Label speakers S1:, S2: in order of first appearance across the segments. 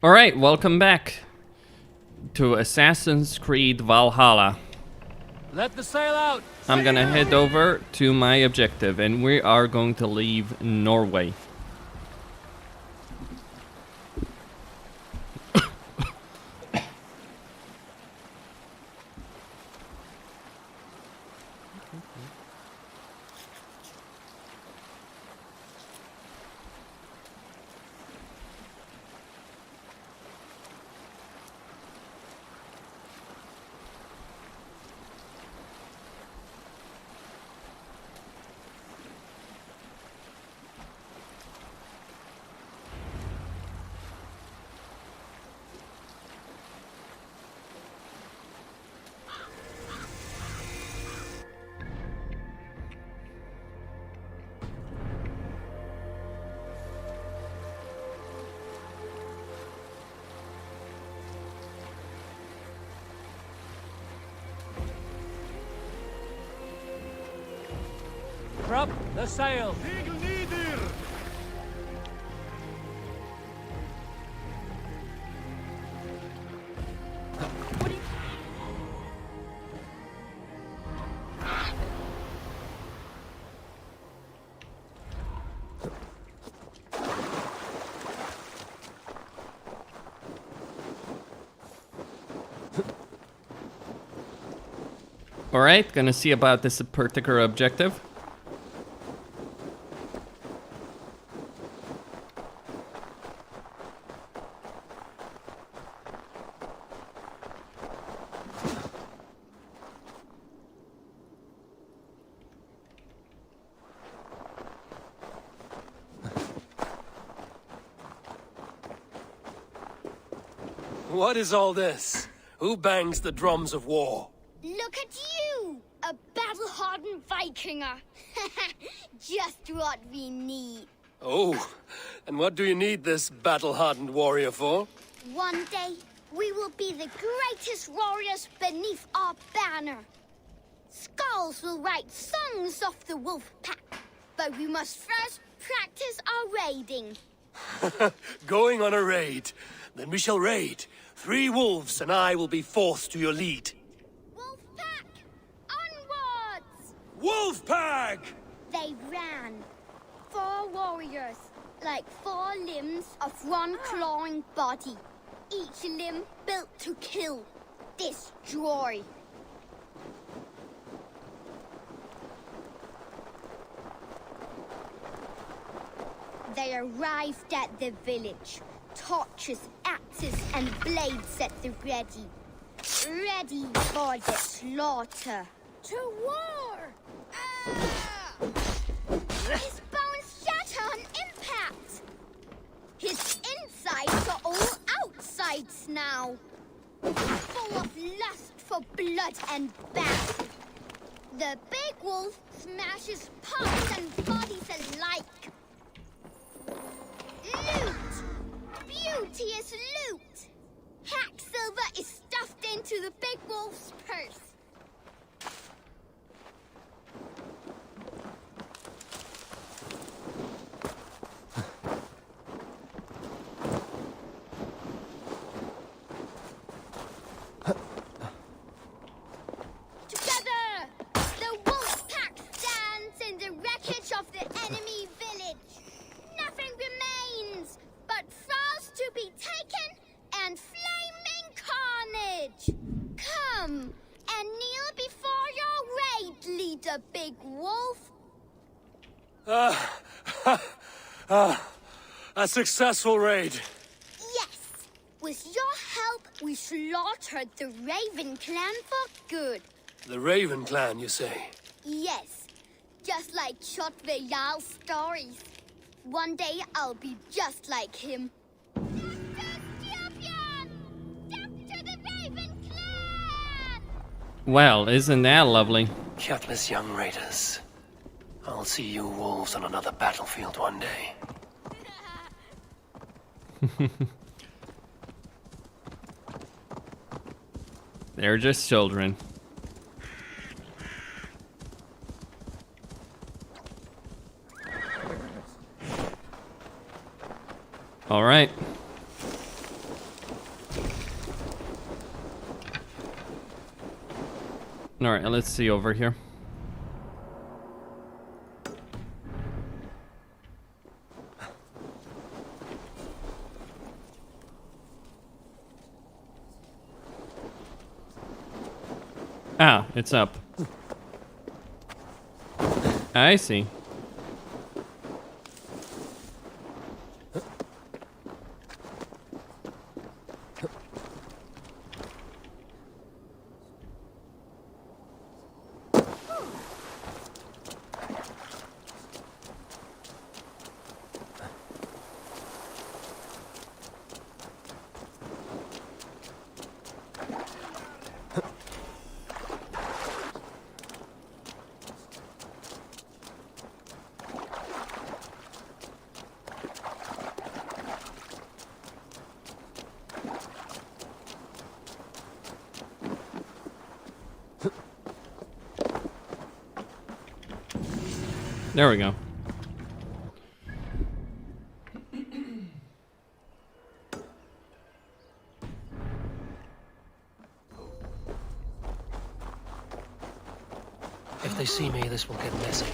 S1: Alright, welcome back to Assassin's Creed Valhalla.
S2: Let the sail out!
S1: I'm gonna head over to my objective, and we are going to leave Norway.
S2: Drop the sail!
S1: Alright, gonna see about this particular objective.
S3: What is all this? Who bangs the drums of war?
S4: Look at you! A battle-hardened Vikinger! Just what we need.
S3: Oh, and what do you need this battle-hardened warrior for?
S4: One day, we will be the greatest warriors beneath our banner. Skulls will write songs of the wolf pack, but we must first practice our raiding.
S3: Going on a raid. Then we shall raid. 3 wolves and I will be forced to your lead.
S4: Wolf pack! Onwards!
S3: Wolf pack!
S4: They ran. 4 warriors, like 4 limbs of one clawing body. Each limb built to kill, destroy. They arrived at the village. Torches, axes, and blades at the ready. Ready for the slaughter. To war! His bones shatter on impact. His insides are all outsides now. Full of lust for blood and bat. The big wolf smashes parts and bodies alike. Loot! Beauteous loot! Hack silver is stuffed into the big wolf's purse. Together, the wolf pack stands in the wreckage of the enemy village. Nothing remains but thralls to be taken and flaming carnage. Come and kneel before your raid leader, Big Wolf.
S3: A successful raid.
S4: Yes, with your help, we slaughtered the Raven clan for good.
S3: The Raven clan, you say?
S4: Yes, just like Yolosapien stories. One day I'll be just like him. Death to the Raven clan!
S1: Well, isn't that lovely?
S3: Gutless young raiders. I'll see you wolves on another battlefield one day.
S1: They're just children. All right. All right, let's see over here. Ah, it's up. I see. There we go.
S5: If they see me, this will get messy.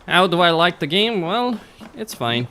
S1: How do I like the game? Well, it's fine.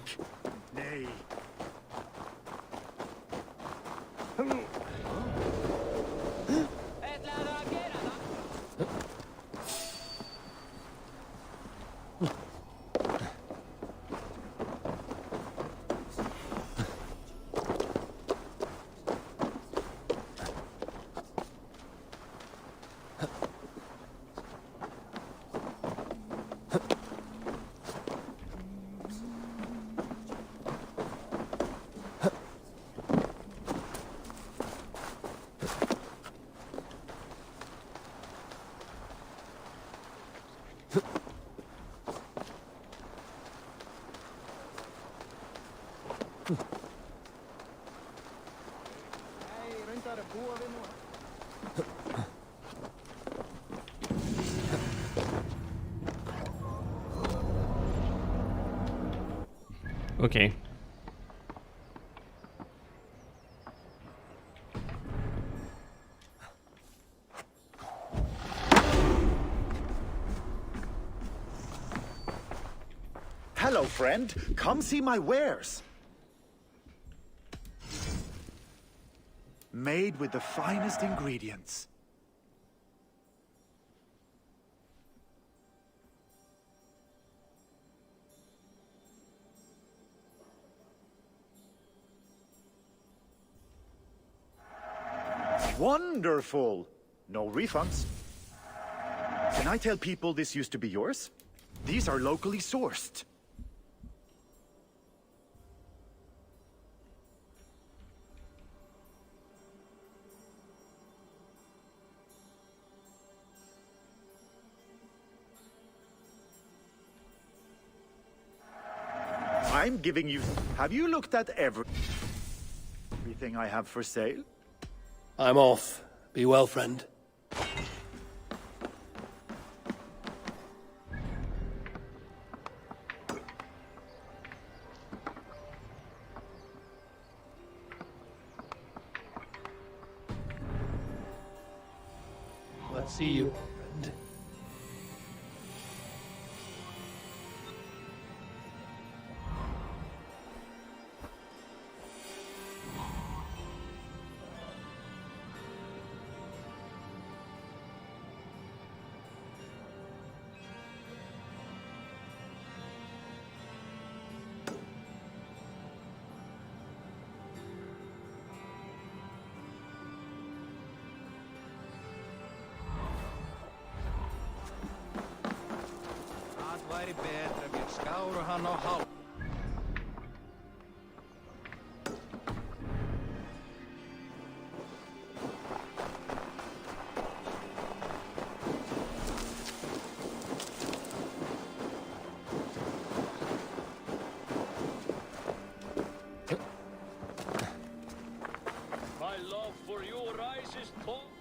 S1: Okay.
S6: Hello, friend. Come see my wares. Made with the finest ingredients. Wonderful! No refunds. Can I tell people this used to be yours? These are locally sourced. I'm giving you... Have you looked at everything I have for sale?
S3: I'm off. Be well, friend.
S5: Let's see you, friend.
S7: væri betra ef ég skáru hann á hál.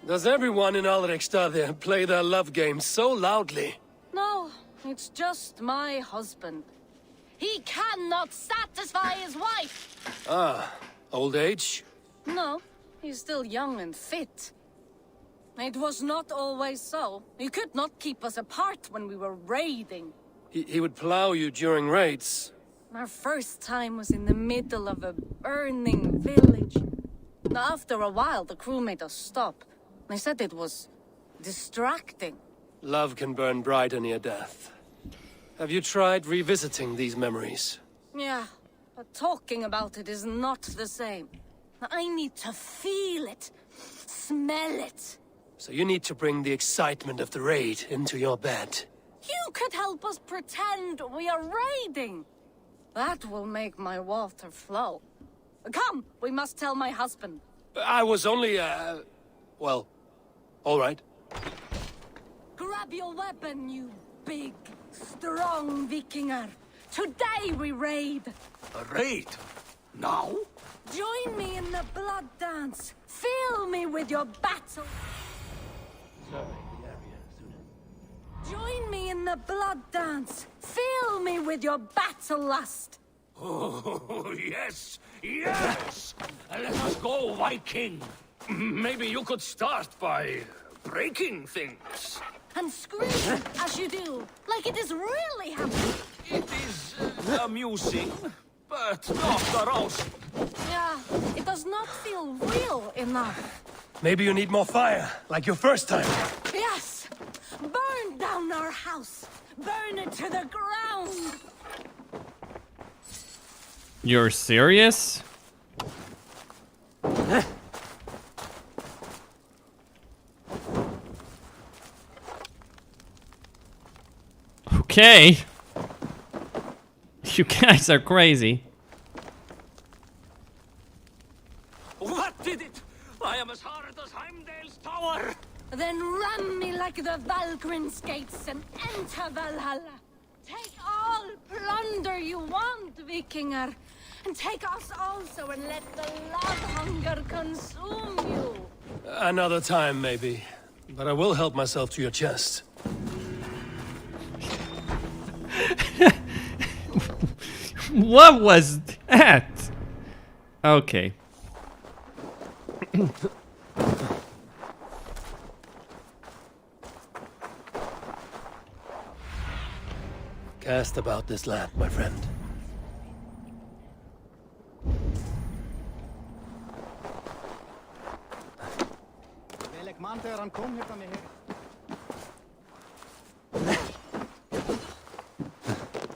S3: Does everyone in Alrekstad play their love game so loudly?
S8: No, it's just my husband. He cannot satisfy his wife.
S3: Ah, old age?
S8: No, he's still young and fit. It was not always so. He could not keep us apart when we were raiding.
S3: He would plow you during raids.
S8: Our first time was in the middle of a burning village. After a while, the crew made us stop. They said it was distracting.
S3: Love can burn brighter near death. Have you tried revisiting these memories?
S8: Yeah, but talking about it is not the same. I need to feel it, smell it.
S3: So you need to bring the excitement of the raid into your bed.
S8: You could help us pretend we are raiding. That will make my water flow. Come, we must tell my husband.
S3: I was only, well, all right.
S8: Grab your weapon, you big, strong Vikinger. Today we raid.
S7: A raid? Now?
S8: Join me in the blood dance. Fill me with your battle. Join me in the blood dance. Fill me with your battle lust.
S7: Oh, yes, yes! Let us go, Viking. Maybe you could start by breaking things.
S8: And scream as you do, like it is really happening.
S7: It is amusing, but not arousing.
S8: Yeah, it does not feel real enough.
S3: Maybe you need more fire, like your first time.
S8: Yes! Burn down our house! Burn it to the ground!
S1: You're serious? Okay. You guys are crazy.
S7: What did it? I am as hard as Heimdall's tower.
S8: Then run me like the Valgrin's gates and enter Valhalla. Take all plunder you want, Vikinger. And take us also and let the love hunger consume you.
S3: Another time, maybe. But I will help myself to your chest.
S1: What was that? Okay.
S3: Cast about this land, my friend.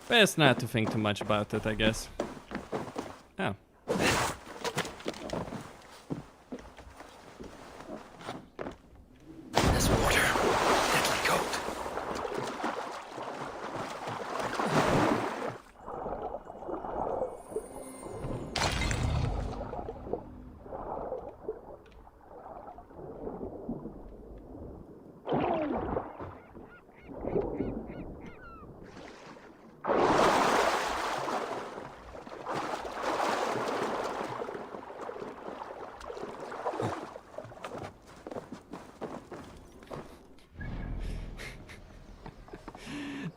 S1: Best not to think too much about it, I guess. Oh.
S3: This water, deadly cold.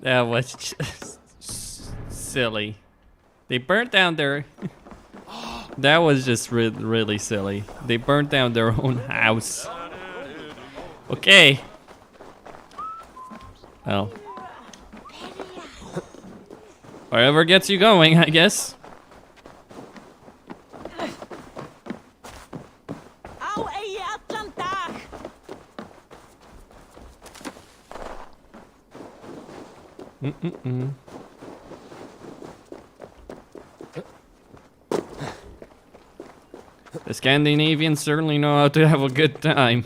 S1: That was just silly. They burnt down their... That was just really silly. They burnt down their own house. Okay. Well. Wherever gets you going, I guess. The Scandinavians certainly know how to have a good time.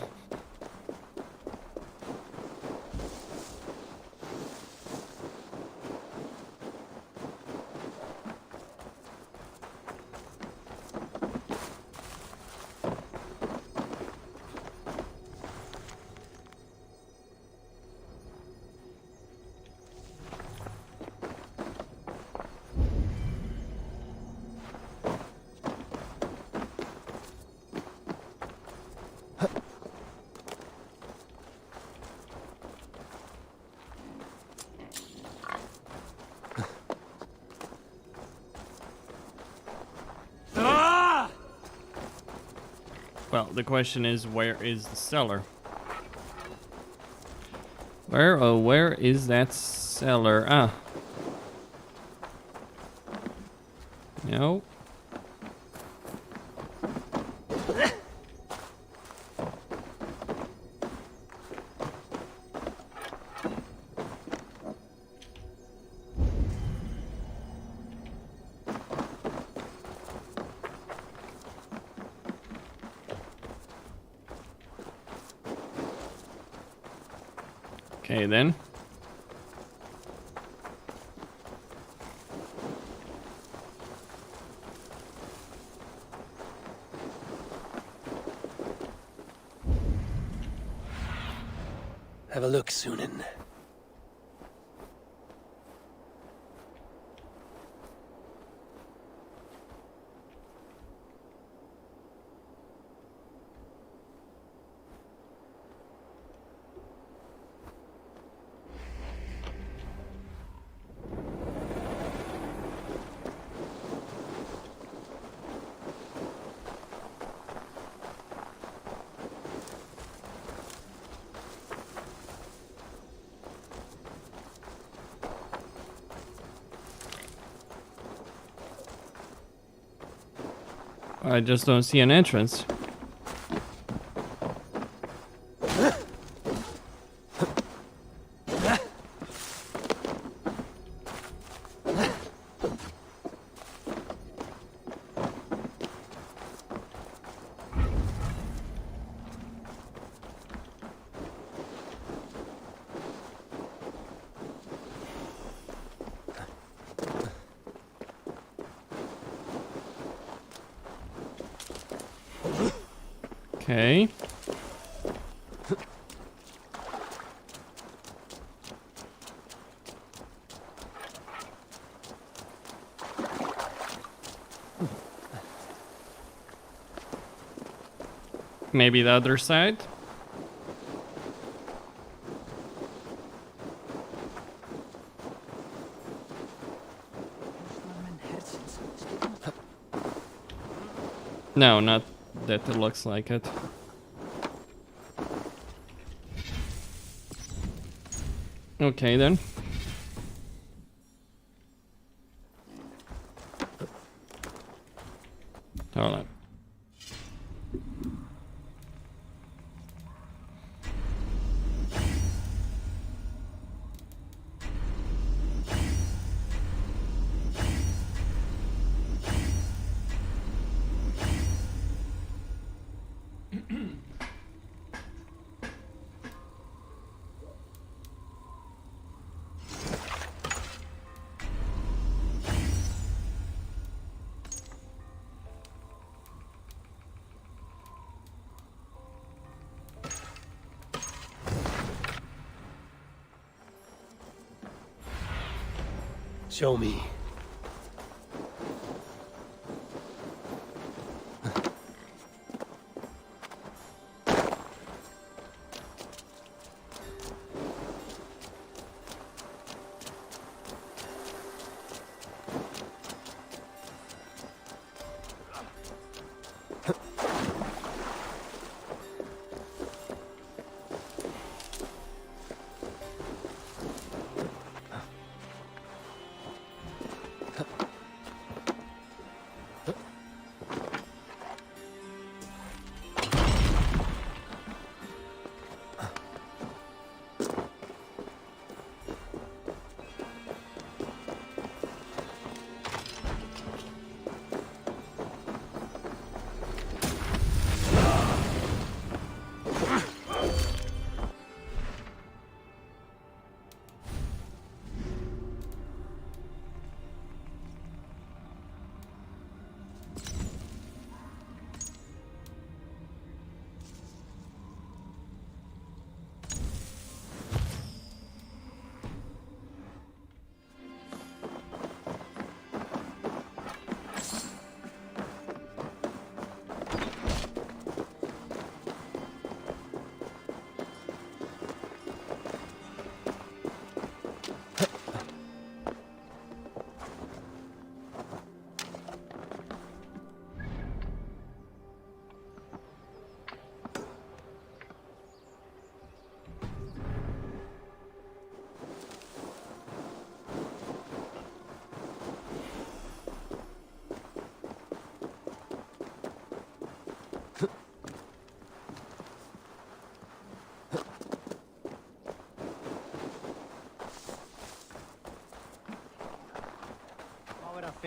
S1: Well, the question is, where is the cellar? Where is that cellar? Ah. No. Okay, then.
S5: Have a look, Sunan.
S1: I just don't see an entrance. Okay. Maybe the other side? No, not that it looks like it. Okay then. Hold on.
S5: Show me.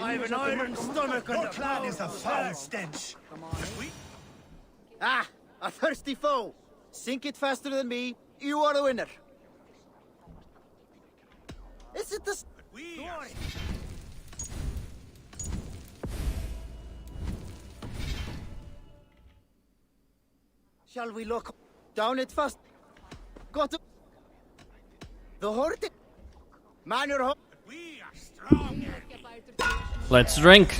S6: I have an iron stomach and
S3: Your clan is a foul stench.
S9: Ah, a thirsty foe. Sink it faster than me. You are the winner. Is it the story? Shall we look down it fast? Got to the horde. Man your home.
S3: We are strong.
S1: Let's drink.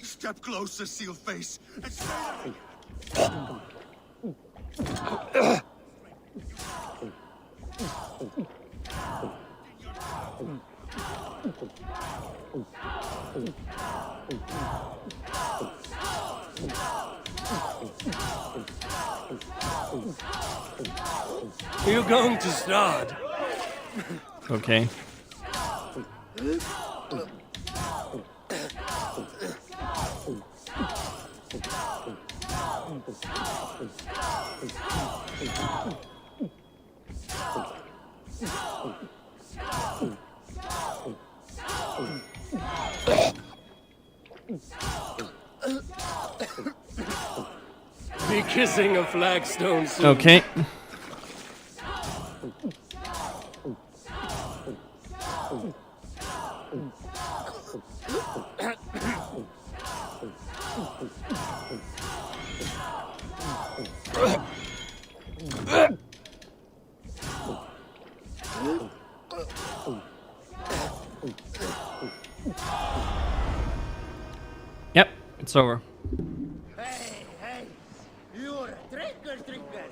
S3: Step closer, seal face. And
S5: You're going to start.
S1: Okay.
S5: Be kissing a flagstone soon.
S1: Okay. Yep, it's over.
S9: Hey, hey. You're a drinker.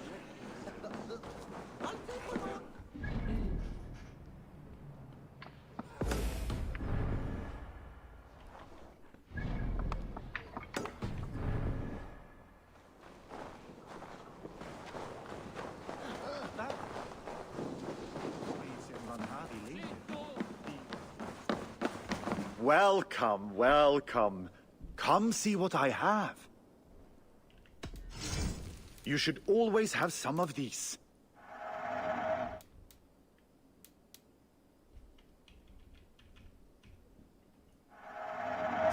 S6: Welcome, welcome. Come see what I have. You should always have some of these.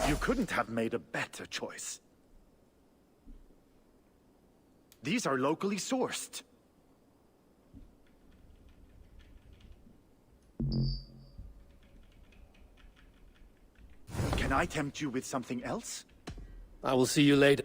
S6: You couldn't have made a better choice. These are locally sourced. Can I tempt you with something else?
S5: I will see you later.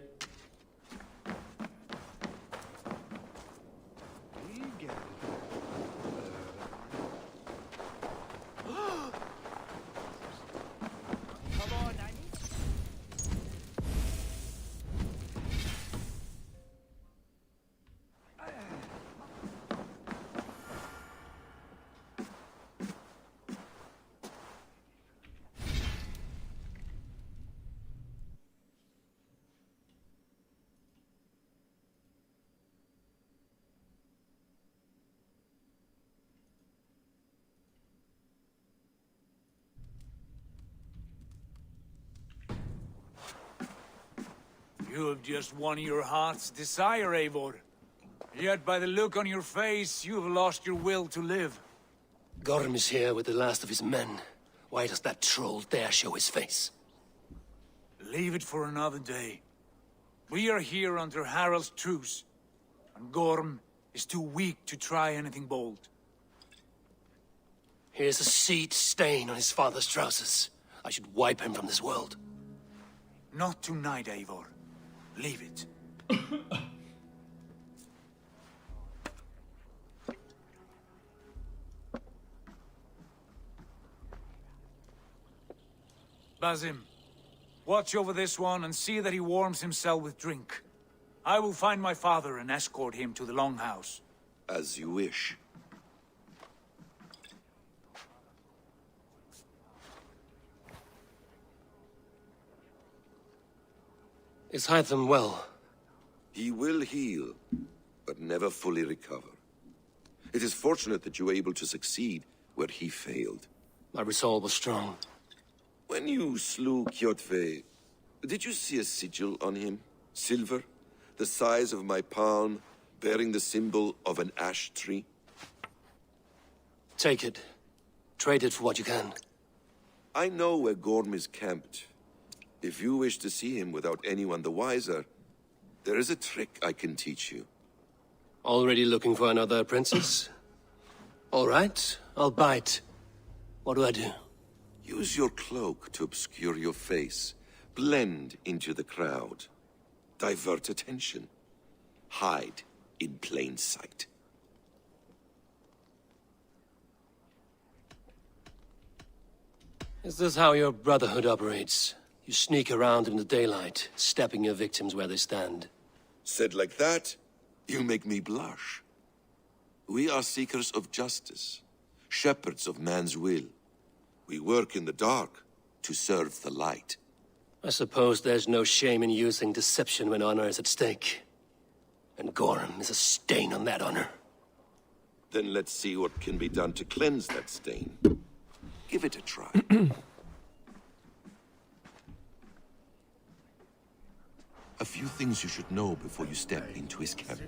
S2: You have just won your heart's desire, Eivor. Yet by the look on your face, you have lost your will to live.
S5: Gorm is here with the last of his men. Why does that troll dare show his face?
S2: Leave it for another day. We are here under Harald's truce, and Gorm is too weak to try anything bold.
S5: Here's a seed stain on his father's trousers. I should wipe him from this world.
S2: Not tonight, Eivor. Leave it. Basim, watch over this one and see that he warms himself with drink. I will find my father and escort him to the Longhouse.
S10: As you wish.
S5: Is Hytham well?
S10: He will heal, but never fully recover. It is fortunate that you were able to succeed where he failed.
S5: My resolve was strong.
S10: When you slew Kjotve, did you see a sigil on him? Silver, the size of my palm, bearing the symbol of an ash tree?
S5: Take it. Trade it for what you can.
S10: I know where Gorm is camped. If you wish to see him without anyone the wiser, there is a trick I can teach you.
S5: Already looking for another princess? All right, I'll bite. What do I do?
S10: Use your cloak to obscure your face. Blend into the crowd. Divert attention. Hide in plain sight.
S5: Is this how your brotherhood operates? You sneak around in the daylight, stepping your victims where they stand.
S10: Said like that, you make me blush. We are seekers of justice, shepherds of man's will. We work in the dark to serve the light.
S5: I suppose there's no shame in using deception when honor is at stake. And Gorm is a stain on that honor.
S10: Then let's see what can be done to cleanse that stain. Give it a try. A few things you should know before you step into his camp.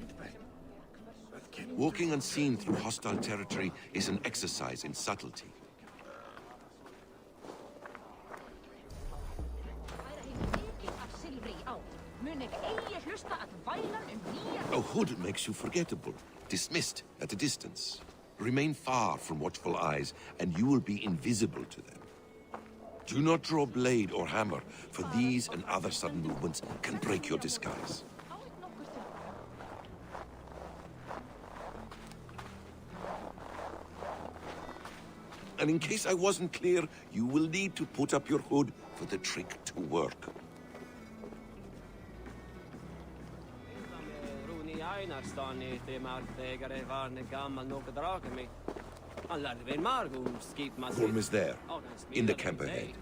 S10: Walking unseen through hostile territory is an exercise in subtlety. A hood makes you forgettable, dismissed at a distance. Remain far from watchful eyes, and you will be invisible to them. Do not draw blade or hammer, for these and other sudden movements can break your disguise. And in case I wasn't clear, you will need to put up your hood for the trick to work. Gorm is there, in the camp ahead.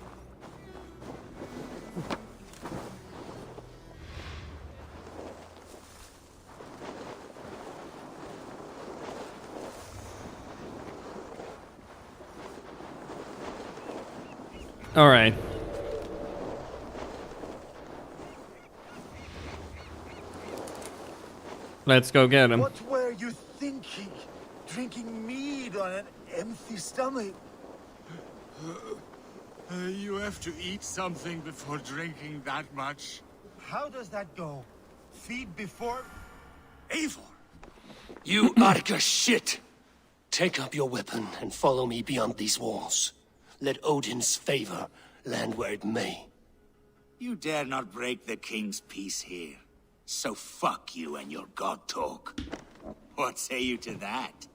S1: All right. Let's go get him.
S2: What were you thinking? Drinking mead on an empty stomach? You have to eat something before drinking that much. How does that go? Feed before...
S3: Eivor!
S5: You Arca shit! Take up your weapon and follow me beyond these walls. Let Odin's favor land where it may.
S2: You dare not break the king's peace here. So fuck you and your god talk. What say you to that?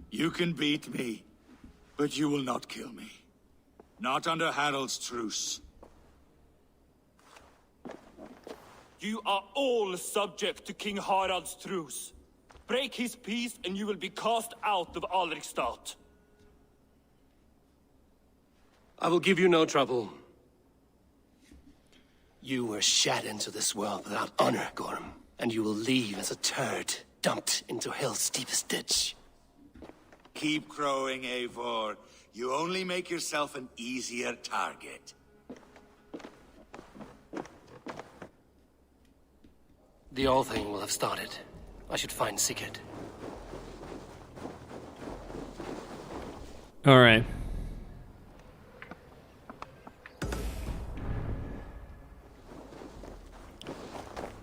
S2: You can beat me, but you will not kill me. Not under Harald's truce.
S11: You are all subject to King Harald's truce. Break his peace and you will be cast out of Alrikstad.
S5: I will give you no trouble. You were shat into this world without honor, Gorm, and you will leave as a turd dumped into hell's deepest ditch.
S2: Keep crowing, Eivor. You only make yourself an easier target.
S5: The All Thing will have started. I should find Sigurd.
S1: All right.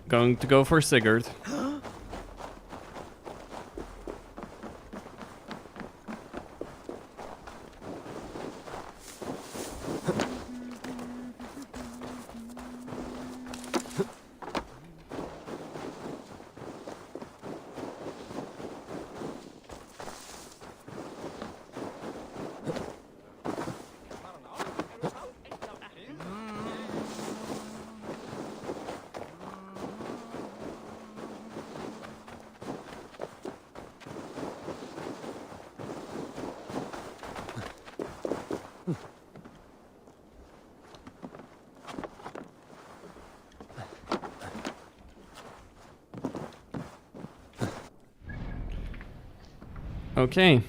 S1: Going to go for Sigurd. Okay.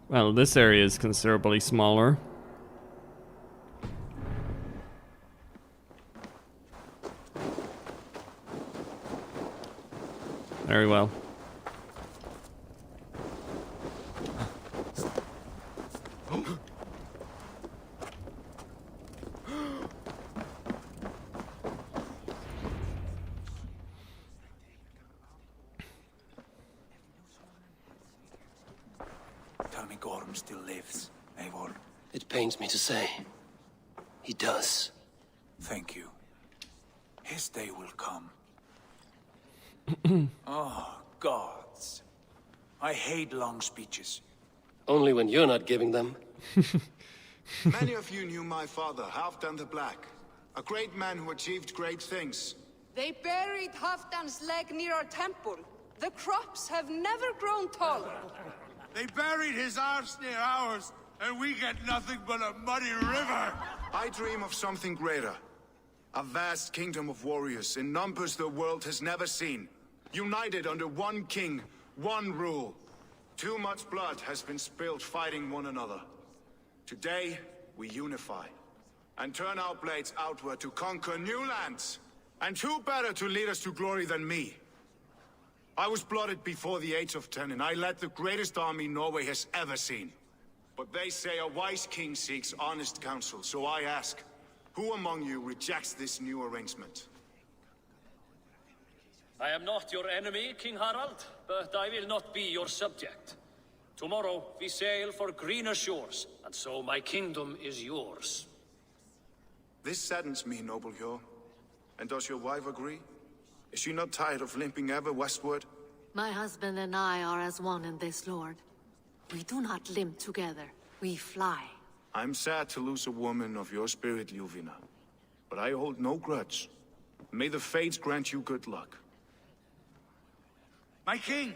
S1: Well, this area is considerably smaller. Very well.
S2: kingdom still lives, Eivor.
S5: It pains me to say. He does.
S2: Thank you. His day will come. Oh, gods. I hate long speeches.
S5: Only when you're not giving them.
S12: Many of you knew my father, Halfdan the Black. A great man who achieved great things.
S13: They buried Halfdan's leg near our temple. The crops have never grown tall.
S14: They buried his arse near ours, and we get nothing but a muddy river.
S12: I dream of something greater. A vast kingdom of warriors in numbers the world has never seen. United under one king, one rule. Too much blood has been spilled fighting one another. Today, we unify. And turn our blades outward to conquer new lands. And who better to lead us to glory than me? I was blooded before the age of 10, and I led the greatest army Norway has ever seen. But they say a wise king seeks honest counsel, so I ask, who among you rejects this new arrangement?
S7: I am not your enemy, King Harald, but I will not be your subject. Tomorrow we sail for greener shores, and so my kingdom is yours.
S12: This saddens me, noble Hjor. And does your wife agree? Is she not tired of limping ever westward?
S15: My husband and I are as one in this, Lord. We do not limp together. We fly.
S12: I'm sad to lose a woman of your spirit, Ljuvina. But I hold no grudge. May the fates grant you good luck.
S14: My king,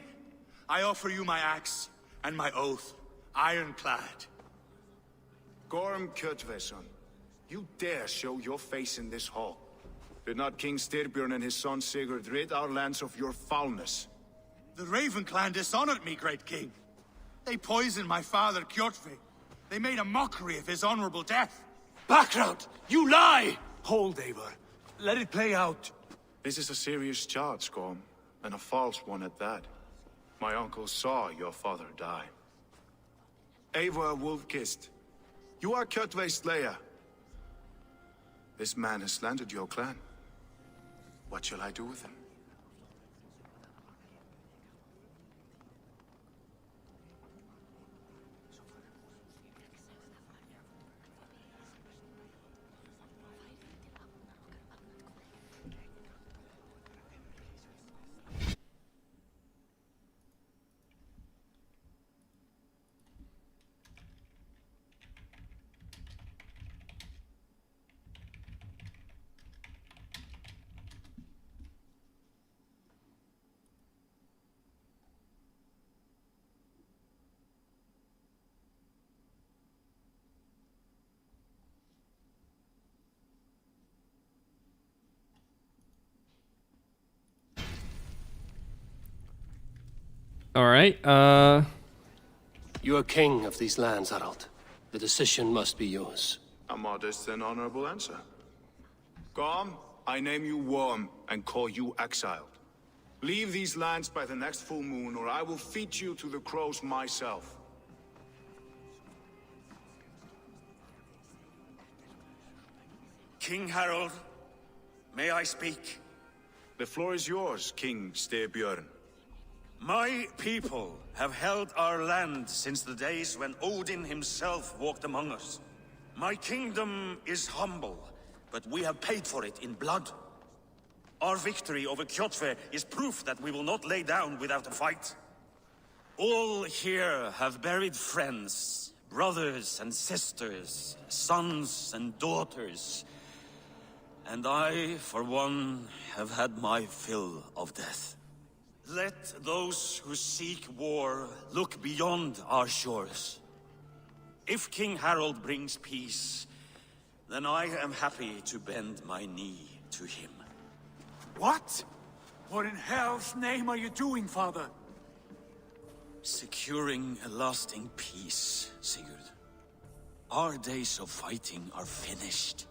S14: I offer you my axe and my oath, ironclad.
S12: Gorm Kjotveson, you dare show your face in this hall. Did not King Styrbjörn and his son Sigurd rid our lands of your foulness?
S14: The Raven clan dishonored me, great king. They poisoned my father, Kjotve. They made a mockery of his honorable death.
S2: Background! You lie! Hold, Eivor. Let it play out.
S12: This is a serious charge, Gorm, and a false one at that. My uncle saw your father die. Eivor Wolf-Kissed, you are Kjotve's slayer. This man has slandered your clan. What shall I do with him?
S1: All right.
S5: You are king of these lands, Harald. The decision must be yours.
S12: A modest and honorable answer. Gorm, I name you Worm and call you exiled. Leave these lands by the next full moon, or I will feed you to the crows myself.
S14: King Harald, may I speak?
S12: The floor is yours, King Styrbjörn.
S14: My people have held our land since the days when Odin himself walked among us. My kingdom is humble, but we have paid for it in blood. Our victory over Kjotve is proof that we will not lay down without a fight. All here have buried friends, brothers and sisters, sons and daughters. And I, for one, have had my fill of death. Let those who seek war look beyond our shores. If King Harald brings peace, then I am happy to bend my knee to him.
S2: What? What in hell's name are you doing, father?
S14: Securing a lasting peace, Sigurd. Our days of fighting are finished.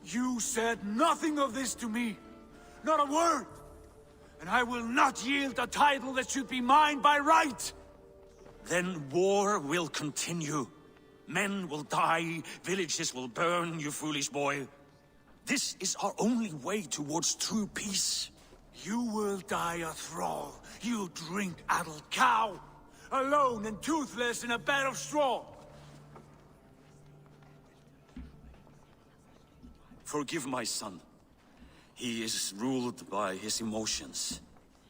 S2: You said nothing of this to me. Not a word. And I will not yield a title that should be mine by right.
S14: Then war will continue. Men will die, villages will burn, you foolish boy. This is our only way towards true peace.
S2: You will die a thrall, you drink-addled cow. alone and toothless in a bed of straw.
S14: Forgive my son. He is ruled by his emotions.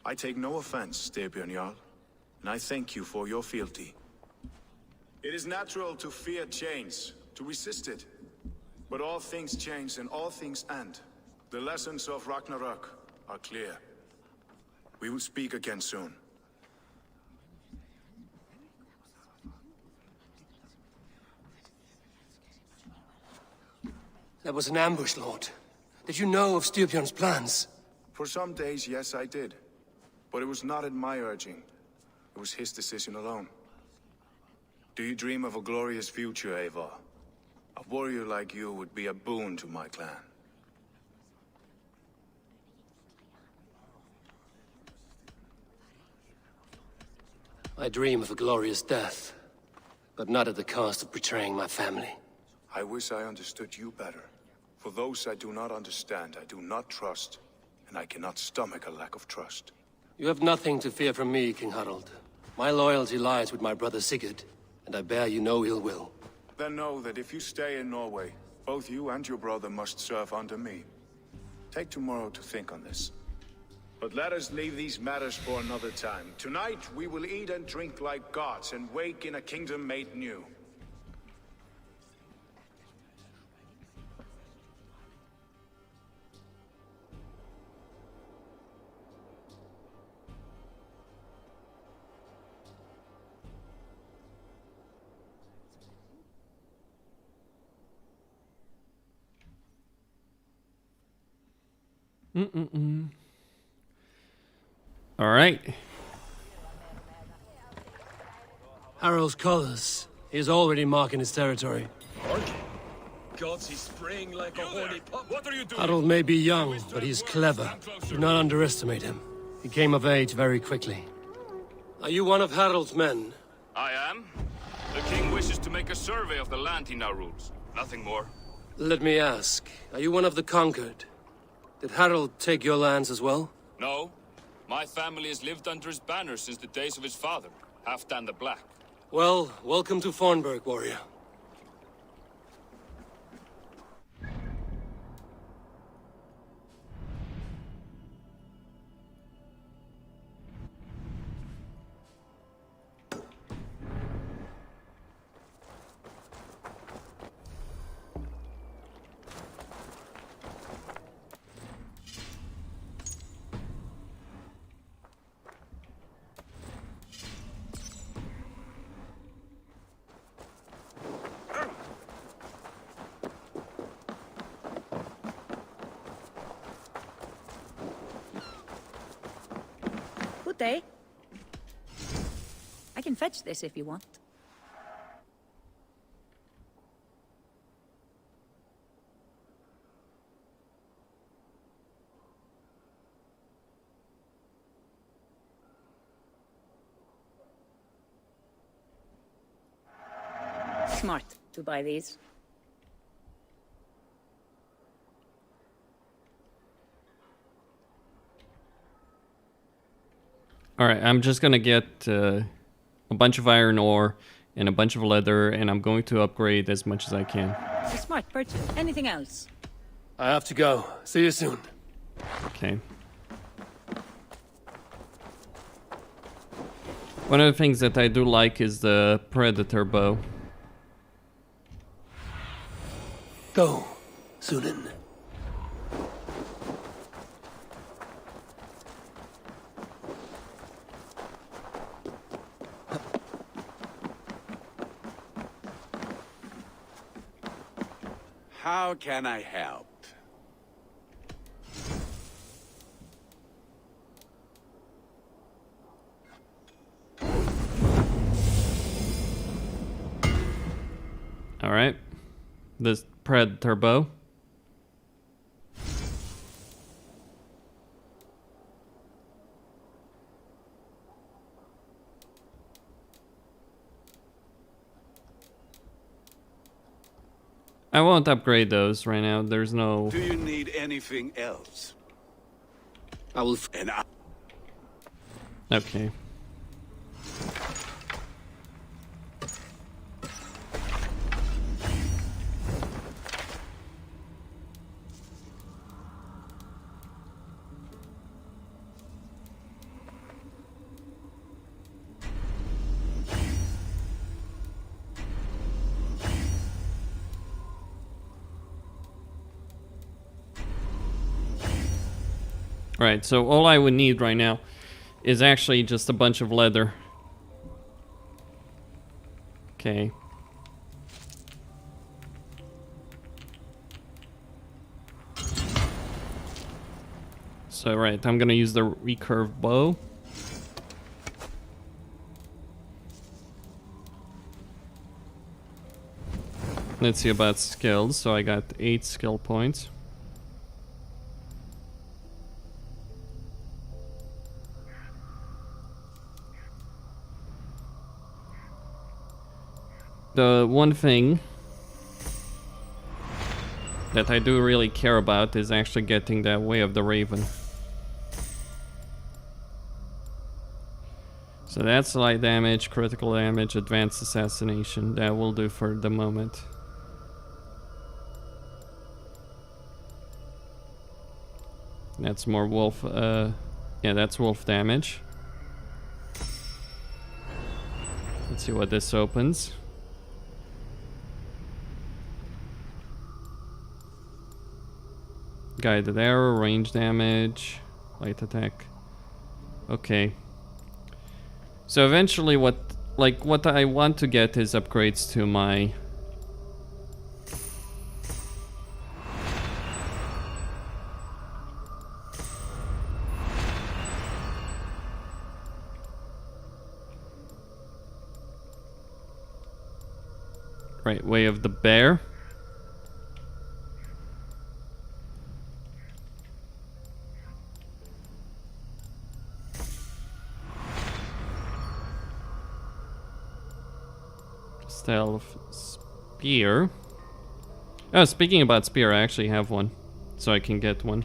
S12: I take no offense, Styrbjörn Jarl, and I thank you for your fealty. It is natural to fear change, to resist it. But all things change and all things end. The lessons of Ragnarok are clear. We will speak again soon.
S5: That was an ambush, Lord. Did you know of Styrbjörn's plans?
S12: For some days, yes, I did. But it was not at my urging. It was his decision alone. Do you dream of a glorious future, Eivor? A warrior like you would be a boon to my clan.
S5: I dream of a glorious death, but not at the cost of betraying my family.
S12: I wish I understood you better. For those I do not understand, I do not trust, and I cannot stomach a lack of trust.
S5: You have nothing to fear from me, King Harald. My loyalty lies with my brother Sigurd, and I bear you no ill will.
S12: Then know that if you stay in Norway, both you and your brother must serve under me. Take tomorrow to think on this. But let us leave these matters for another time. Tonight, we will eat and drink like gods and wake in a kingdom made new.
S1: All right.
S5: Harald's colors. He is already marking his territory.
S7: Gods, he's spraying like a horny pup. What are you doing?
S5: Harold may be young, but he's clever. Do not underestimate him. He came of age very quickly. Are you one of Harold's men?
S16: I am. The king wishes to make a survey of the land he now rules. Nothing more.
S5: Let me ask, are you one of the conquered? Did Harold take your lands as well?
S16: No. My family has lived under his banner since the days of his father, Halfdan the Black.
S5: Well, welcome to Fornburg, warrior.
S17: Good day. I can fetch this if you want. Smart to buy these.
S1: All right, I'm just gonna get a bunch of iron ore and a bunch of leather, and I'm going to upgrade as much as I can.
S17: A smart purchase. Anything else?
S5: I have to go. See you soon.
S1: Okay. One of the things that I do like is the Predator bow.
S5: Go, Sunan.
S18: How can I help?
S1: All right. This Predator bow. I won't upgrade those right now. There's no...
S18: Do you need anything else?
S5: I will...
S18: And I...
S1: Okay. Right, so all I would need right now is actually just a bunch of leather. Okay. So right, I'm gonna use the recurve bow. Let's see about skills. So I got 8 skill points. The one thing that I do really care about is actually getting that Way of the Raven. So that's light damage, critical damage, advanced assassination. That will do for the moment. That's more wolf, yeah, that's wolf damage. Let's see what this opens. Guided arrow, range damage, light attack. Okay. So eventually what I want to get is upgrades to my right, Way of the Bear. Style of spear. Oh, speaking about spear, I actually have one, so I can get one.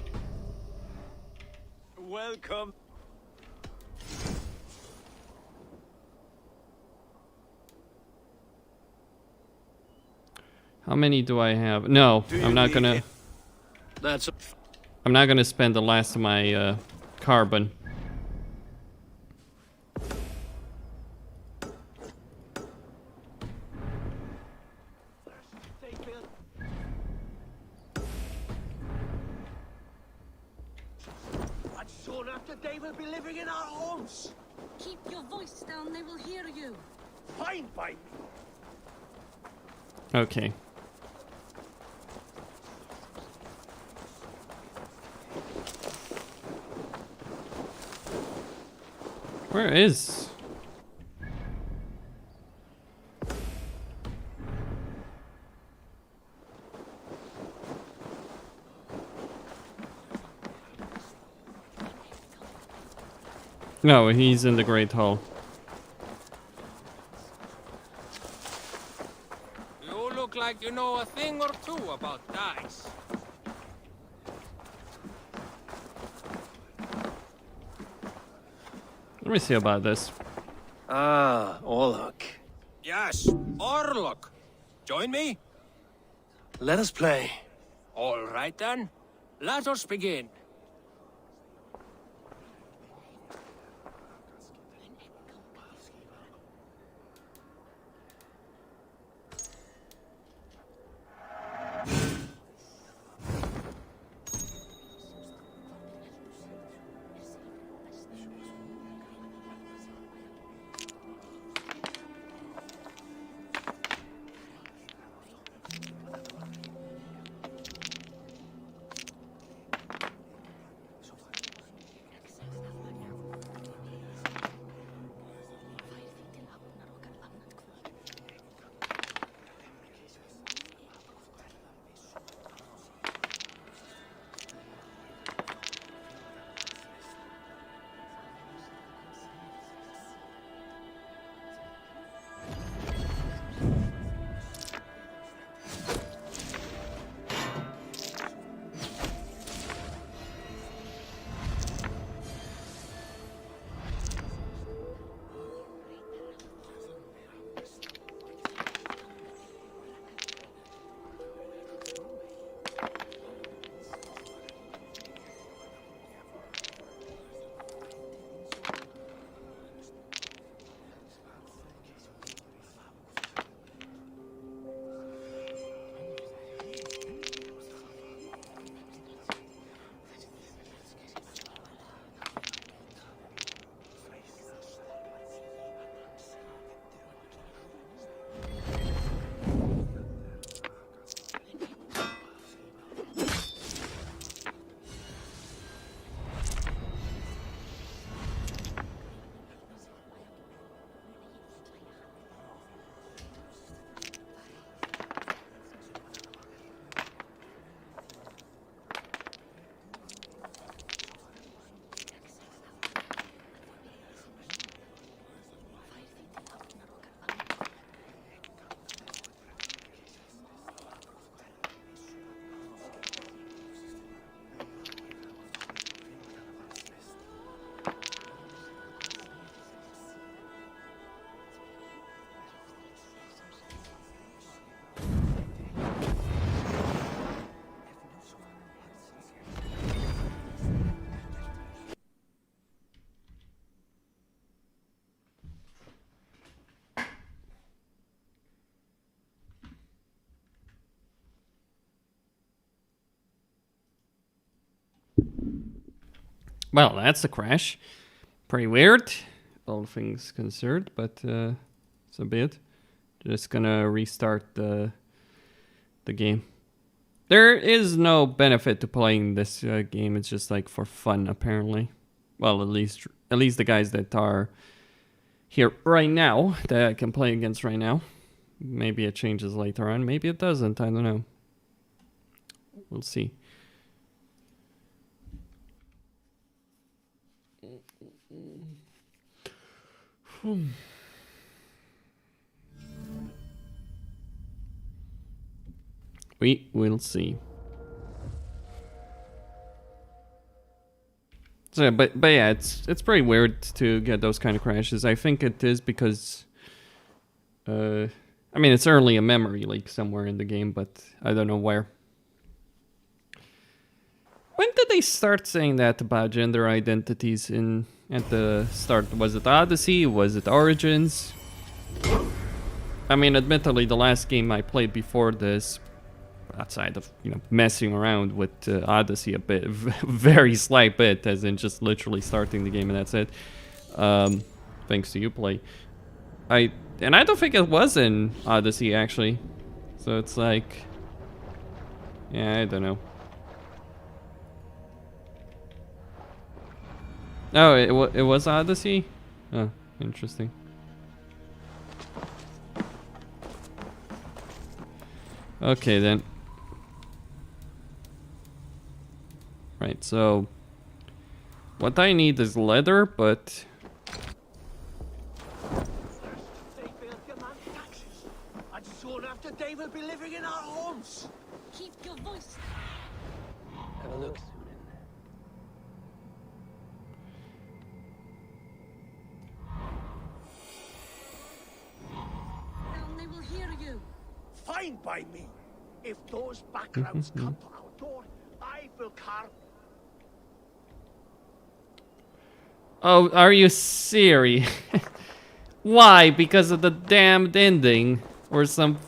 S3: Welcome.
S1: How many do I have? No, I'm not gonna. I'm not gonna spend the last of my carbon.
S3: They will be living in our homes.
S8: Keep your voice down, they will hear you.
S3: Fine by me.
S1: Okay. Where is? No, he's in the Great Hall.
S19: You look like you know a thing or two about dice.
S1: Let me see about this.
S3: Ah, Orlok.
S19: Yes, Orlok. Join me?
S3: Let us play.
S19: All right then. Let us begin.
S1: Well, that's a crash. Pretty weird, all things considered, but it's a bit. Just gonna restart the game. There is no benefit to playing this game. It's just like for fun, apparently. Well, at least the guys that are here right now that I can play against right now. Maybe it changes later on. Maybe it doesn't. I don't know. We'll see. We will see. So, but yeah, it's pretty weird to get those kind of crashes. I think it is because, I mean, it's certainly a memory leak somewhere in the game, but I don't know where. When did they start saying that about gender identities at the start? Was it Odyssey? Was it Origins? I mean, admittedly, the last game I played before this, outside of, you know, messing around with Odyssey a bit, very slight bit, as in just literally starting the game and that's it. Thanks to Uplay. I don't think it was in Odyssey, actually. So it's like, yeah, I don't know. Oh, it was Odyssey? Oh, interesting. Okay, then. Right, so what I need is leather, but
S3: And soon after they will be living in our homes.
S8: Keep your voice.
S3: Have a look.
S8: Now they will hear you.
S3: Fine by me. If those backgrounds come to our door, I will carve.
S1: oh, are you serious? Why? Because of the damned ending or some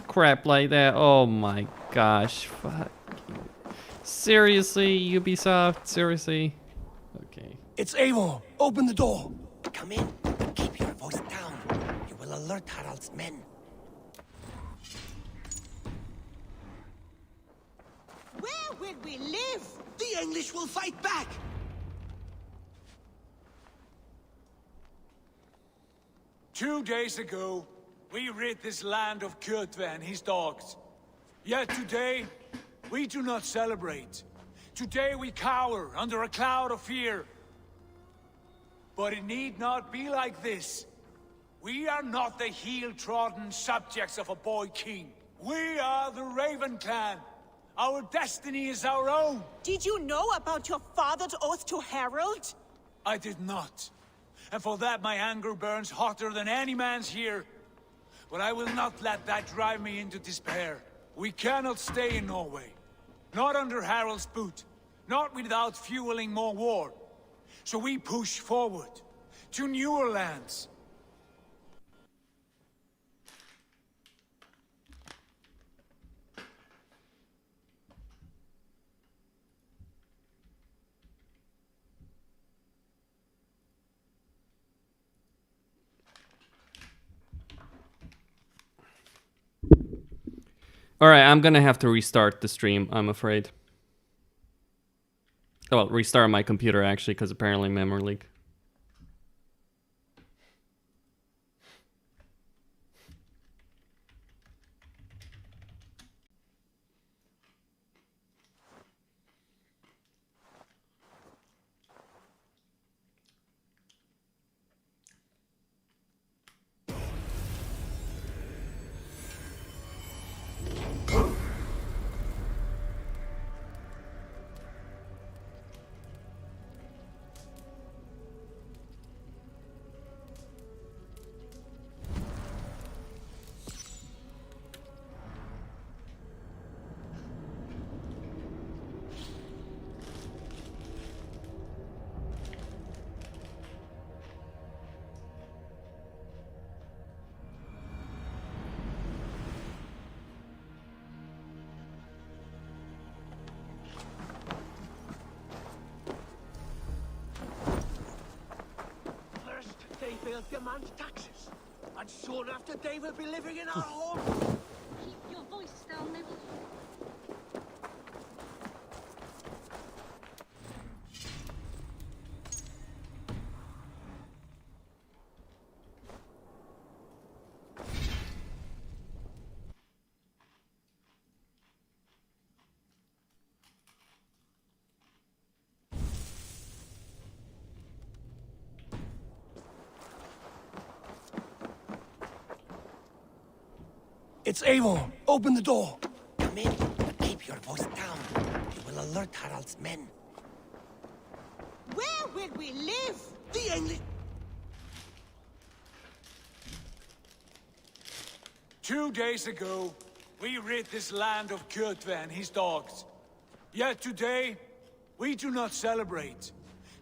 S1: crap like that? Oh my gosh! Fuck you. Seriously, Ubisoft? Seriously? Okay.
S3: It's Eivor. Open the door. Come in and keep your voice down. You will alert Harald's men.
S13: Where will we live?
S3: The English will fight back.
S2: Two days ago, we rid this land of Kjotve and his dogs. Yet today, we do not celebrate. Today we cower under a cloud of fear. But it need not be like this. We are not the heel-trodden subjects of a boy king. We are the Raven clan. Our destiny is our own.
S13: Did you know about your father's oath to Harald?
S2: I did not. And for that my anger burns hotter than any man's here. But I will not let that drive me into despair. We cannot stay in Norway. Not under Harald's boot. Not without fueling more war. So we push forward. To newer lands.
S1: Alright, I'm gonna have to restart the stream, I'm afraid. Well, restart my computer, actually, because apparently memory leak.
S3: will demand taxes. And soon after they will be living in our home.
S8: Keep your voice down, Nabil.
S3: It's Eivor. Open the door. Come in, but keep your voice down. You will alert Harald's men.
S20: Where will we live?
S3: The English...
S2: 2 days ago, we rid this land of Kjotve and his dogs. Yet today, we do not celebrate.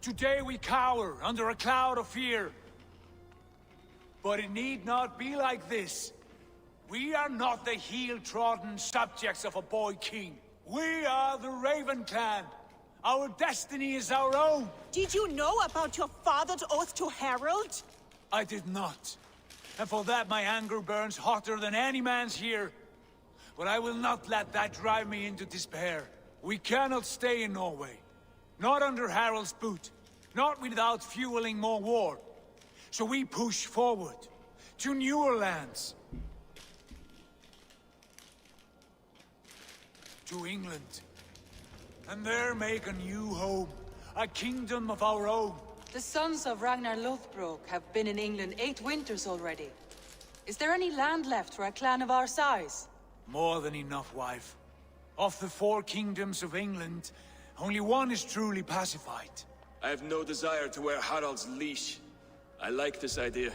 S2: Today we cower under a cloud of fear. But it need not be like this. We are not the heel-trodden subjects of a boy king. We are the Raven clan. Our destiny is our own.
S20: Did you know about your father's oath to Harald?
S2: I did not. And for that my anger burns hotter than any man's here. But I will not let that drive me into despair. We cannot stay in Norway. Not under Harald's boot. Not without fueling more war. So we push forward. To newer lands. To England. And there make a new home. A kingdom of our own.
S13: The sons of Ragnar Lothbrok have been in England 8 winters already. Is there any land left for a clan of our size?
S2: More than enough, wife. Of the 4 kingdoms of England, only one is truly pacified.
S11: I have no desire to wear Harald's leash. I like this idea.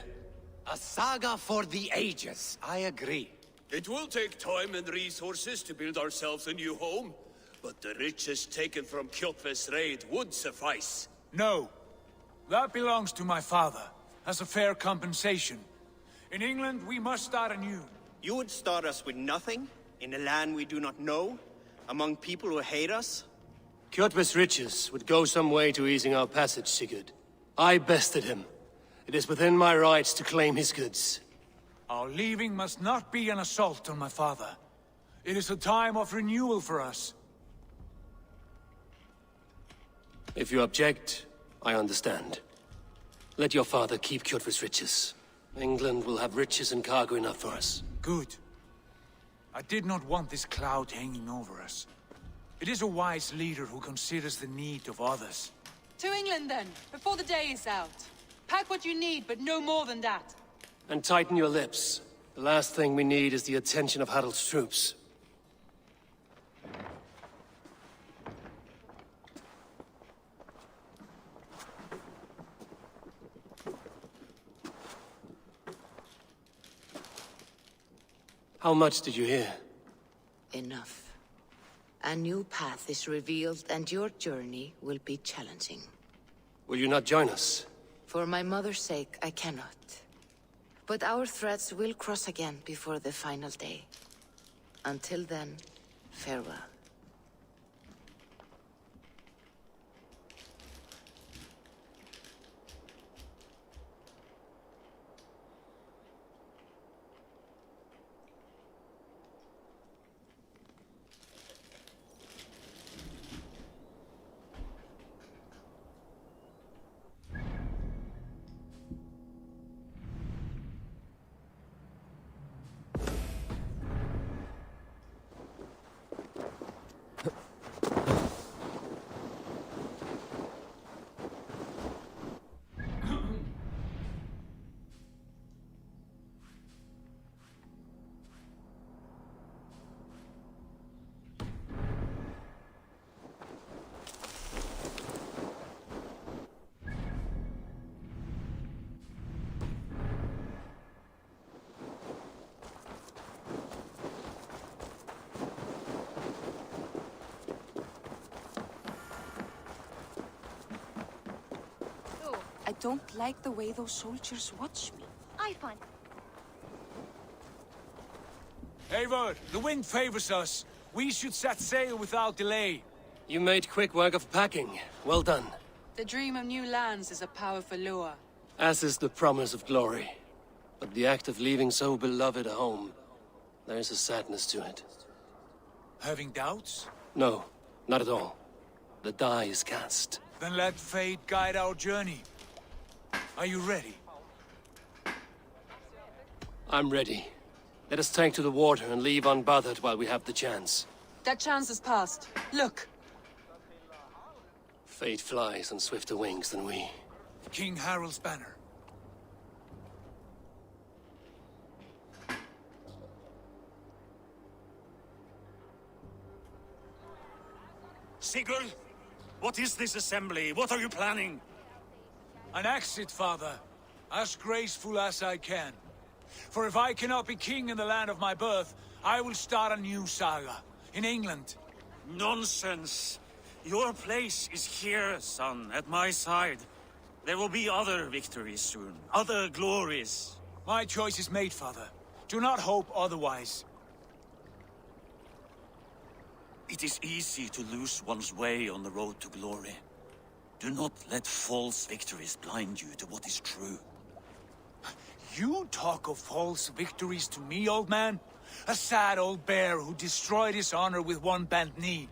S3: A saga for the ages. I agree.
S5: It will take time and resources to build ourselves a new home, but the riches taken from Kjotve's raid would suffice.
S2: No. That belongs to my father, as a fair compensation. In England, we must start anew.
S9: You would start us with nothing? In a land we do not know? Among people who hate us?
S3: Kjotve's riches would go some way to easing our passage, Sigurd. I bested him. It is within my rights to claim his goods.
S2: Our leaving must not be an assault on my father. It is a time of renewal for us.
S3: If you object, I understand. Let your father keep Kjotve's riches. England will have riches and cargo enough for us.
S2: Good. I did not want this cloud hanging over us. It is a wise leader who considers the need of others.
S13: To England then, before the day is out. Pack what you need, but no more than that.
S3: And tighten your lips. The last thing we need is the attention of Harald's troops. How much did you hear?
S21: Enough. A new path is revealed, and your journey will be challenging.
S3: Will you not join us?
S21: For my mother's sake, I cannot. But our threads will cross again before the final day. Until then, farewell.
S13: I don't like the way those soldiers watch me.
S4: I find.
S2: Eivor, the wind favors us. We should set sail without delay.
S3: You made quick work of packing. Well done.
S13: The dream of new lands is a powerful lure.
S3: As is the promise of glory. But the act of leaving so beloved a home, there's a sadness to it.
S2: Having doubts?
S3: No, not at all. The die is cast.
S2: Then let fate guide our journey. Are you ready?
S3: I'm ready. Let us take to the water and leave unbothered while we have the chance.
S13: That chance is past. Look!
S3: Fate flies on swifter wings than we.
S2: King Harald's banner.
S14: Sigurd, what is this assembly? What are you planning?
S2: An exit, father. As graceful as I can. For if I cannot be king in the land of my birth, I will start a new saga. In England.
S14: Nonsense. Your place is here, son, at my side. There will be other victories soon. Other glories.
S2: My choice is made, father. Do not hope otherwise.
S14: It is easy to lose one's way on the road to glory. Do not let false victories blind you to what is true.
S2: You talk of false victories to me, old man? A sad old bear who destroyed his honor with one bent knee.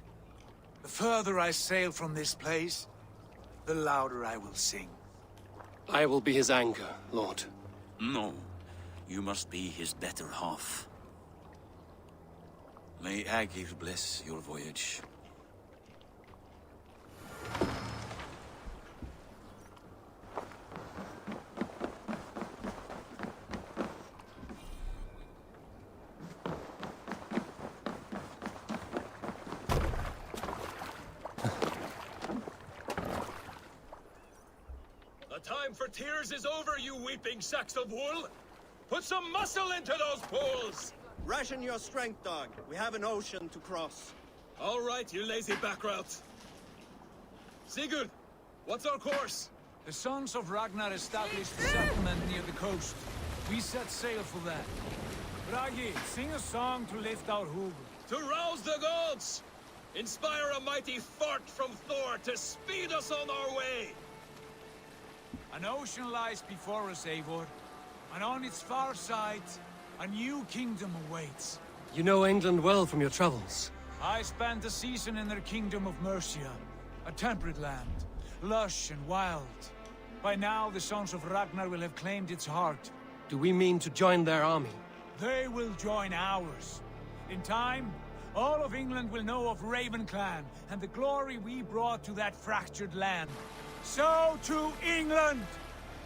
S2: The further I sail from this place, the louder I will sing.
S3: I will be his anchor, Lord.
S14: No, you must be his better half. May Aegir bless your voyage.
S11: The time for tears is over, you weeping sacks of wool! Put some muscle into those pools!
S9: Ration your strength, dog. We have an ocean to cross.
S11: All right, you lazy backrout. Sigurd, what's our course?
S2: The sons of Ragnar established a settlement near the coast. We set sail for that. Bragi, sing a song to lift our hoof.
S11: To rouse the gods! Inspire a mighty fart from Thor to speed us on our way!
S2: An ocean lies before us, Eivor. And on its far side, a new kingdom awaits.
S3: You know England well from your travels.
S2: I spent a season in their kingdom of Mercia. A temperate land, lush and wild. By now, the sons of Ragnar will have claimed its heart.
S3: Do we mean to join their army?
S2: They will join ours. In time, all of England will know of Raven Clan and the glory we brought to that fractured land. So to England!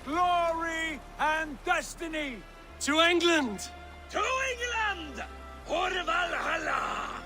S2: Glory and destiny!
S3: To England!
S11: To England! For Valhalla!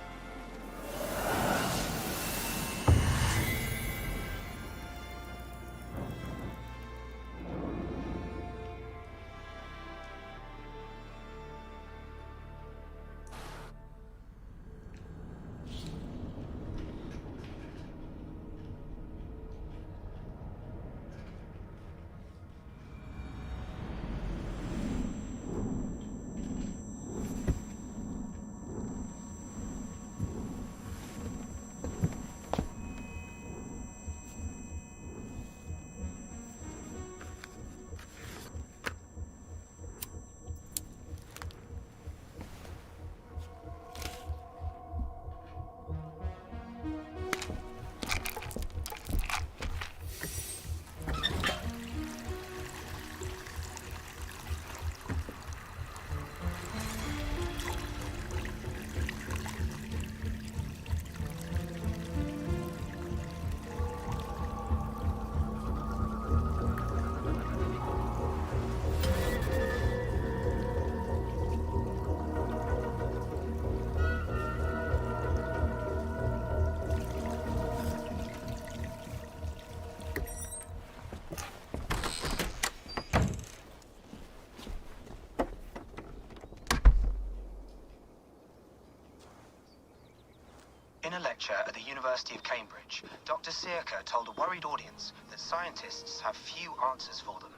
S6: In a lecture at the University of Cambridge, Dr. Sirka told a worried audience that scientists have few answers for them.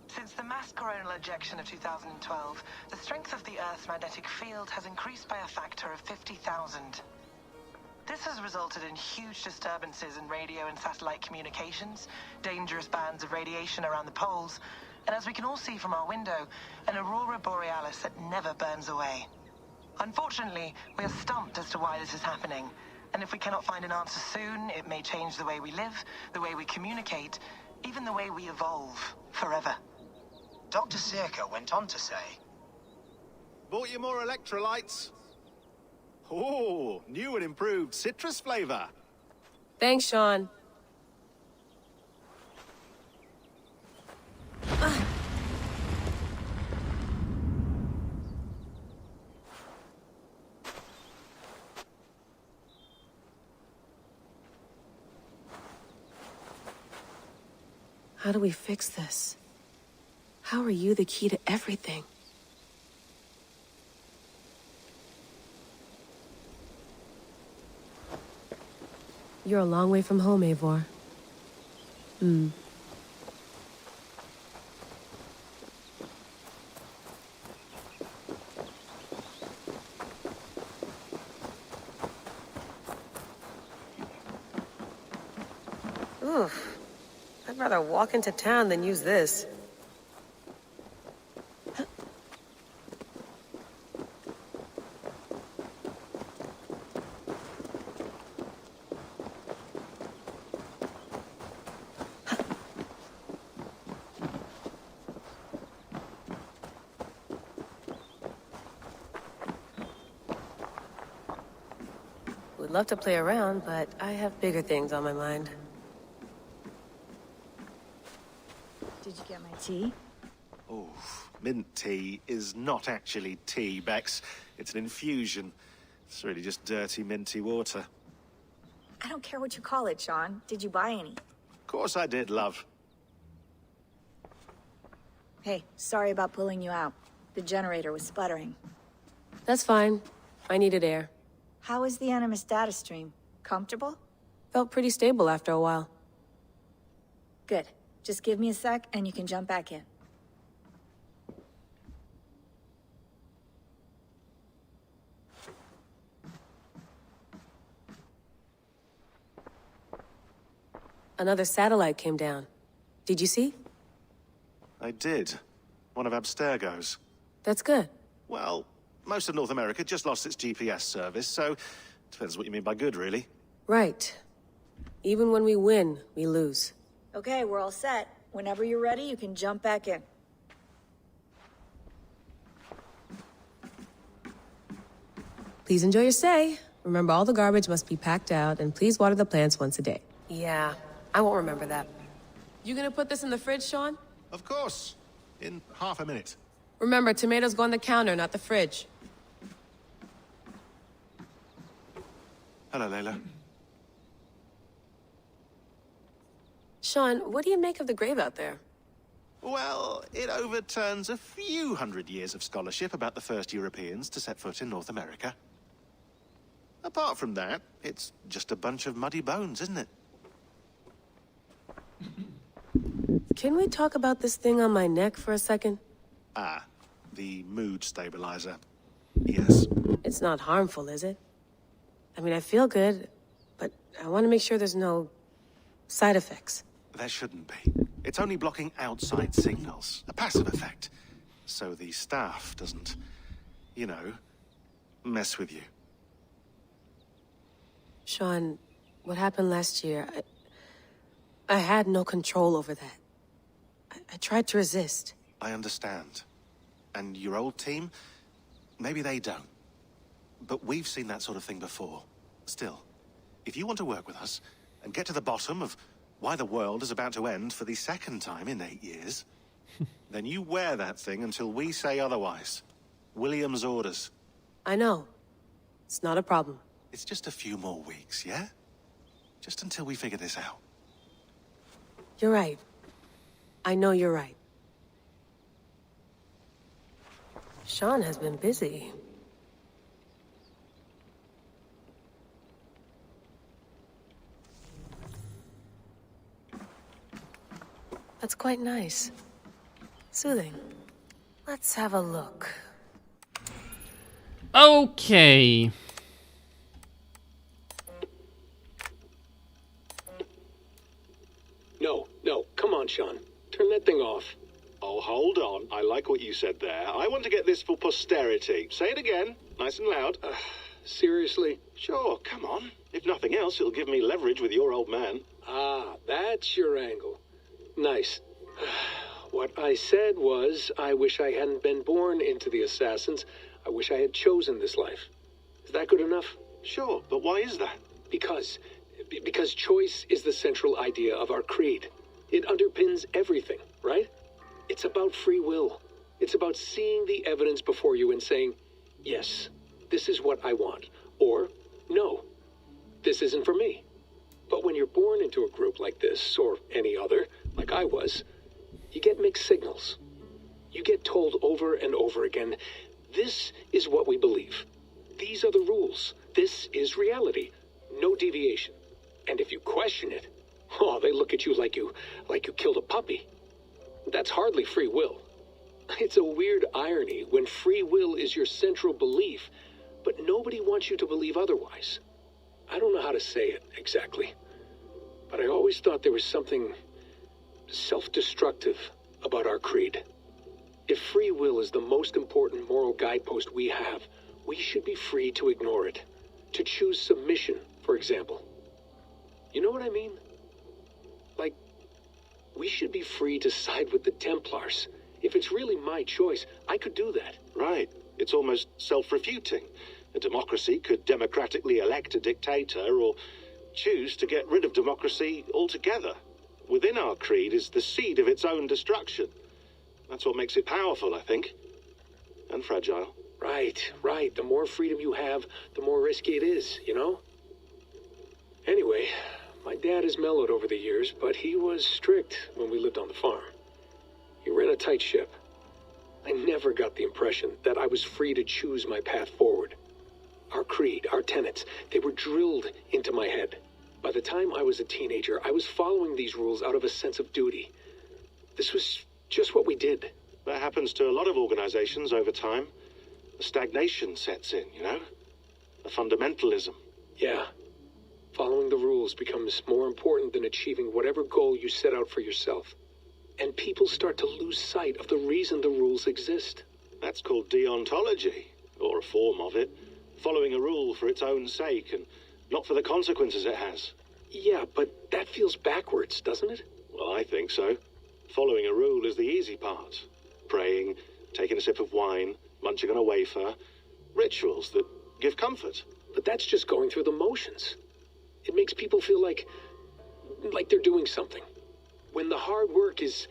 S22: Since the mass coronal ejection of 2012, the strength of the Earth's magnetic field has increased by a factor of 50,000. This has resulted in huge disturbances in radio and satellite communications, dangerous bands of radiation around the poles, and as we can all see from our window, an aurora borealis that never burns away. Unfortunately, we are stumped as to why this is happening, and if we cannot find an answer soon, it may change the way we live, the way we communicate, even the way we evolve forever.
S6: Dr. Circa went on to say,
S10: Bought you more electrolytes? Oh, new and improved citrus flavor.
S15: Thanks, Sean.
S23: How do we fix this? How are you the key to everything? You're a long way from home, Eivor. Oof. I'd rather walk into town than use this. Would love to play around, but I have bigger things on my mind.
S24: Did you get my tea?
S10: Oh, mint tea is not actually tea, Bex. It's an infusion. It's really just dirty, minty water.
S24: I don't care what you call it, Sean. Did you buy any?
S10: Of course I did, love.
S24: Hey, sorry about pulling you out. The generator was sputtering.
S23: That's fine. I needed air.
S24: How is the Animus data stream? Comfortable?
S23: Felt pretty stable after a while.
S24: Good. Just give me a sec and you can jump back in.
S23: Another satellite came down. Did you see?
S10: I did. One of Abstergo's.
S23: That's good.
S10: Well, most of North America just lost its GPS service, so depends what you mean by good, really.
S23: Right. Even when we win, we lose.
S24: Okay, we're all set. Whenever you're ready, you can jump back in.
S23: Please enjoy your stay. Remember, all the garbage must be packed out, and please water the plants once a day. Yeah, I won't remember that. You gonna put this in the fridge, Sean?
S10: Of course. In half a minute.
S23: Remember, tomatoes go on the counter, not the fridge.
S10: Hello, Layla.
S23: Sean, what do you make of the grave out there?
S10: Well, it overturns a few hundred years of scholarship about the first Europeans to set foot in North America. Apart from that, it's just a bunch of muddy bones, isn't it?
S23: Can we talk about this thing on my neck for a second?
S10: Ah, the mood stabilizer. Yes.
S23: It's not harmful, is it? I mean, I feel good, but I want to make sure there's no side effects.
S10: There shouldn't be. It's only blocking outside signals, a passive effect. So the staff doesn't, you know, mess with you.
S23: Sean, what happened last year, I had no control over that. I tried to resist.
S10: I understand. And your old team, maybe they don't. But we've seen that sort of thing before. Still, if you want to work with us and get to the bottom of why the world is about to end for the second time in 8 years, then you wear that thing until we say otherwise. William's orders.
S23: I know. It's not a problem.
S10: It's just a few more weeks, yeah? Just until we figure this out.
S23: You're right. I know you're right. Sean has been busy. That's quite nice. Soothing. Let's have a look.
S7: on, Sean. Turn that thing off.
S10: Oh, hold on. I like what you said there. I want to get this for posterity. Say it again, nice and loud.
S7: Seriously?
S10: Sure, come on. If nothing else, it'll give me leverage with your old man.
S7: Ah, that's your angle. Nice. What I said was, I wish I hadn't been born into the Assassins. I wish I had chosen this life. Is that good enough?
S10: Sure, but why is that?
S7: Because choice is the central idea of our creed. It underpins everything, right? It's about free will. It's about seeing the evidence before you and saying, yes, this is what I want. Or, no, this isn't for me. But when you're born into a group like this, or any other, like I was, you get mixed signals. You get told over and over again, this is what we believe. These are the rules. This is reality. No deviation. And if you question it, oh, they look at you like you killed a puppy. That's hardly free will. It's a weird irony when free will is your central belief, but nobody wants you to believe otherwise. I don't know how to say it exactly, but I always thought there was something self-destructive about our creed. If free will is the most important moral guidepost we have, we should be free to ignore it. To choose submission, for example. You know what I mean? Like, we should be free to side with the Templars. If it's really my choice, I could do that.
S10: Right. It's almost self-refuting. A democracy could democratically elect a dictator or choose to get rid of democracy altogether. Within our creed is the seed of its own destruction. That's what makes it powerful, I think. And fragile.
S7: Right. The more freedom you have, the more risky it is, you know? Anyway, my dad has mellowed over the years, but he was strict when we lived on the farm. He ran a tight ship. I never got the impression that I was free to choose my path forward. Our creed, our tenets, they were drilled into my head. By the time I was a teenager, I was following these rules out of a sense of duty. This was just what we did.
S10: That happens to a lot of organizations over time. A stagnation sets in, you know? A fundamentalism.
S7: Yeah. Following the rules becomes more important than achieving whatever goal you set out for yourself. And people start to lose sight of the reason the rules exist.
S10: That's called deontology, or a form of it. Following a rule for its own sake, and not for the consequences it has.
S7: Yeah, but that feels backwards, doesn't it?
S10: Well, I think so. Following a rule is the easy part. Praying, taking a sip of wine, munching on a wafer. Rituals that give comfort.
S7: But that's just going through the motions. It makes people feel like they're doing something. When the hard work is,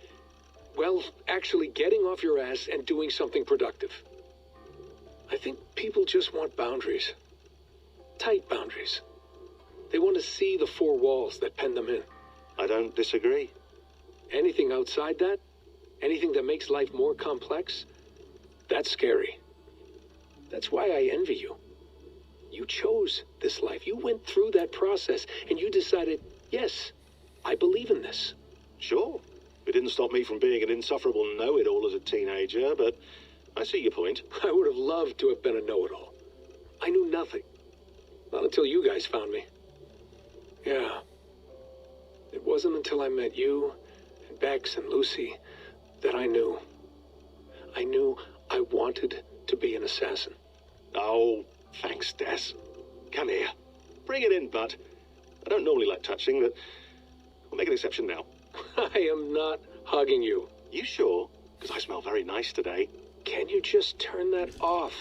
S7: well, actually getting off your ass and doing something productive. I think people just want boundaries. Tight boundaries. They want to see the four walls that pen them in.
S10: I don't disagree.
S7: Anything outside that, anything that makes life more complex, that's scary. That's why I envy you. You chose this life. You went through that process, and you decided, yes, I believe in this.
S10: Sure. It didn't stop me from being an insufferable know-it-all as a teenager, but I see your point.
S7: I would have loved to have been a know-it-all. I knew nothing. Not until you guys found me. Yeah. It wasn't until I met you, and Bex and Lucy, that I knew. I knew I wanted to be an assassin.
S10: Oh, thanks, Des. Come here. Bring it in, bud. I don't normally like touching, but we'll make an exception now.
S7: I am not hugging you.
S10: You sure? Because I smell very nice today.
S7: Can you just turn that off?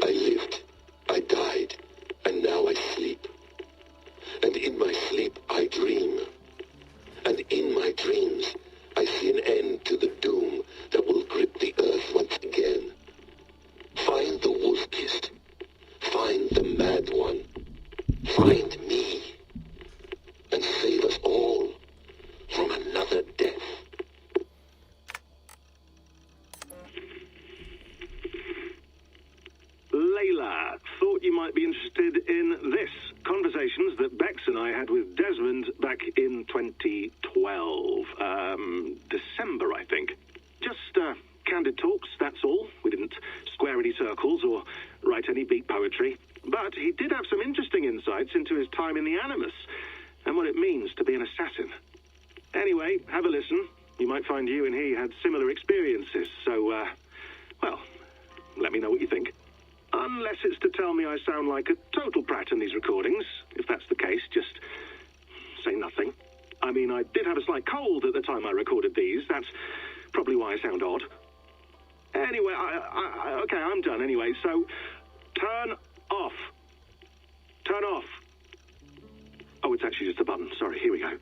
S12: I lived, I died, and now I sleep. And in my sleep I dream. And in my dreams I see an end to the doom that will grip the earth once again. Find the wolf-kissed. Find the mad one. Find me. And save us all from another death.
S16: Layla, thought you might be interested in this. Conversations that Bex and I had with Desmond back in 2012. December, I think. Just candid talks, that's all. We didn't square any circles or write any beat poetry. But he did have some interesting insights into his time in the Animus and what it means to be an assassin. Anyway, have a listen. You might find you and he had similar experiences. So, well, let me know what you think. Unless it's to tell me I sound like a total brat in these recordings. If that's the case, just say nothing. I mean, I did have a slight cold at the time I recorded these. That's probably why I sound odd. Anyway, okay, I'm done anyway. So, turn off. Turn off. Oh, it's actually just a button. Sorry, here we go.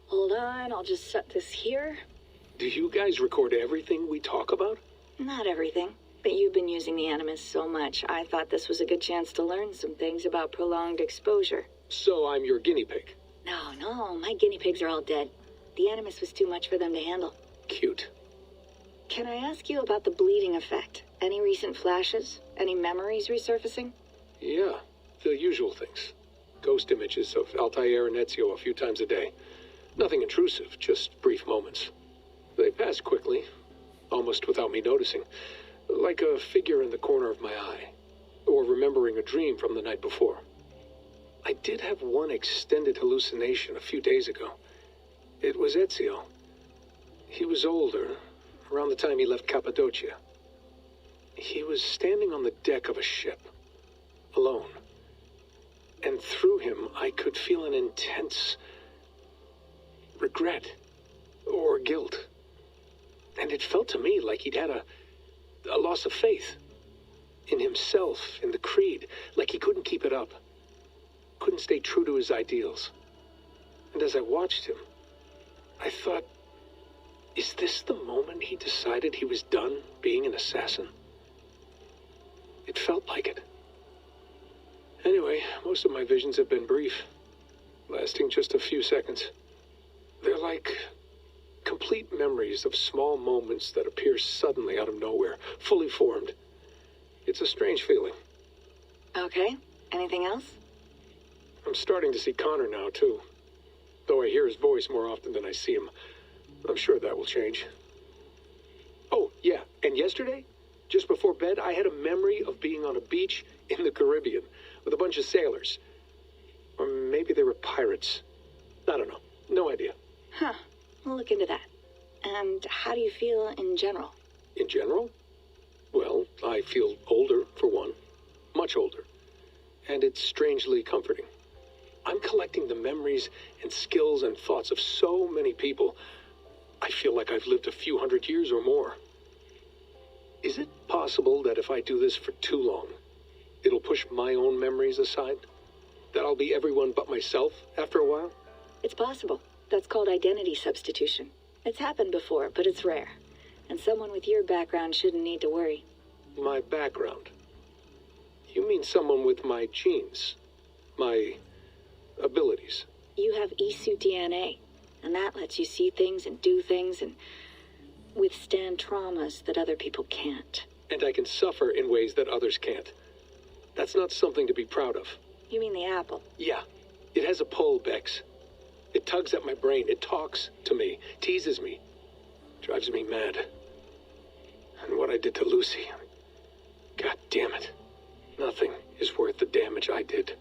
S24: Hold on, I'll just set this here.
S7: Do you guys record everything we talk about?
S24: Not everything, but you've been using the Animus so much, I thought this was a good chance to learn some things about prolonged exposure.
S7: So I'm your guinea pig.
S24: No, my guinea pigs are all dead. The Animus was too much for them to handle.
S7: Cute.
S24: Can I ask you about the bleeding effect? Any recent flashes? Any memories resurfacing?
S7: Yeah, the usual things. Ghost images of Altair and Ezio a few times a day. Nothing intrusive, just brief moments. They pass quickly, almost without me noticing. Like a figure in the corner of my eye. Or remembering a dream from the night before. I did have one extended hallucination a few days ago. It was Ezio. He was older, around the time he left Cappadocia. He was standing on the deck of a ship, alone. And through him, I could feel an intense regret or guilt. And it felt to me like he'd had a loss of faith in himself, in the Creed, like he couldn't keep it up, couldn't stay true to his ideals. And as I watched him, I thought, is this the moment he decided he was done being an assassin? It felt like it. Anyway, most of my visions have been brief, lasting just a few seconds. They're like complete memories of small moments that appear suddenly out of nowhere, fully formed. It's a strange feeling.
S24: Okay. Anything else?
S7: I'm starting to see Connor now, too. Though I hear his voice more often than I see him. I'm sure that will change. Oh, yeah, and yesterday, just before bed, I had a memory of being on a beach in the Caribbean with a bunch of sailors. Or maybe they were pirates. I don't know. No idea.
S24: Huh. We'll look into that. And how do you feel in general?
S7: In general? Well, I feel older, for one. Much older. And it's strangely comforting. I'm collecting the memories and skills and thoughts of so many people. I feel like I've lived a few hundred years or more. Is it possible that if I do this for too long, it'll push my own memories aside? That I'll be everyone but myself after a while?
S24: It's possible. That's called identity substitution. It's happened before, but it's rare. And someone with your background shouldn't need to worry.
S7: My background? You mean someone with my genes? My abilities?
S24: You have Isu DNA, and that lets you see things and do things and withstand traumas that other people can't.
S7: And I can suffer in ways that others can't. That's not something to be proud of.
S24: You mean the apple?
S7: Yeah. It has a pull, Bex. It tugs at my brain. It talks to me. Teases me. Drives me mad. And what I did to Lucy. God damn it. Nothing is worth the damage I did.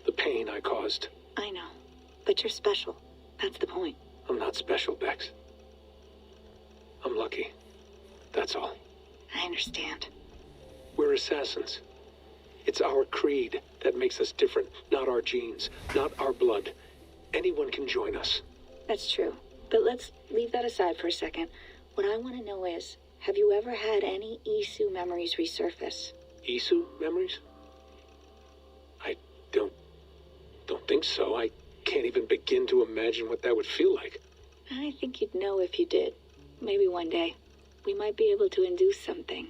S7: The pain I caused.
S24: I know. But you're special. That's the point.
S7: I'm not special, Bex. I'm lucky. That's all.
S24: I understand.
S7: We're assassins. It's our creed that makes us different, not our genes, not our blood. Anyone can join us.
S24: That's true. But let's leave that aside for a second. What I want to know is, have you ever had any Isu memories resurface?
S7: Isu memories? I don't think so. I can't even begin to imagine what that would feel like.
S24: I think you'd know if you did. Maybe one day. We might be able to induce something.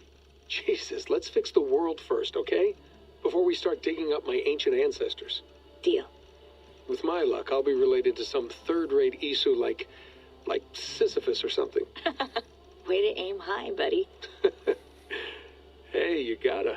S7: Jesus, let's fix the world first, okay? Before we start digging up my ancient ancestors.
S24: Deal.
S7: With my luck, I'll be related to some third-rate Isu like Sisyphus or something.
S24: Way to aim high, buddy.
S7: Hey, you gotta.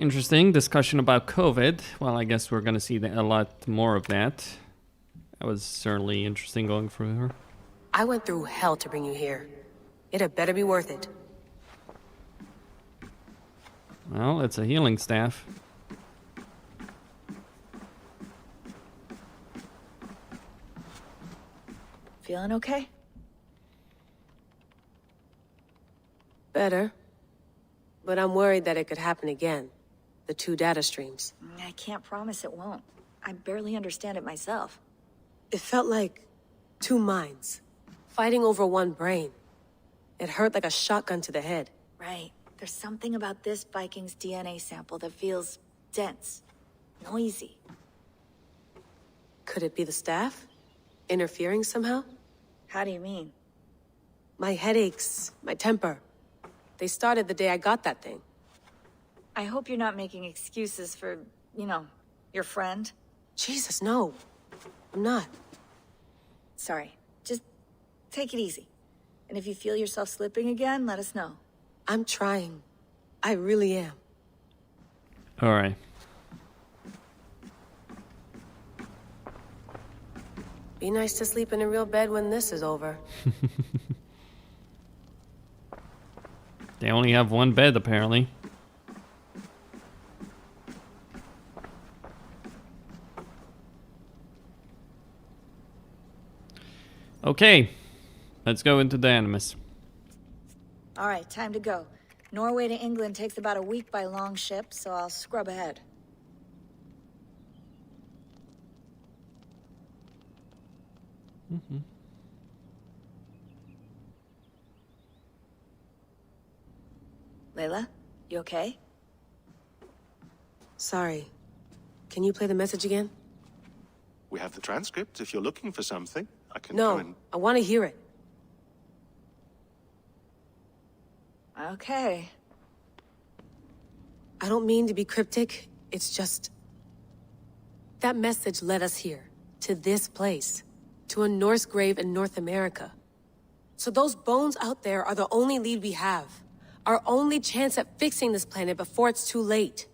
S1: Interesting discussion about COVID. Well, I guess we're gonna see a lot more of that. That was certainly interesting going through her.
S23: I went through hell to bring you here. It had better be worth it.
S1: Well, it's a healing staff.
S24: Feeling okay?
S23: Better. But I'm worried that it could happen again. The 2 data streams.
S24: I can't promise it won't. I barely understand it myself.
S23: It felt like 2 minds, fighting over 1 brain. It hurt like a shotgun to the head.
S24: Right. There's something about this Viking's DNA sample that feels dense, noisy.
S23: Could it be the staff? Interfering somehow?
S24: How do you mean?
S23: My headaches, my temper. They started the day I got that thing.
S24: I hope you're not making excuses for, you know, your friend.
S23: Jesus, no. I'm not.
S24: Sorry. Just take it easy. And if you feel yourself slipping again, let us know.
S23: I'm trying. I really am.
S1: All right.
S23: Be nice to sleep in a real bed when this is over.
S1: They only have 1 bed, apparently. Okay. Let's go into the Animus.
S24: All right, time to go. Norway to England takes about a week by long ship, so I'll scrub ahead. Layla, you okay?
S23: Sorry. Can you play the message again?
S10: We have the transcript. If you're looking for something, I can
S23: No,
S10: go and...
S23: I want to hear it.
S24: Okay.
S23: I don't mean to be cryptic. It's just... That message led us here. To this place. To a Norse grave in North America. So those bones out there are the only lead we have. Our only chance at fixing this planet before it's too late.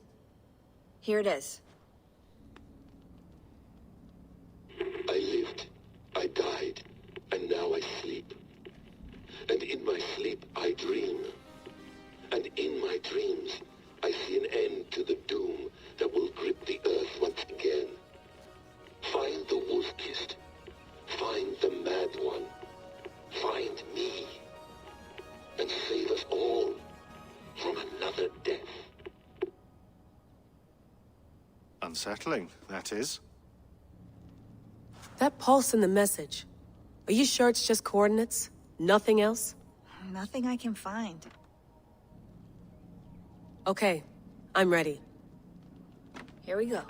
S24: Here it is.
S12: I lived, I died, and now I sleep. And in my sleep I dream. And in my dreams I see an end to the doom that will grip the earth once again. Find the wolf-kissed. Find the mad one. Find me. And save us all from another death.
S10: Unsettling, that is.
S23: That pulse in the message. Are you sure it's just coordinates? Nothing else?
S24: Nothing I can find.
S23: Okay, I'm ready.
S24: Here we go.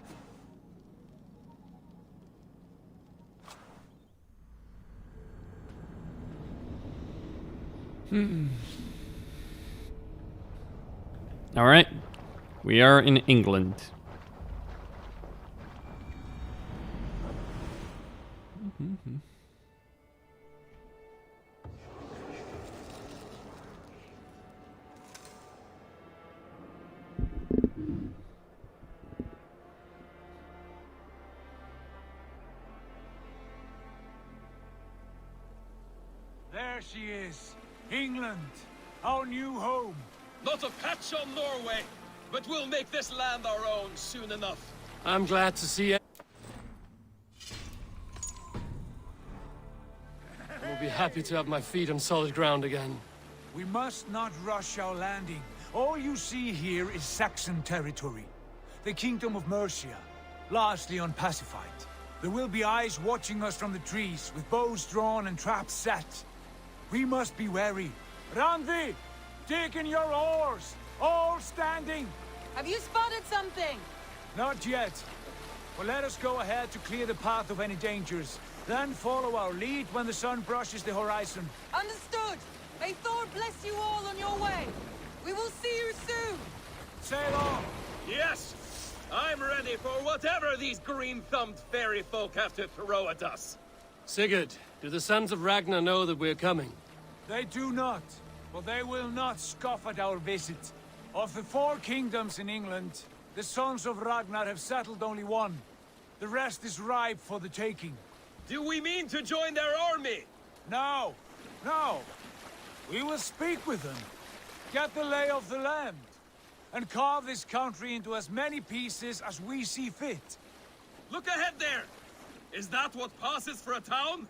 S1: All right. We are in England.
S2: There she is. England, our new home.
S5: Not a patch on Norway, but we'll make this land our own soon enough.
S3: I'm glad to see it. I'll be happy to have my feet on solid ground again.
S2: We must not rush our landing. All you see here is Saxon territory. The Kingdom of Mercia, largely unpacified. There will be eyes watching us from the trees, with bows drawn and traps set. We must be wary. Randvi, dig in your oars, all standing.
S13: Have you spotted something?
S2: Not yet. But let us go ahead to clear the path of any dangers. Then follow our lead when the sun brushes the horizon.
S13: Understood. May Thor bless you all on your way. We will see you soon.
S2: Sail on.
S5: Yes! I'm ready for whatever these green-thumbed fairy folk have to throw at us.
S3: Sigurd, do the sons of Ragnar know that we're coming?
S2: They do not, but they will not scoff at our visit. Of the 4 kingdoms in England, the sons of Ragnar have settled only one. The rest is ripe for the taking.
S8: Do we mean to join their army?
S2: No, no. We will speak with them, get the lay of the land, and carve this country into as many pieces as we see fit.
S8: Look ahead there! Is that what passes for a town?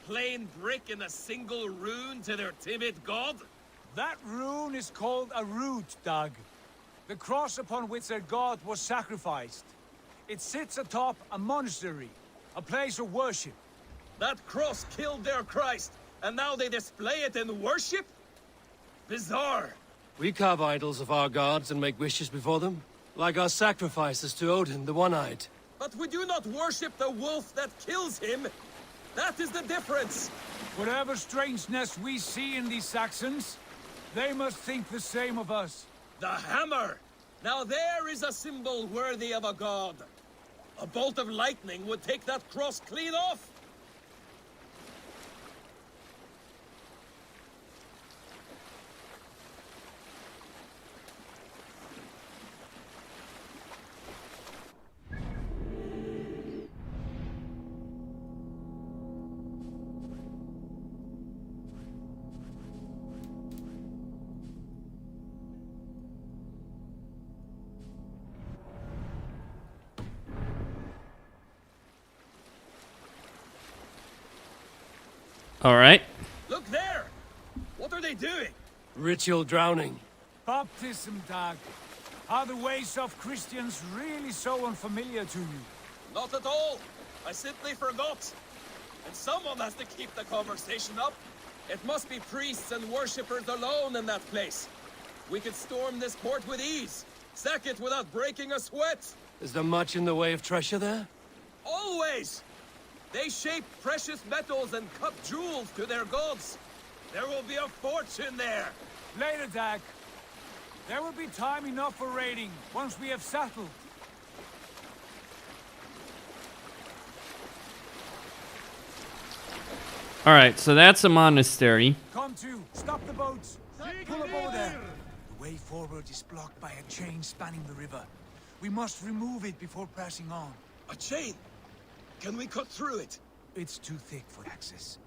S8: Plain brick in a single rune to their timid god?
S2: That rune is called a root, Dag. The cross upon which their god was sacrificed. It sits atop a monastery, a place of worship.
S8: That cross killed their Christ, and now they display it in worship? Bizarre.
S3: We carve idols of our gods and make wishes before them, like our sacrifices to Odin, the One-Eyed.
S8: But we do not worship the wolf that kills him. That is the difference.
S2: Whatever strangeness we see in these Saxons, they must think the same of us.
S8: The hammer! Now there is a symbol worthy of a god. A bolt of lightning would take that cross clean off.
S1: All right.
S8: Look there! What are they doing?
S3: Ritual drowning.
S2: Baptism, Dag. Are the ways of Christians really so unfamiliar to you?
S8: Not at all. I simply forgot. And someone has to keep the conversation up. It must be priests and worshippers alone in that place. We could storm this port with ease. Sack it without breaking a sweat.
S3: Is there much in the way of treasure there?
S8: Always! They shape precious metals and cut jewels to their gods. There will be a fortune there.
S2: Later, Dag. There will be time enough for raiding, once we have settled.
S1: All right, so that's a monastery.
S2: Come to, stop the boats. Pull aboard there. The way forward is blocked by a chain spanning the river. We must remove it before passing on.
S8: A chain? Can we cut through it?
S2: It's too thick for access.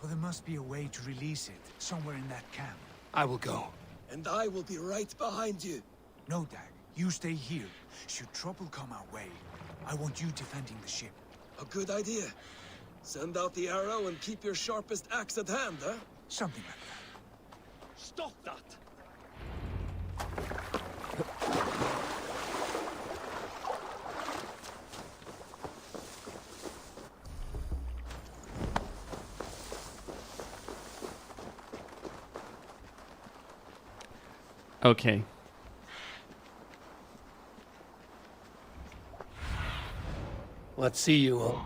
S2: But there must be a way to release it, somewhere in that camp.
S3: I will go.
S8: And I will be right behind you.
S2: No, Dag. You stay here. Should trouble come our way, I want you defending the ship.
S8: A good idea. Send out the arrow and keep your sharpest axe at hand, huh?
S2: Something like that.
S8: Stop that!
S1: Okay.
S3: Let's see you all.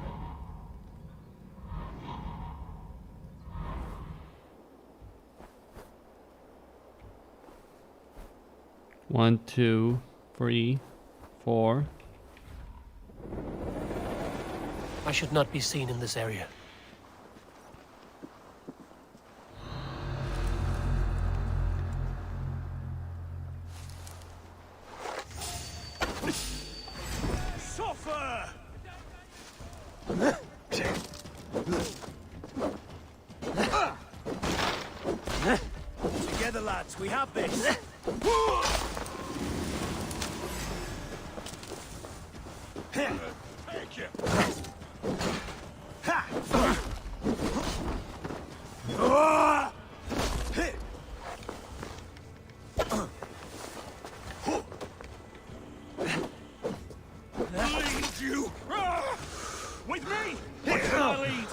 S1: One, 2, 3, 4.
S3: I should not be seen in this area.
S2: Suffer! Together, lads, we have this.
S14: Thank you.
S2: Lead you! With me! What can I lead?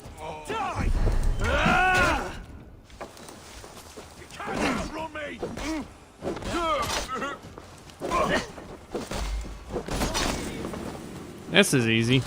S2: Die! You can't outrun me!
S1: This is easy.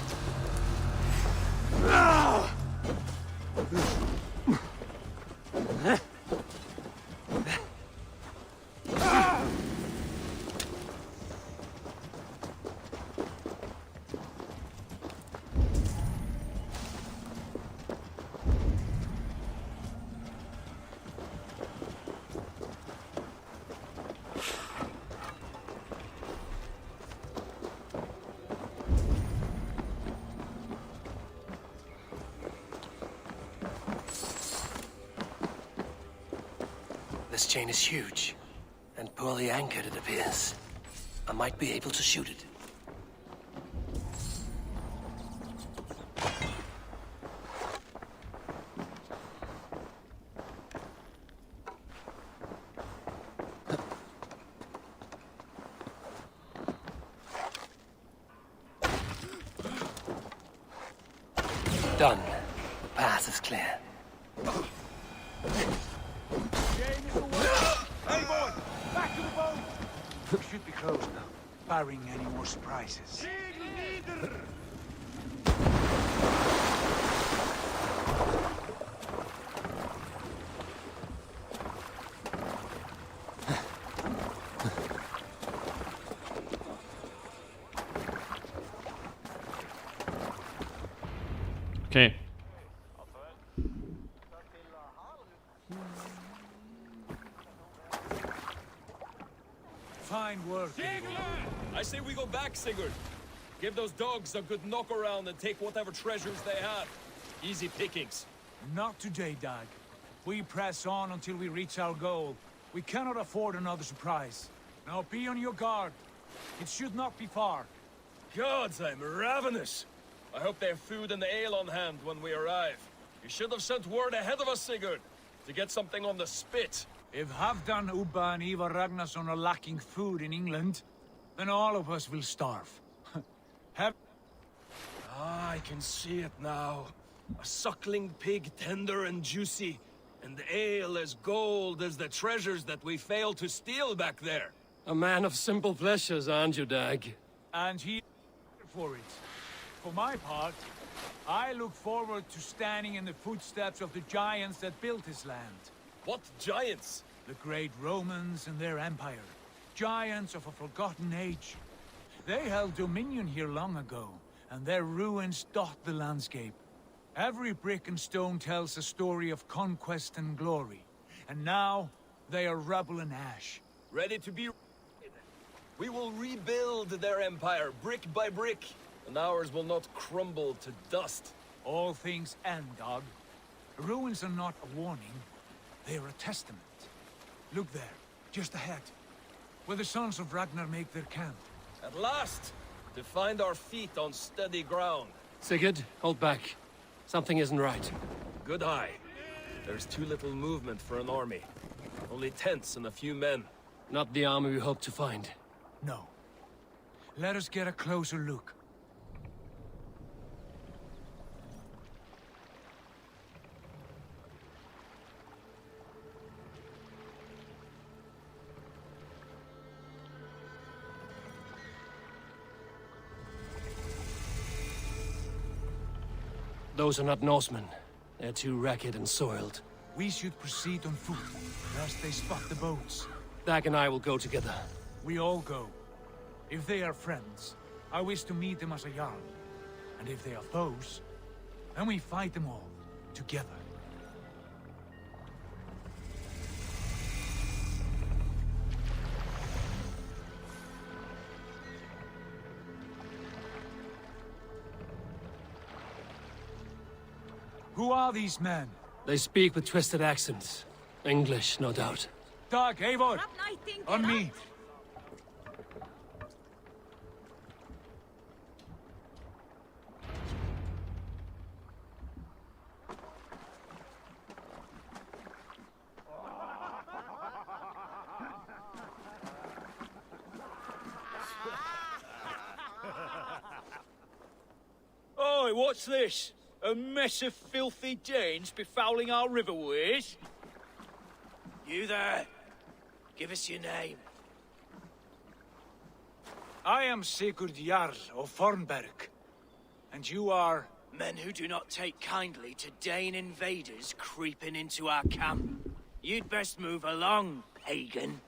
S3: chain is huge, and poorly anchored it appears. I might be able to shoot it. Done. The path is clear.
S2: Eivor! Back to the boat! We should be close now, barring any more surprises.
S1: Okay.
S2: Fine work.
S8: I say we go back, Sigurd. Give those dogs a good knock around and take whatever treasures they have. Easy pickings.
S2: Not today, Dag. We press on until we reach our goal. We cannot afford another surprise. Now be on your guard. It should not be far.
S8: Gods, I'm ravenous. I hope they have food and ale on hand when we arrive. You should have sent word ahead of us, Sigurd, to get something on the spit.
S2: If Halfdan, Ubba, and Eivor Ragnarsson are lacking food in England, then all of us will starve.
S8: I can see it now. A suckling pig, tender and juicy, and ale as gold as the treasures that we failed to steal back there.
S3: A man of simple pleasures, aren't you, Dag?
S2: And he for it. For my part, I look forward to standing in the footsteps of the giants that built this land.
S8: What giants?
S2: The great Romans and their empire. Giants of a forgotten age. They held dominion here long ago, and their ruins dot the landscape. Every brick and stone tells a story of conquest and glory. And now, they are rubble and ash.
S8: Ready to be... We will rebuild their empire, brick by brick, and ours will not crumble to dust.
S2: All things end, Dog. Ruins are not a warning. They are a testament. Look there, just ahead, where the sons of Ragnar make their camp.
S8: At last, to find our feet on steady ground.
S3: Sigurd, hold back. Something isn't right.
S8: Good eye. There's too little movement for an army. Only tents and a few men.
S3: Not the army we hope to find.
S2: No. Let us get a closer look.
S3: Those are not Norsemen. They're too ragged and soiled.
S2: We should proceed on foot, lest they spot the boats.
S3: Dag and I will go together.
S2: We all go. If they are friends, I wish to meet them as a Jarl. And if they are foes, then we fight them all, together. Who are these men?
S3: They speak with twisted accents. English, no doubt.
S2: Dag, Eivor! On me!
S11: Oi, what's this? A mess of filthy Danes befouling our riverways?
S9: You there! Give us your name.
S2: I am Sigurd Jarl of Fornberg. And you are...
S9: Men who do not take kindly to Dane invaders creeping into our camp. You'd best move along, pagan.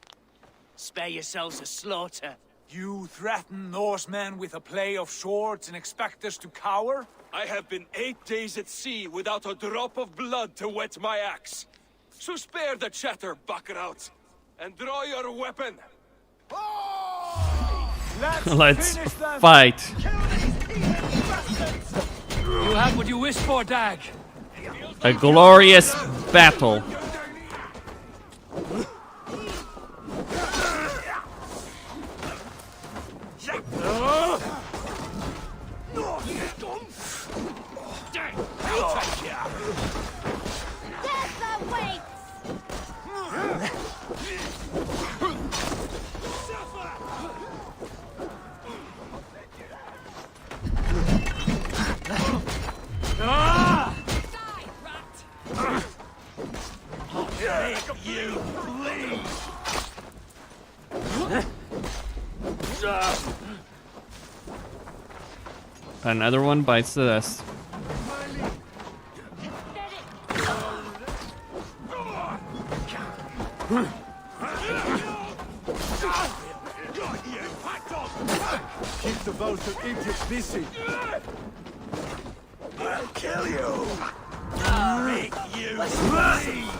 S9: Spare yourselves a slaughter.
S2: You threaten Norsemen with a play of swords and expect us to cower?
S8: I have been 8 days at sea without a drop of blood to wet my axe. So spare the chatter, Buckerout, and draw your weapon.
S1: Let's fight.
S3: You have what you wished for, Dag.
S1: A glorious battle. Another one bites the dust.
S2: Keep the boat of Egypt busy. I'll kill you. Make you bleed.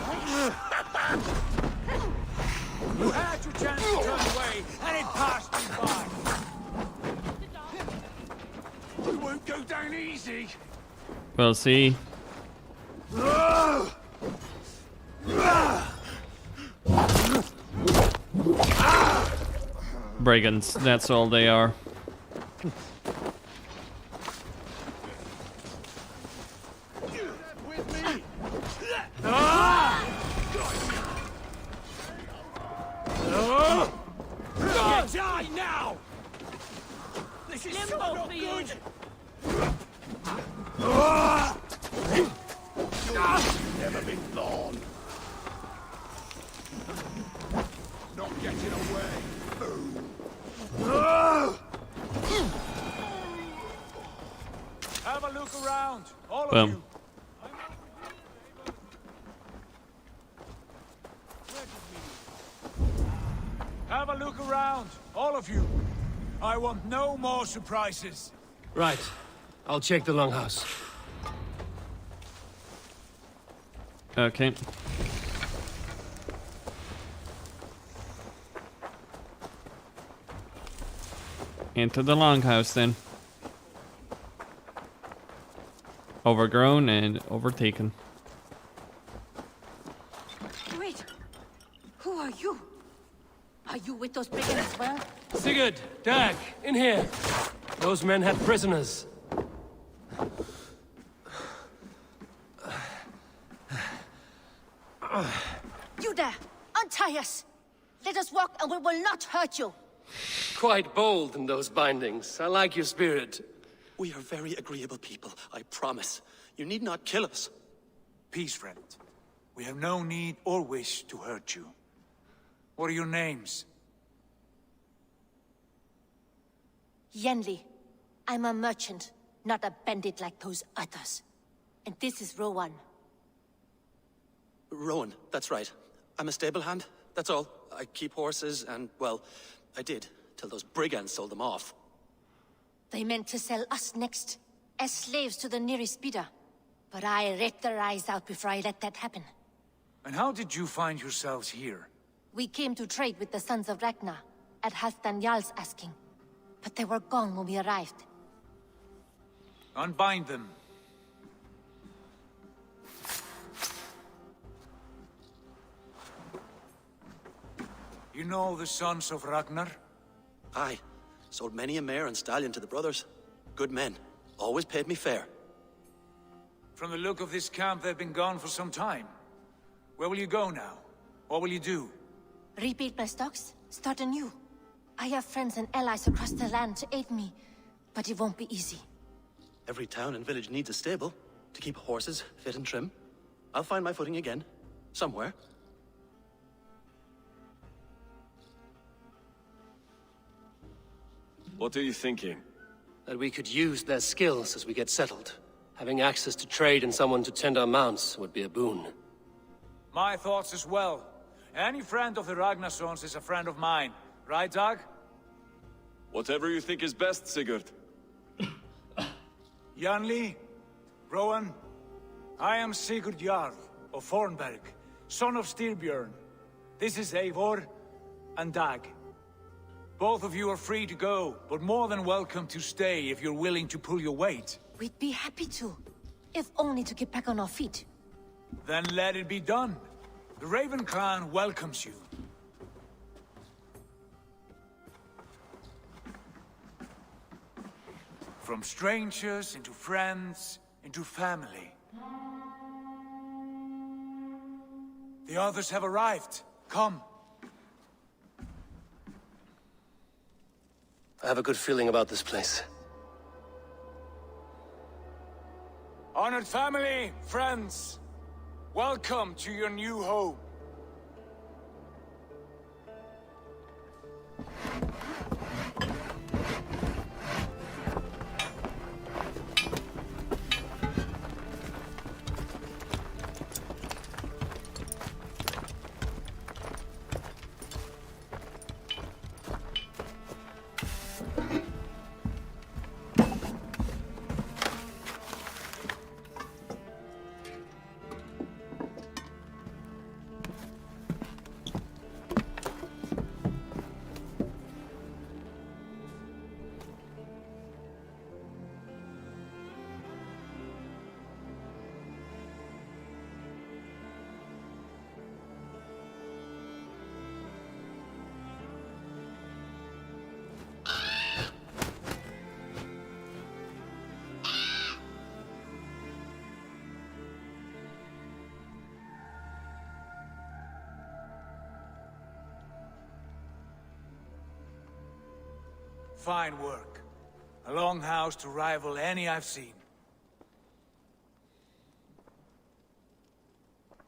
S2: You had your chance to turn away, and it passed you by. You won't go down easy.
S1: We'll see. Brigands, that's all they are.
S2: Die now! This is so not good! Never been born. Not getting away. Have a look around, all of you. Have a look around, all of you. I want no more surprises.
S3: Right. I'll check the longhouse.
S1: Okay. Into the longhouse then. Overgrown and overtaken.
S23: Wait. Who are you? Are you with those brigands as well?
S3: Sigurd, Dag, in here. Those men had prisoners.
S23: You there! Untie us! Let us walk and we will not hurt you!
S3: Quite bold in those bindings. I like your spirit.
S10: We are very agreeable people, I promise. You need not kill us.
S2: Peace, friend. We have no need or wish to hurt you. What are your names?
S23: Yenli. I'm a merchant, not a bandit like those others. And this is Rowan.
S10: Rowan, that's right. I'm a stable hand, that's all. I keep horses and, well, I did, till those brigands sold them off.
S23: They meant to sell us next, as slaves to the nearest bidder. But I ripped their eyes out before I let that happen.
S2: And how did you find yourselves here?
S23: We came to trade with the Sons of Ragnar, at Halfdan Jarl's asking. But they were gone when we arrived.
S2: Unbind them. You know the Sons of Ragnar?
S10: Aye. Sold many a mare and stallion to the brothers. Good men. Always paid me fair.
S2: From the look of this camp, they've been gone for some time. Where will you go now? What will you do?
S23: Rebuild my stocks, start anew. I have friends and allies across the land to aid me, but it won't be easy.
S10: Every town and village needs a stable to keep horses fit and trim. I'll find my footing again. Somewhere.
S11: What are you thinking?
S3: That we could use their skills as we get settled. Having access to trade and someone to tend our mounts would be a boon.
S2: My thoughts as well. Any friend of the Ragnarsons is a friend of mine. Right, Dag?
S11: Whatever you think is best, Sigurd.
S2: Janli, Rowan, I am Sigurd Jarl of Fornberg, son of Styrbjörn. This is Eivor and Dag. Both of you are free to go, but more than welcome to stay if you're willing to pull your weight.
S23: We'd be happy to, if only to get back on our feet.
S2: Then let it be done. The Raven clan welcomes you. From strangers into friends, into family. The others have arrived. Come.
S3: I have a good feeling about this place.
S2: Honored family, friends, welcome to your new home. fine work. A longhouse to rival any I've seen.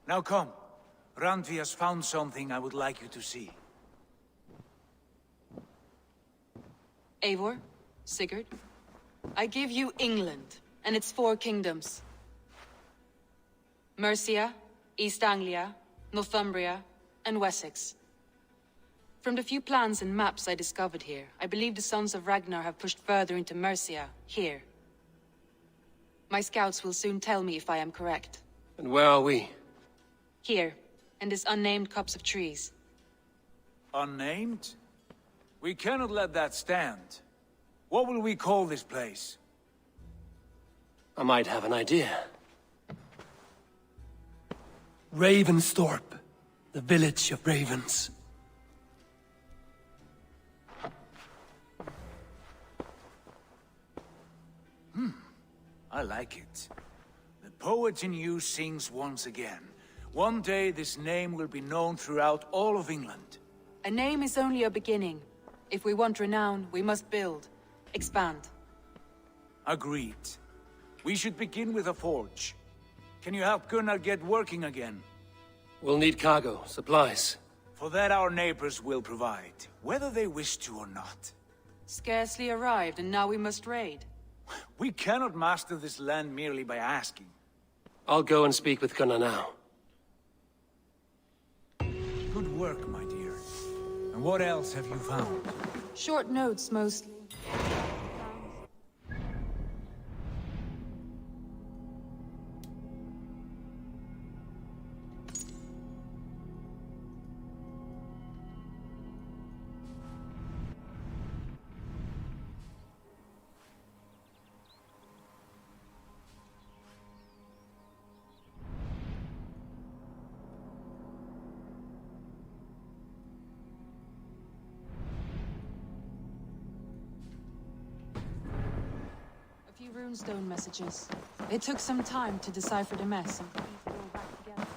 S2: Now come. Randvi has found something I would like you to see.
S13: Eivor, Sigurd, I give you England and its 4 kingdoms. Mercia, East Anglia, Northumbria, and Wessex. From the few plans and maps I discovered here, I believe the Sons of Ragnar have pushed further into Mercia, here. My scouts will soon tell me if I am correct.
S3: And where are we?
S13: Here, in this unnamed copse of trees.
S2: Unnamed? We cannot let that stand. What will we call this place?
S3: I might have an idea. Ravensthorpe, the village of ravens.
S2: I like it. The poet in you sings once again. One day this name will be known throughout all of England.
S13: A name is only a beginning. If we want renown, we must build, expand.
S2: Agreed. We should begin with a forge. Can you help Gunnar get working again?
S3: We'll need cargo, supplies.
S2: For that our neighbors will provide, whether they wish to or not.
S13: Scarcely arrived, and now we must raid.
S2: We cannot master this land merely by asking.
S3: I'll go and speak with Gunnar now.
S2: Good work, my dear. And what else have you found?
S13: Short notes, mostly. Runestone messages. It took some time to decipher the mess and piece it all back together.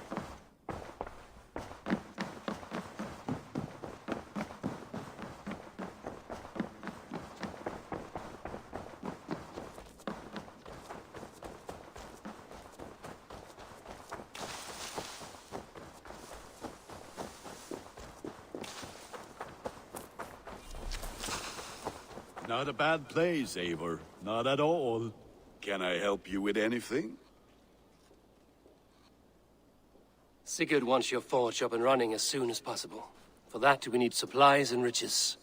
S17: Not a bad place, Eivor. Not at all. Can I help you with anything?
S3: Sigurd wants your forge up and running as soon as possible. For that, we need supplies and riches.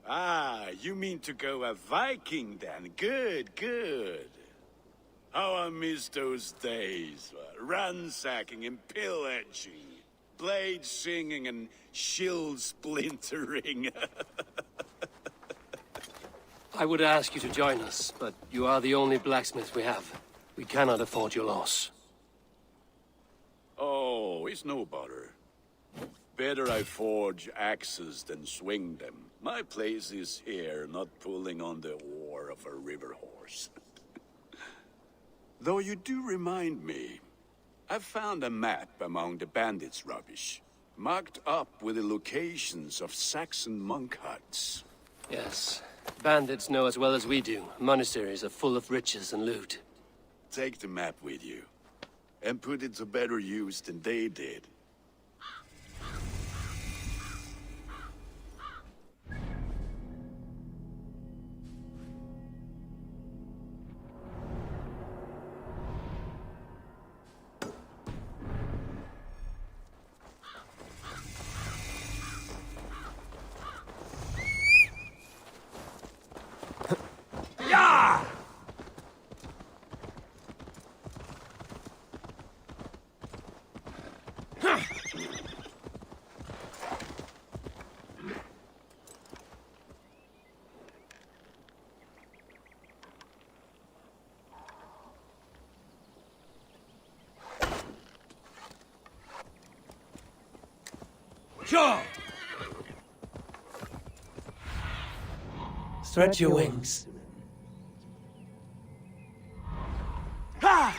S17: Ah, you mean to go a Viking then? Good, good. How I miss those days. Ransacking and pillaging. Blade singing and shield splintering.
S3: I would ask you to join us, but you are the only blacksmith we have. We cannot afford your loss.
S17: Oh, it's no bother. Better I forge axes than swing them. My place is here, not pulling on the oar of a river horse. Though you do remind me, I found a map among the bandits' rubbish, marked up with the locations of Saxon monk huts.
S3: Yes. Bandits know as well as we do. Monasteries are full of riches and loot.
S17: Take the map with you, and put it to better use than they did.
S2: Sure!
S3: Stretch your wings.
S2: Ha!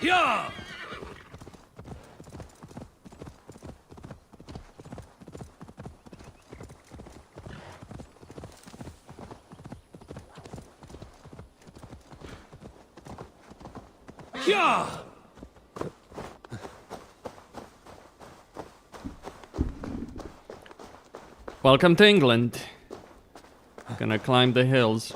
S2: Yeah!
S1: Welcome to England. Gonna climb the hills.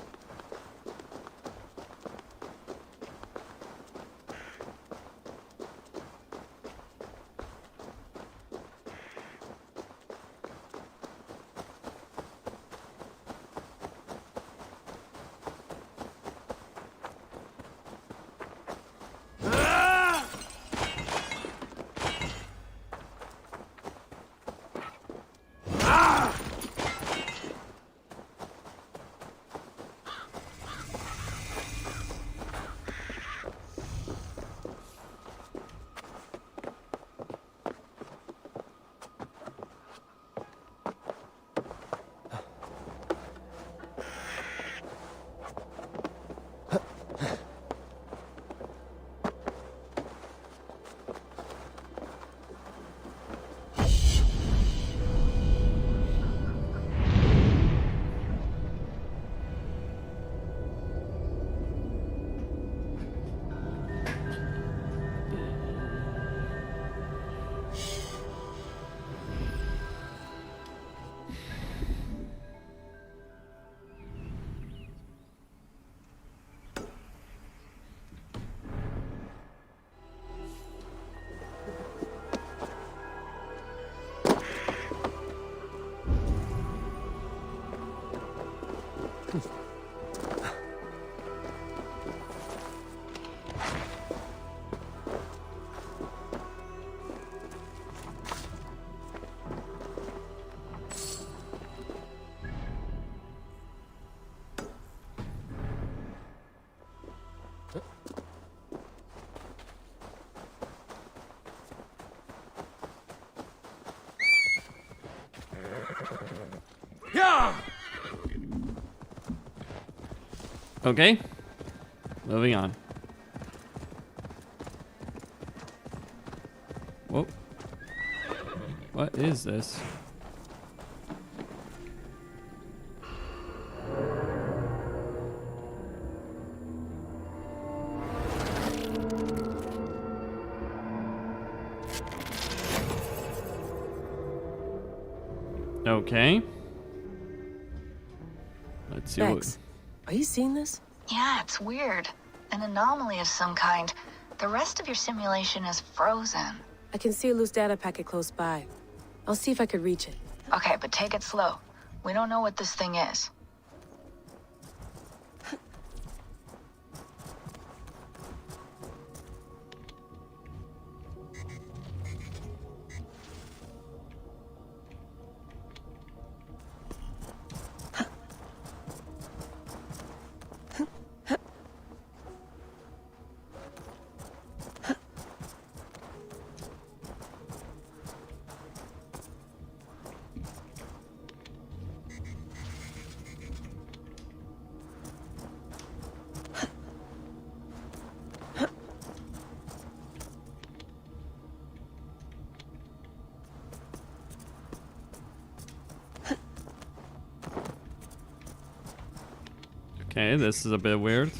S1: Okay, moving on. Whoa. What is this? Okay. Let's see
S23: Bex, are you seeing this?
S24: Yeah, it's weird. An anomaly of some kind. The rest of your simulation is frozen.
S23: I can see a loose data packet close by. I'll see if I could reach it.
S24: Okay, but take it slow. We don't know what this thing is.
S1: Okay, this is a bit weird.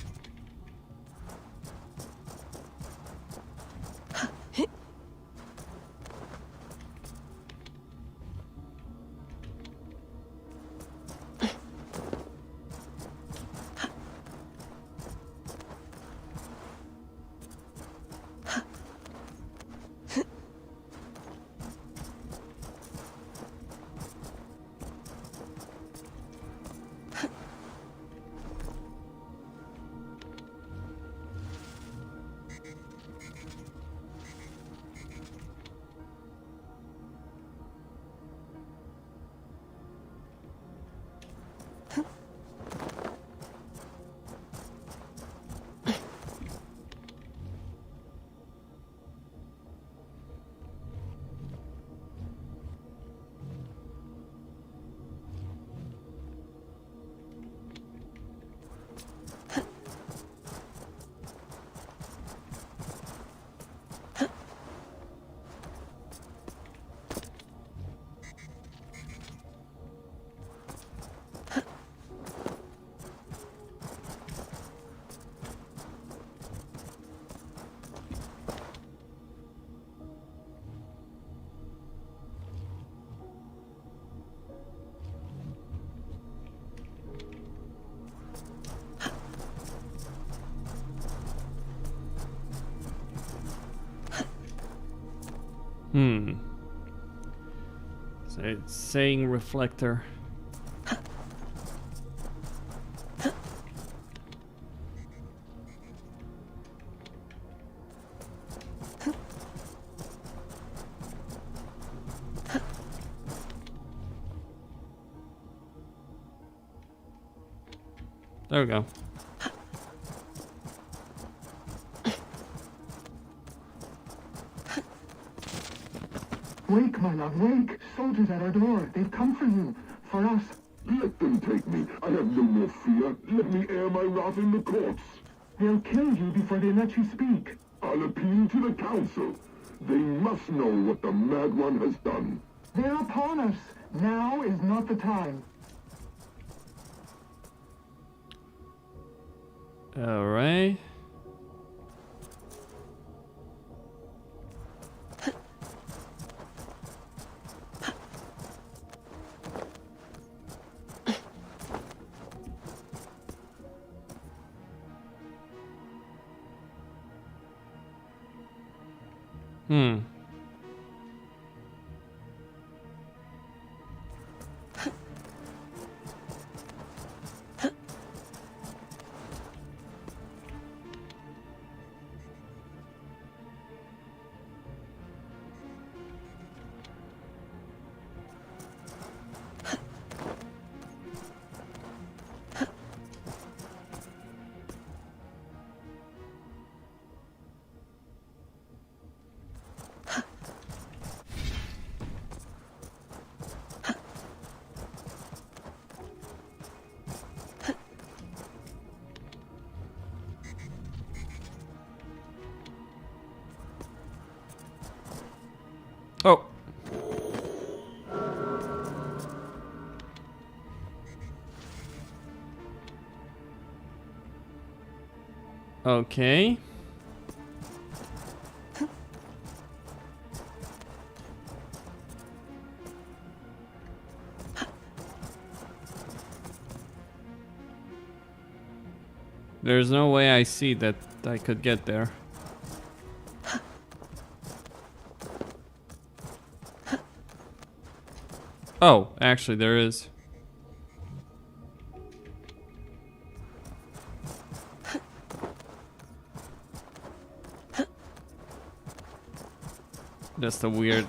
S1: So it's saying reflector. There we go.
S18: Wake, my love, wake! Soldiers at our door. They've come for you. For us.
S12: Let them take me. I have no more fear. Let me air my wrath in the courts.
S18: They'll kill you before they let you speak.
S12: I'll appeal to the council. They must know what the Mad One has done.
S18: They're upon us. Now is not the time.
S1: All right. Oh. Okay. There's no way I see that I could get there. Oh, actually there is. Just a weird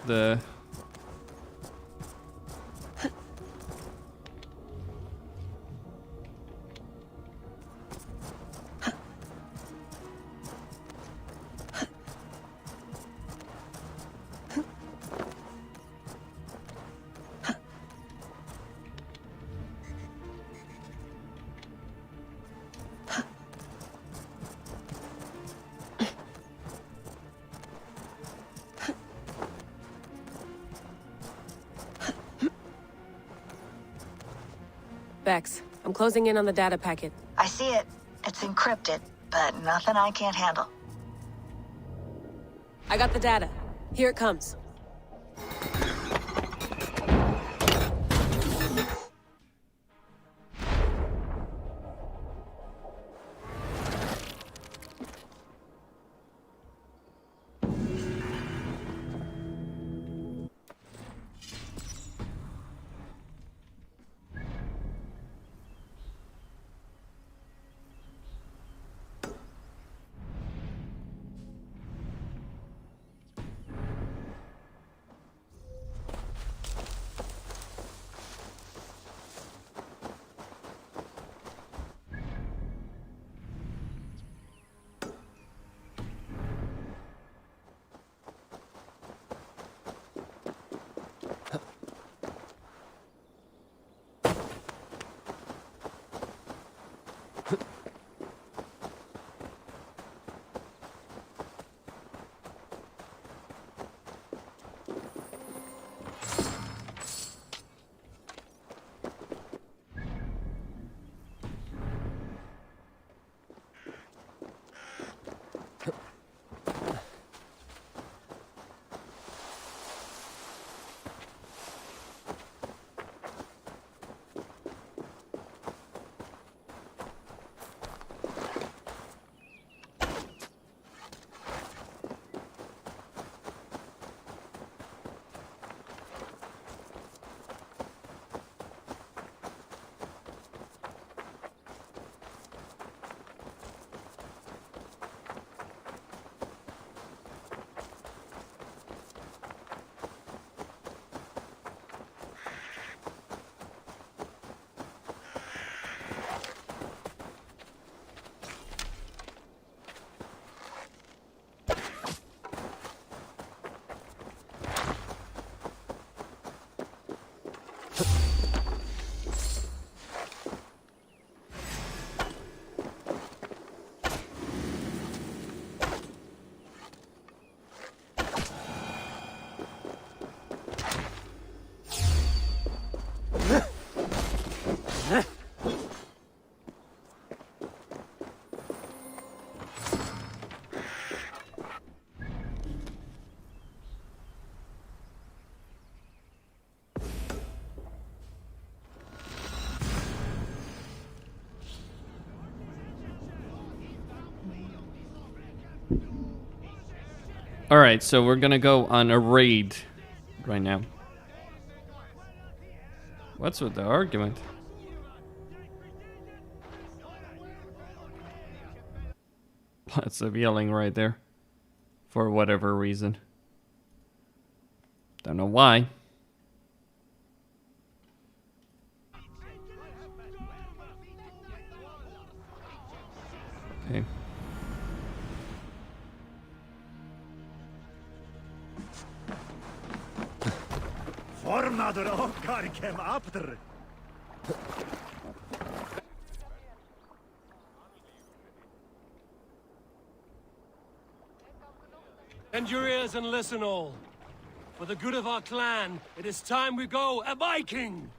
S23: Bex, I'm closing in on the data packet.
S24: I see it. It's encrypted, but nothing I can't handle.
S23: I got the data. Here it comes.
S1: Alright, so we're gonna go on a raid right now. What's with the argument? Lots of yelling right there. For whatever reason. Don't know why. Okay.
S4: Formadur okkar kem aftur.
S5: Bend your ears and listen all. For the good of our clan, it is time we go a Viking!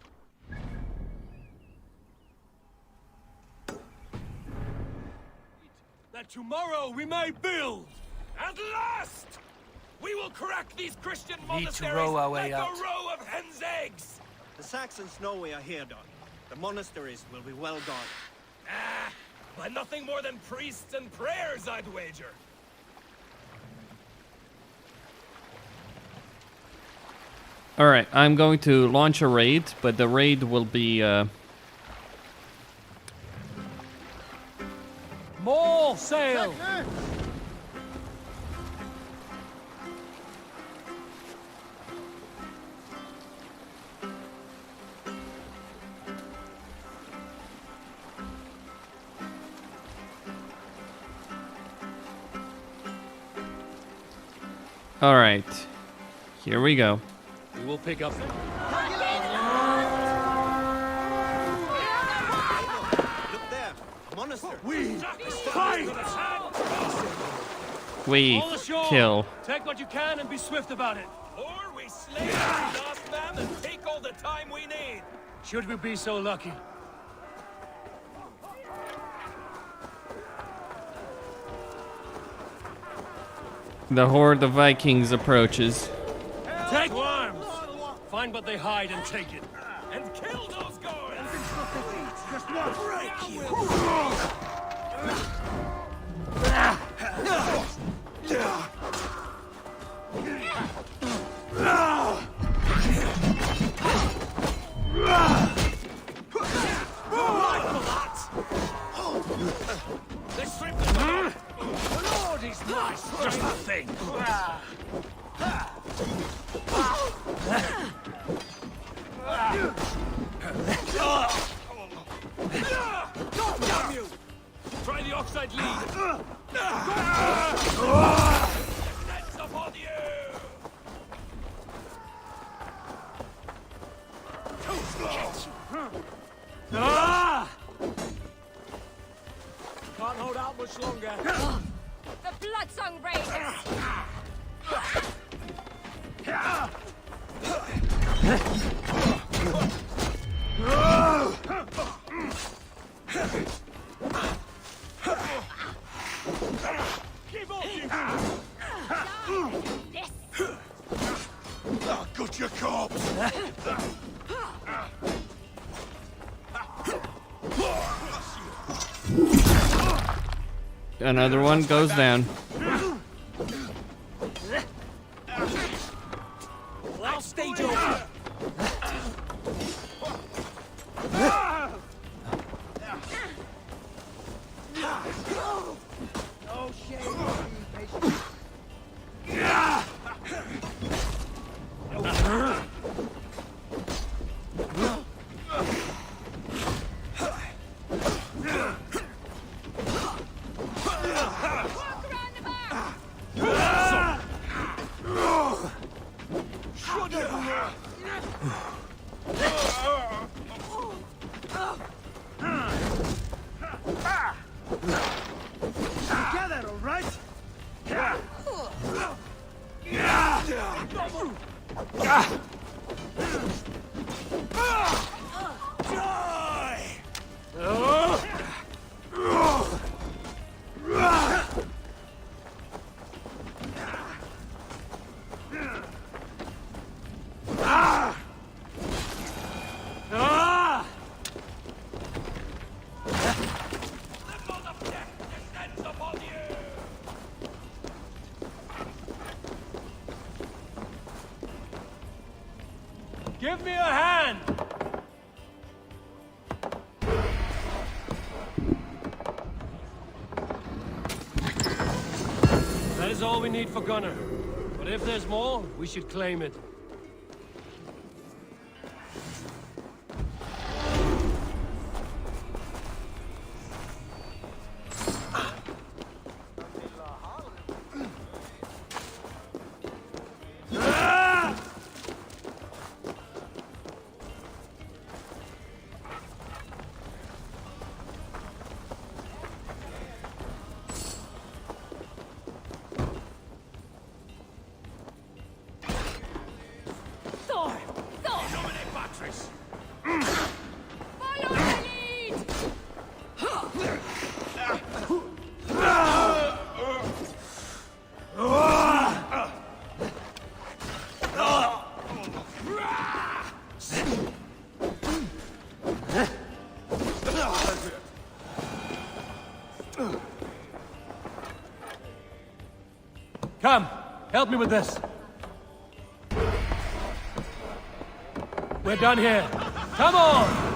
S5: That tomorrow we may build!
S8: At last! We will crack these Christian
S9: Need
S8: monasteries
S9: to row our way
S8: like
S9: out.
S8: a row of hen's eggs!
S19: The Saxons know we are here, Don. The monasteries will be well guarded.
S8: Ah, by nothing more than priests and prayers, I'd wager.
S1: Alright, I'm going to launch a raid, but the raid will be,
S5: More sail!
S1: Alright, here we go.
S5: We will pick up.
S19: Look there, a monastery.
S5: We fight!
S1: We
S5: All ashore.
S1: kill.
S5: Take what you can and be swift about it.
S8: Or we slay every last man and take all the time we need.
S5: Should we be so lucky?
S1: The horde of Vikings approaches.
S5: Take arms! Find what they hide and take it.
S8: And kill those guards!
S5: Just one break you!
S8: They stripped them off! Lord, he's nice! Just the thing! Damn you! Try the oxide lead! That's upon you!
S5: Can't hold out much longer.
S20: The Bloodsong Raiders!
S5: Give up, you!
S17: I'll gut your corpse!
S1: Another one goes down.
S5: I'll stage over.
S19: No shame, patient.
S5: Together, all right? Give me a hand! That is all we need for Gunner. But if there's more, we should claim it. Come, help me with this. We're done here. Come on!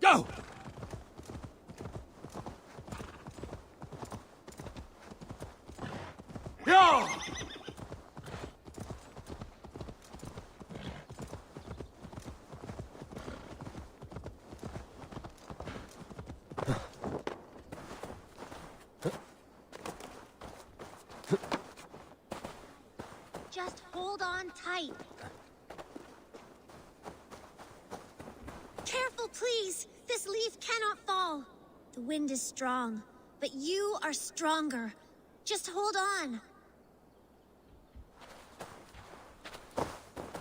S5: Go! Go!
S6: Just hold on tight. Careful, please. This leaf cannot fall. The wind is strong, but you are stronger. Just hold on.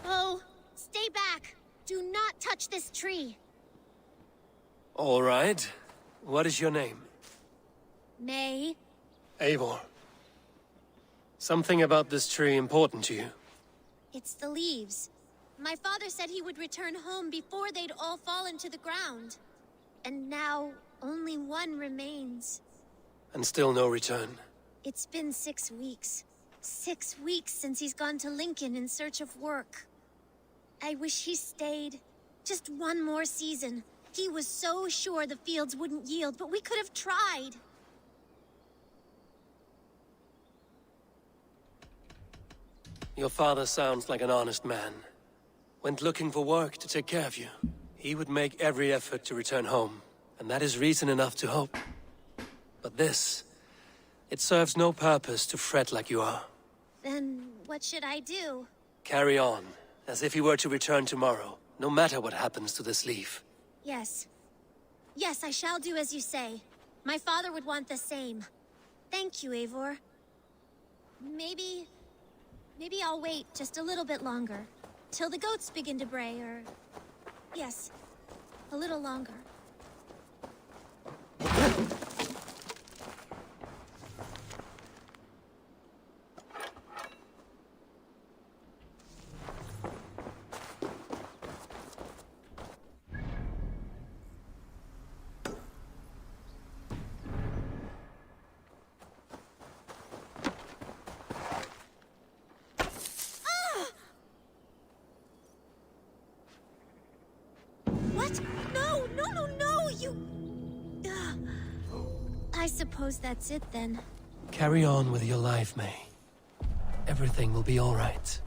S6: Oh, stay back. Do not touch this tree.
S3: All right. What is your name?
S6: May.
S3: Eivor. Something about this tree important to you?
S6: It's the leaves. My father said he would return home before they'd all fallen to the ground. And now, only one remains.
S3: And still no return?
S6: It's been 6 weeks. 6 weeks since he's gone to Lincoln in search of work. I wish he stayed. Just one more season. He was so sure the fields wouldn't yield, but we could have tried.
S3: Your father sounds like an honest man. Went looking for work to take care of you. He would make every effort to return home, and that is reason enough to hope. But this, it serves no purpose to fret like you are.
S6: Then what should I do?
S3: Carry on, as if he were to return tomorrow, no matter what happens to this leaf.
S6: Yes. Yes, I shall do as you say. My father would want the same. Thank you, Eivor. Maybe I'll wait just a little bit longer. Till the goats begin to bray, or... Yes, a little longer. I suppose that's it then.
S3: Carry on with your life, May. Everything will be all right.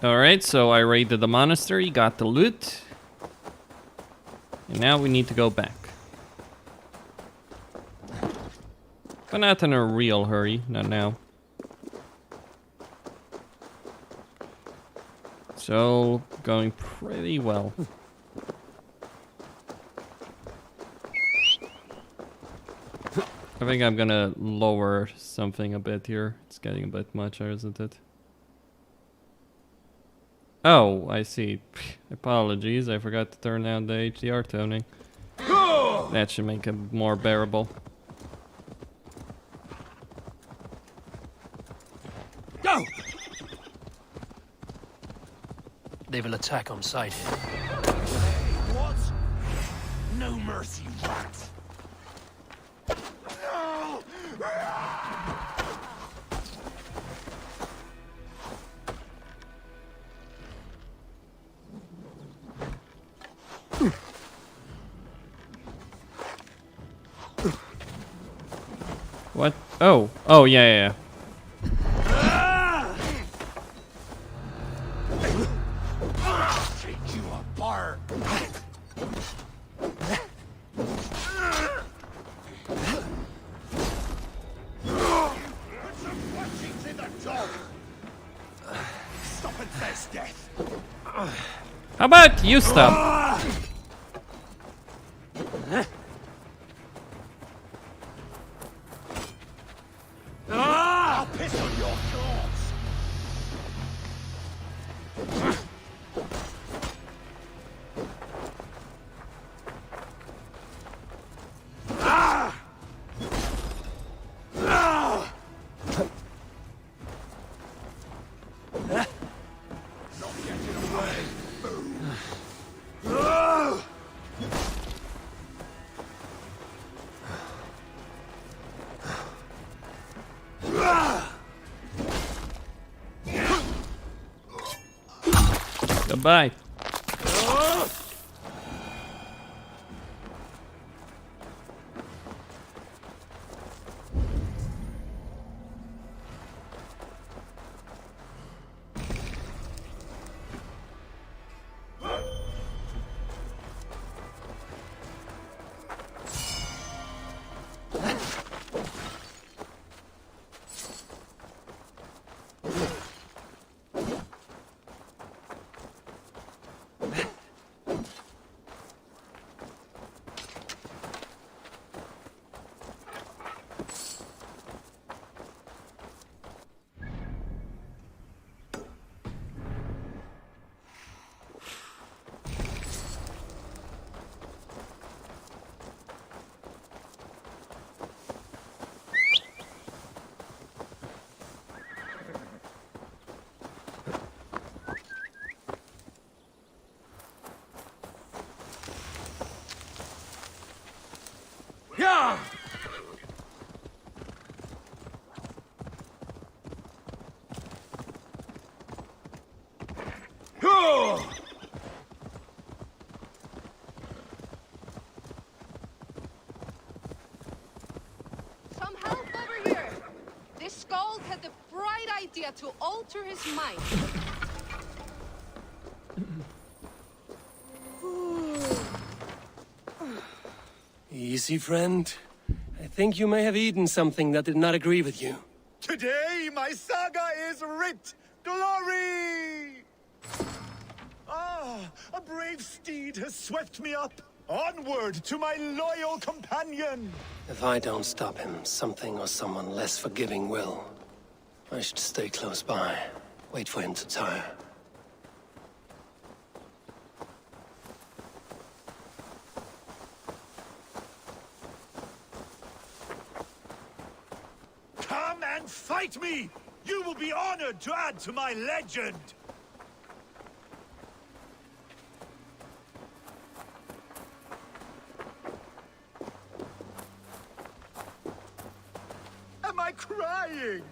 S1: Alright, so I raided the monastery, got the loot. And now we need to go back. But not in a real hurry, not now. So, going pretty well. I think I'm gonna lower something a bit here. It's getting a bit much, isn't it? Oh, I see. Apologies, I forgot to turn down the HDR toning. That should make it more bearable.
S3: Go! They will attack on sight.
S14: What? No mercy, rats!
S1: What? Oh. Oh, yeah.
S14: Take you apart. Stop and face death.
S1: How about you stop?
S14: I'll piss on your corpse.
S1: Goodbye.
S15: Some help over here! This skald had the bright idea to alter his mind.
S3: Easy, friend. I think you may have eaten something that did not agree with you.
S4: Today, my saga is writ. Glory! Ah, a brave steed has swept me up. Onward to my loyal companion.
S3: If I don't stop him, something or someone less forgiving will. I should stay close by. Wait for him to tire.
S4: Come and fight me! You will be honored to add to my legend! Am I crying?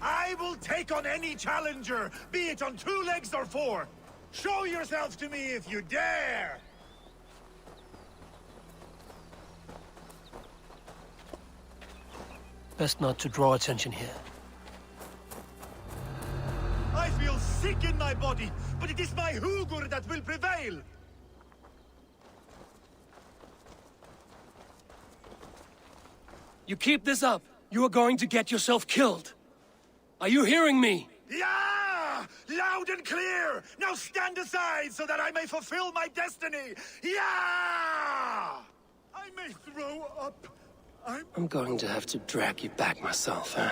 S4: I will take on any challenger, be it on 2 legs or 4. Show yourself to me if you dare!
S3: Best not to draw attention here.
S4: I feel sick in my body, but it is my Hugur that will prevail!
S3: You keep this up, you are going to get yourself killed. Are you hearing me?
S4: Yeah! Loud and clear! Now stand aside so that I may fulfill my destiny! Yeah! I may throw up.
S3: I'm going to have to drag you back myself, huh?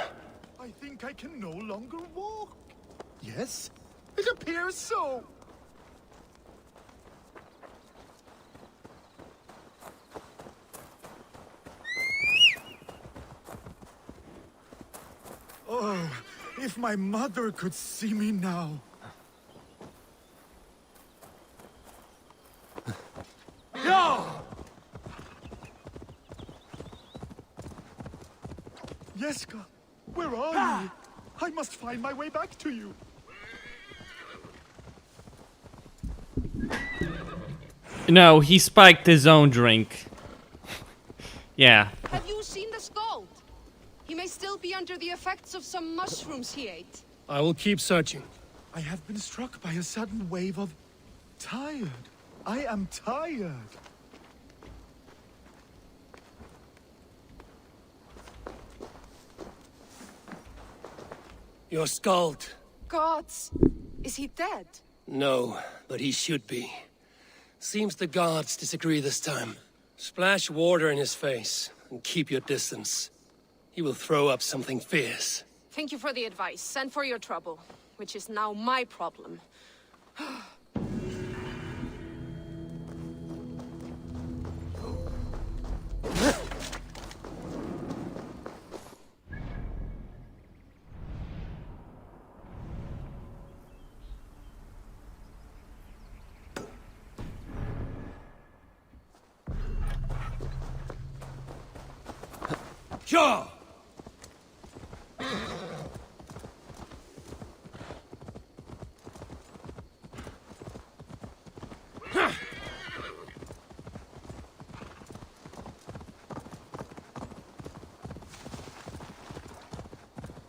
S4: I think I can no longer walk. Yes, it appears so. Oh, if my mother could see me now. Yeah! Yeska, where are you? I must find my way back to you.
S1: No, he spiked his own drink. Yeah.
S15: Have you seen the skald? He may still be under the effects of some mushrooms he ate.
S3: I will keep searching.
S4: I have been struck by a sudden wave of tired. I am tired.
S3: Your skald.
S15: Gods, is he dead?
S3: No, but he should be. Seems the gods disagree this time. Splash water in his face and keep your distance. He will throw up something fierce.
S15: Thank you for the advice and for your trouble, which is now my problem.
S3: Ja!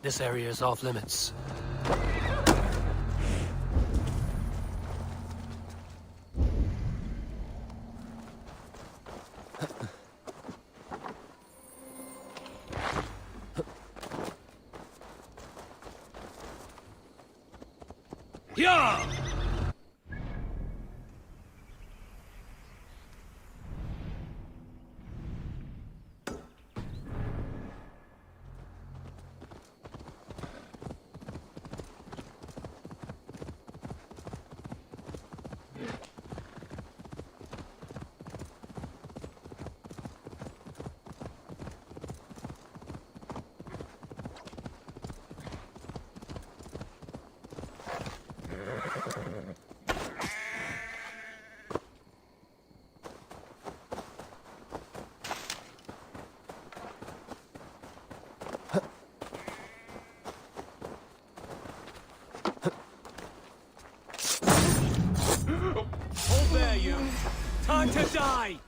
S3: This area is off limits. Yeah!
S2: there, you! Time to die!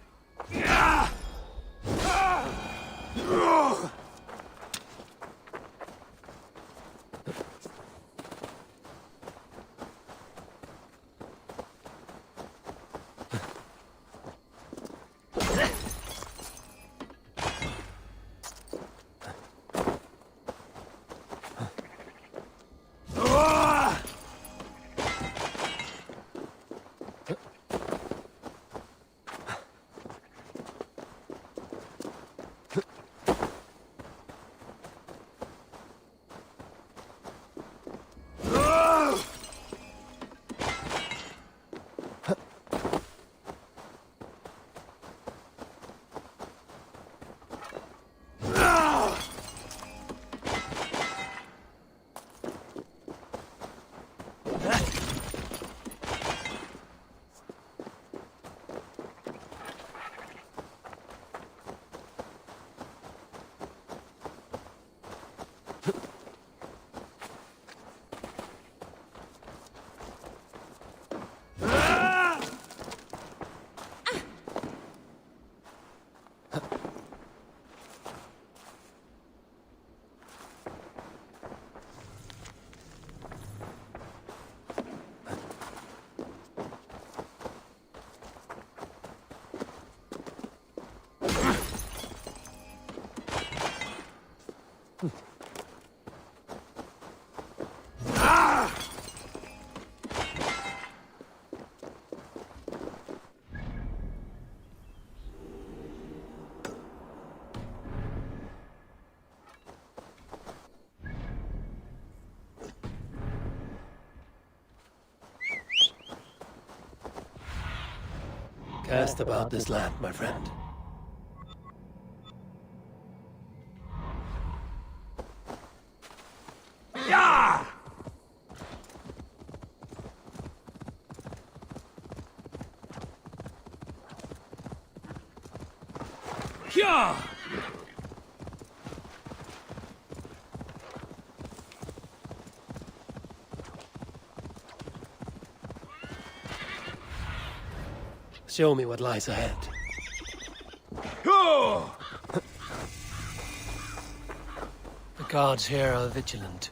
S3: Cast about this land, my friend.
S2: Yeah! Yeah!
S3: Show me what lies ahead. The gods here are vigilant.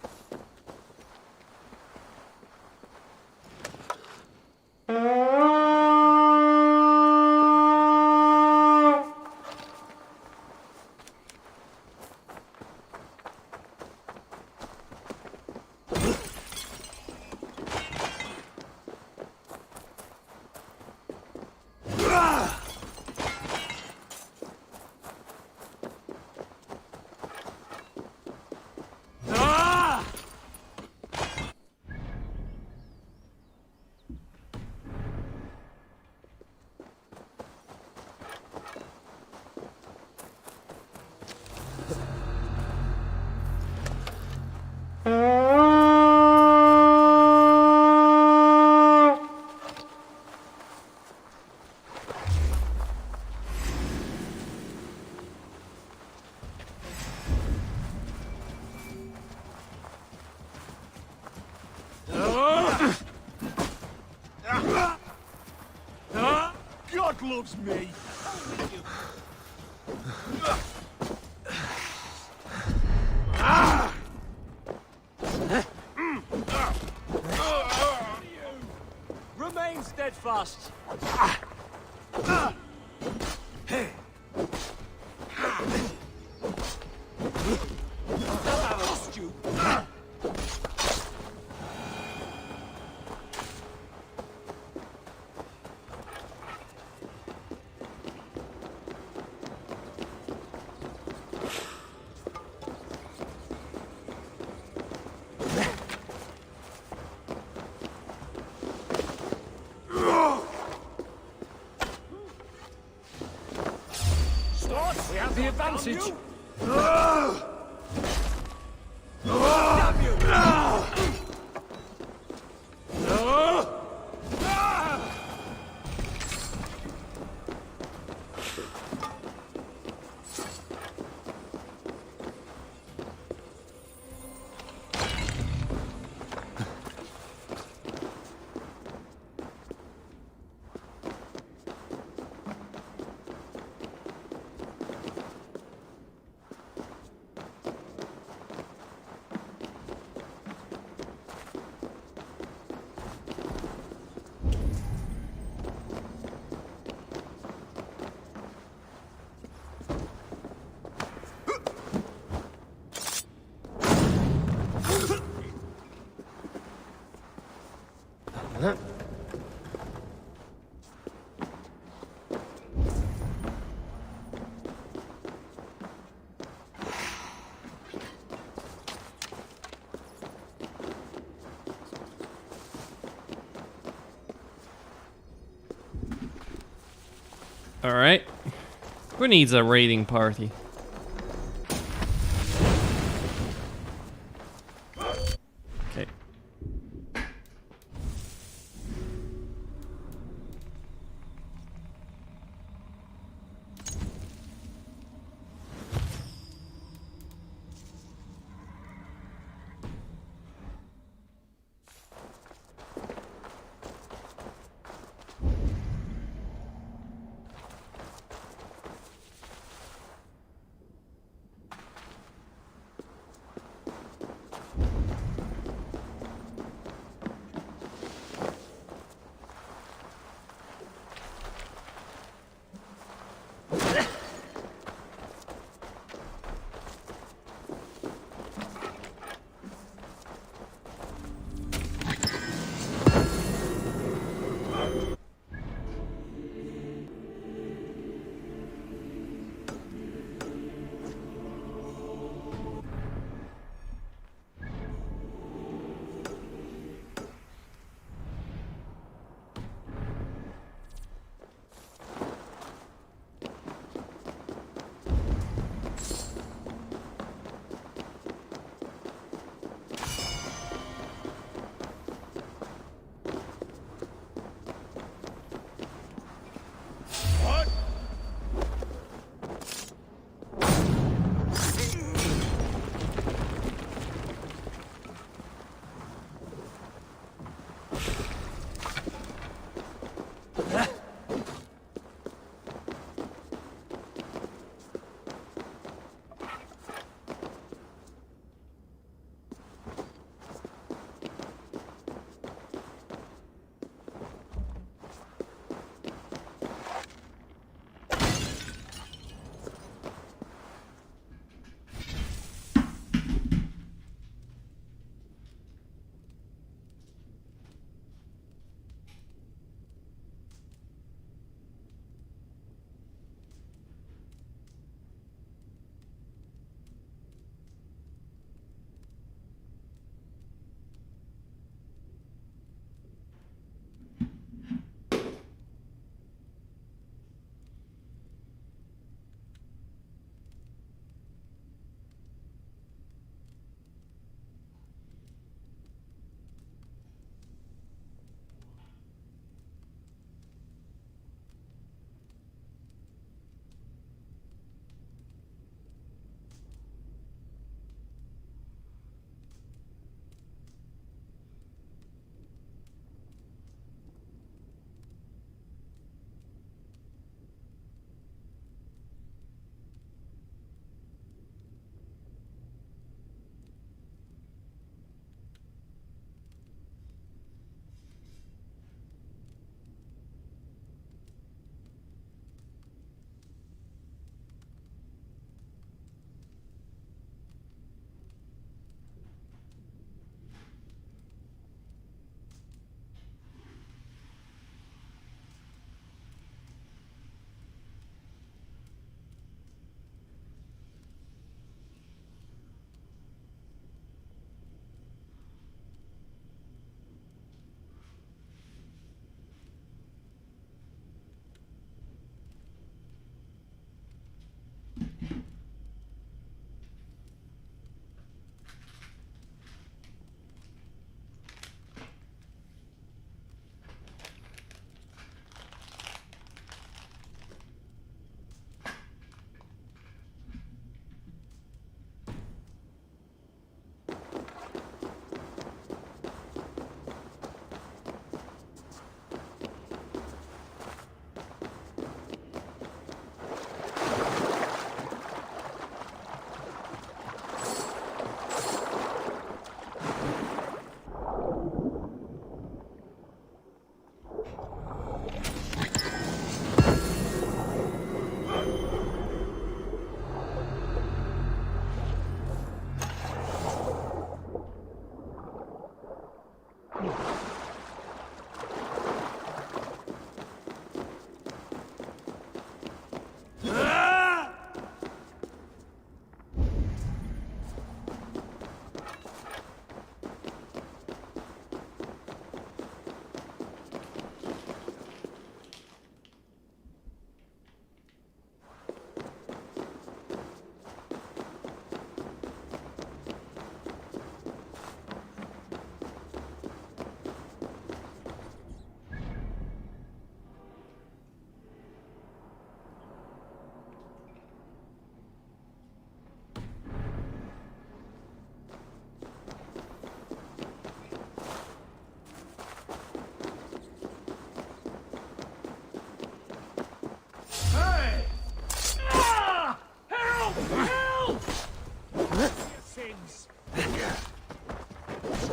S2: God loves me! Remain steadfast! Lost you! We have the advantage. Damn you!
S1: Alright. Who needs a raiding party? Okay.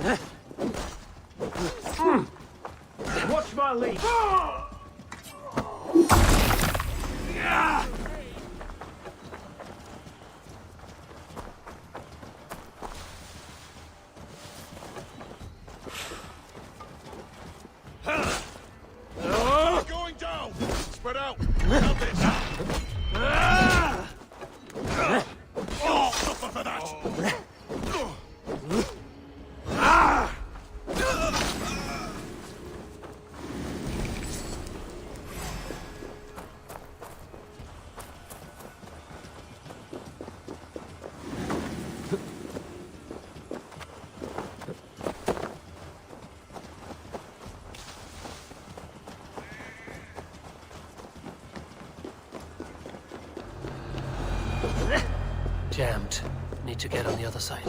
S19: Watch my lead!
S4: Going down! Spread out! Help this! Suffer for that!
S3: Jammed. Need to get on the other side.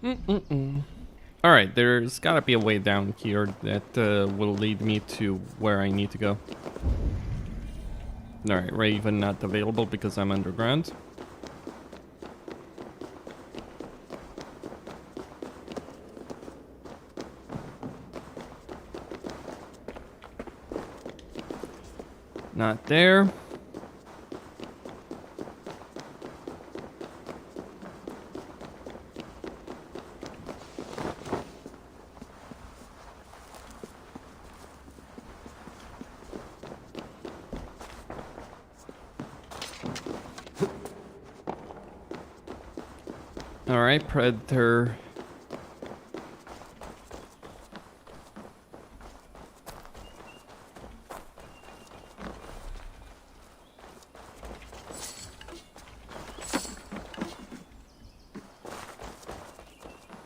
S1: Alright, there's gotta be a way down here that will lead me to where I need to go. Alright, Raven not available because I'm underground. Not there. Alright, Predator.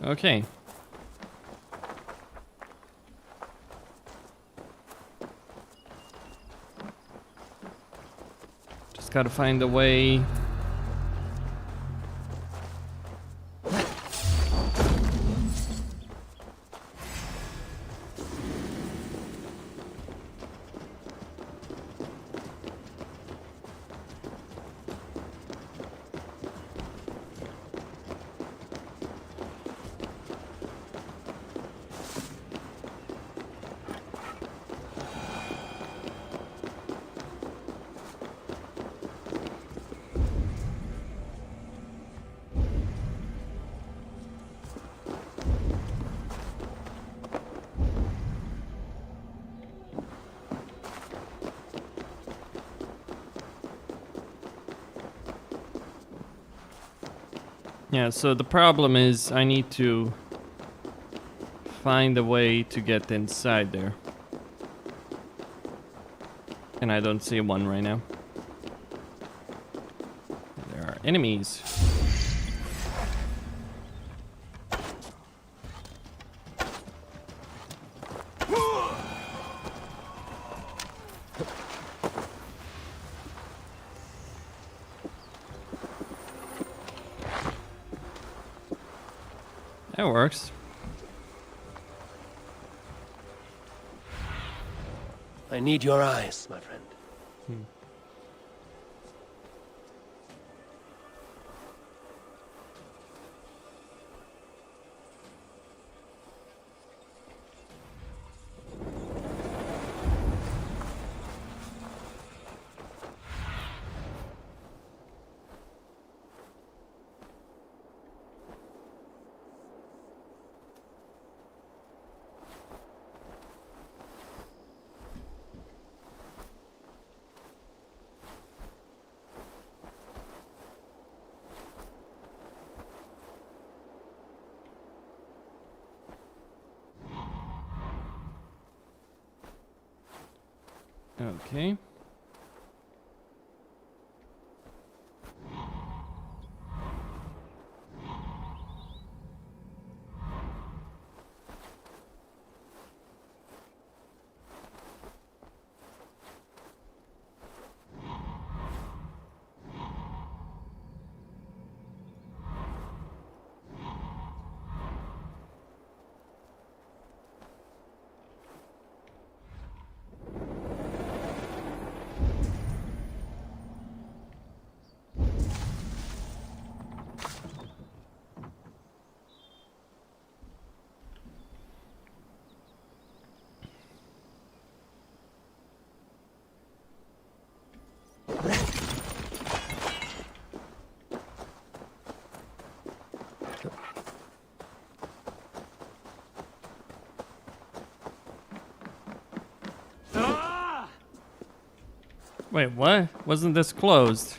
S1: Okay. Just gotta find a way. Yeah, so the problem is I need to find a way to get inside there. And I don't see one right now. There are enemies. That works.
S3: I need your eyes, my friend.
S1: Okay. Wait, what? Wasn't this closed?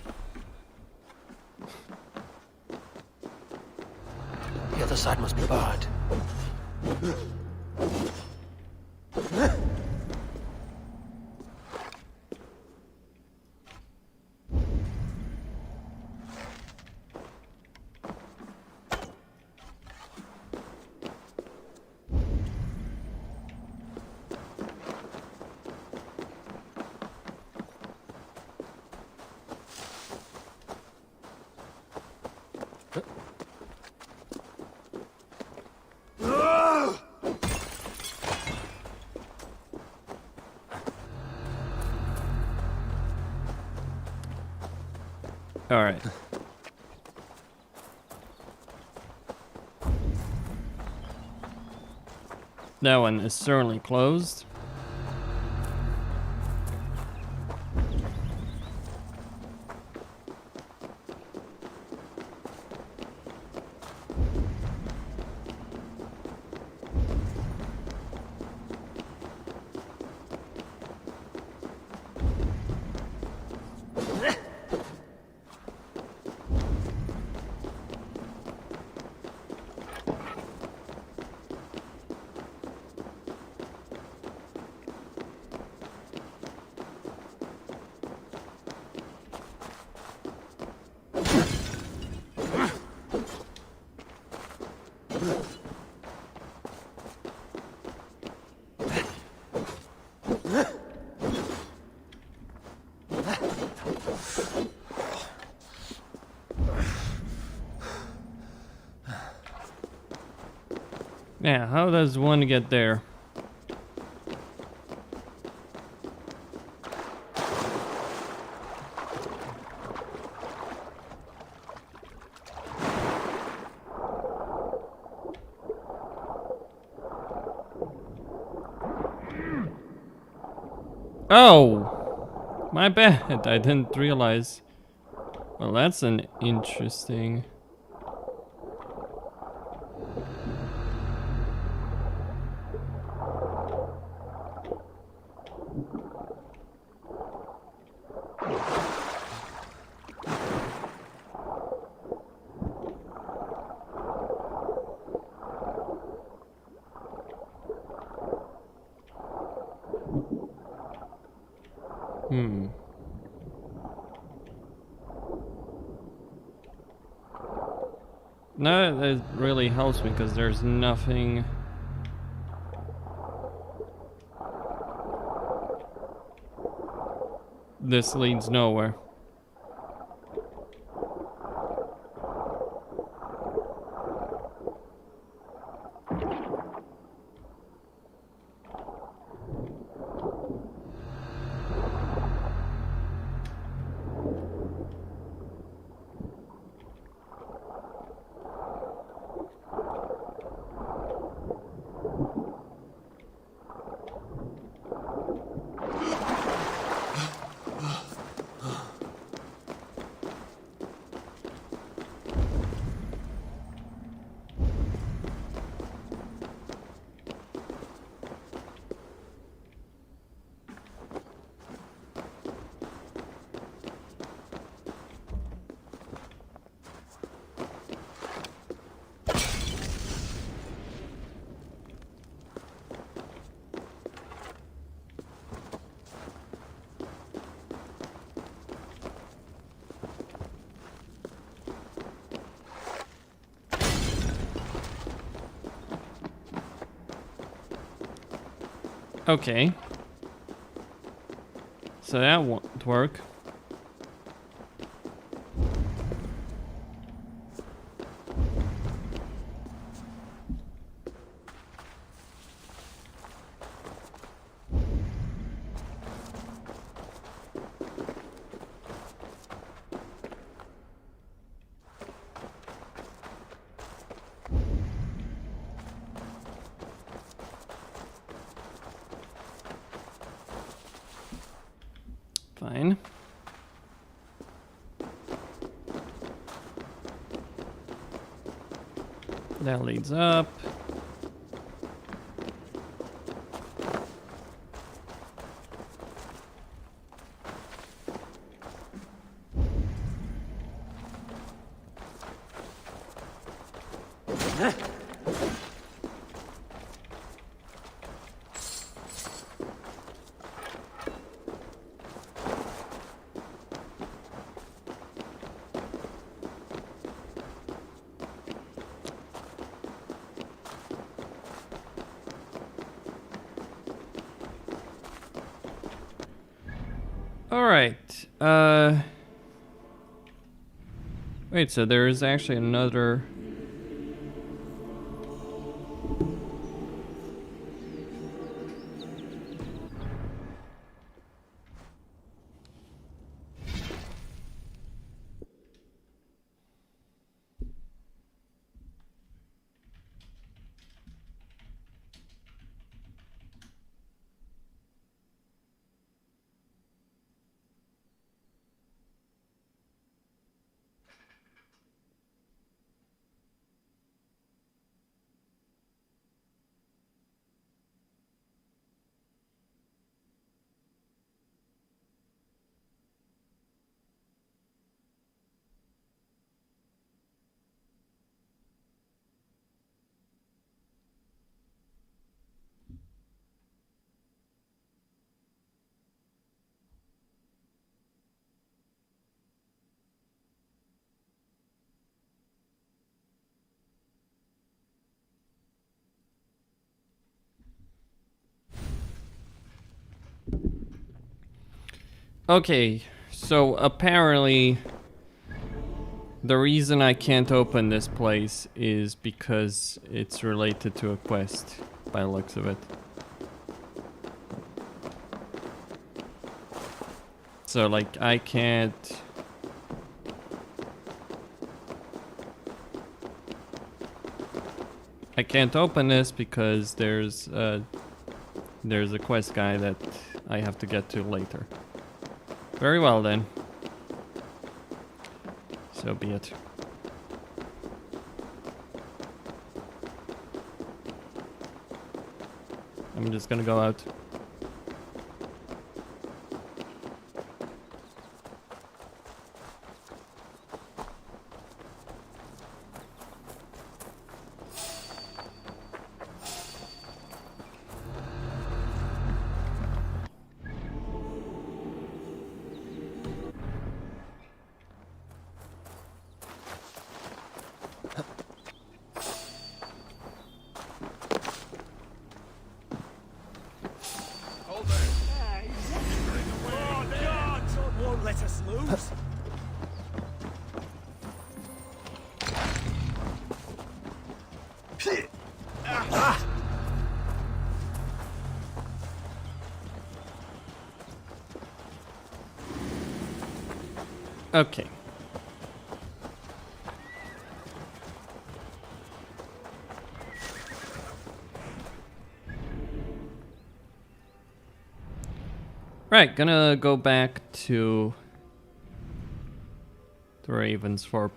S3: The other side must be barred.
S1: All right. That one is certainly closed. Yeah, how does one get there? Oh, my bad. I didn't realize. Well, that's an interesting. No, that really helps me because there's nothing. This leads nowhere. Okay. So that won't work. Fine. That leads up. All right. Wait, so there is actually another. Okay, so apparently the reason I can't open this place is because it's related to a quest, by the looks of it. So, like, I can't... I can't open this because there's a quest guy that I have to get to later. Very well then. So be it. I'm just gonna go out.
S19: Let us lose.
S1: Okay. Right, gonna go back to the Ravensthorpe.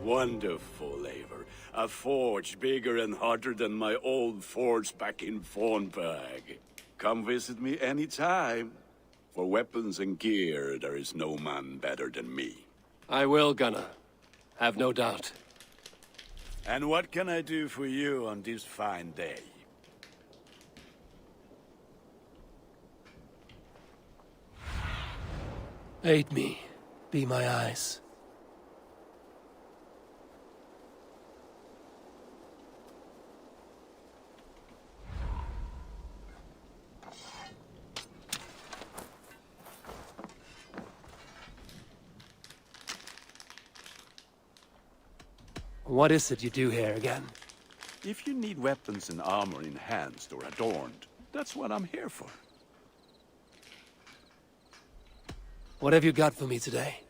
S17: Wonderful, Eivor. A forge bigger and hotter than my old forge back in Fornberg. Come visit me anytime. For weapons and gear, there is no man better than me.
S3: I will, Gunnar. Have no doubt.
S17: And what can I do for you on this fine day?
S3: Aid me. Be my eyes. What is it you do here again?
S17: If you need weapons and armor enhanced or adorned, that's what I'm here for.
S3: What have you got for me today?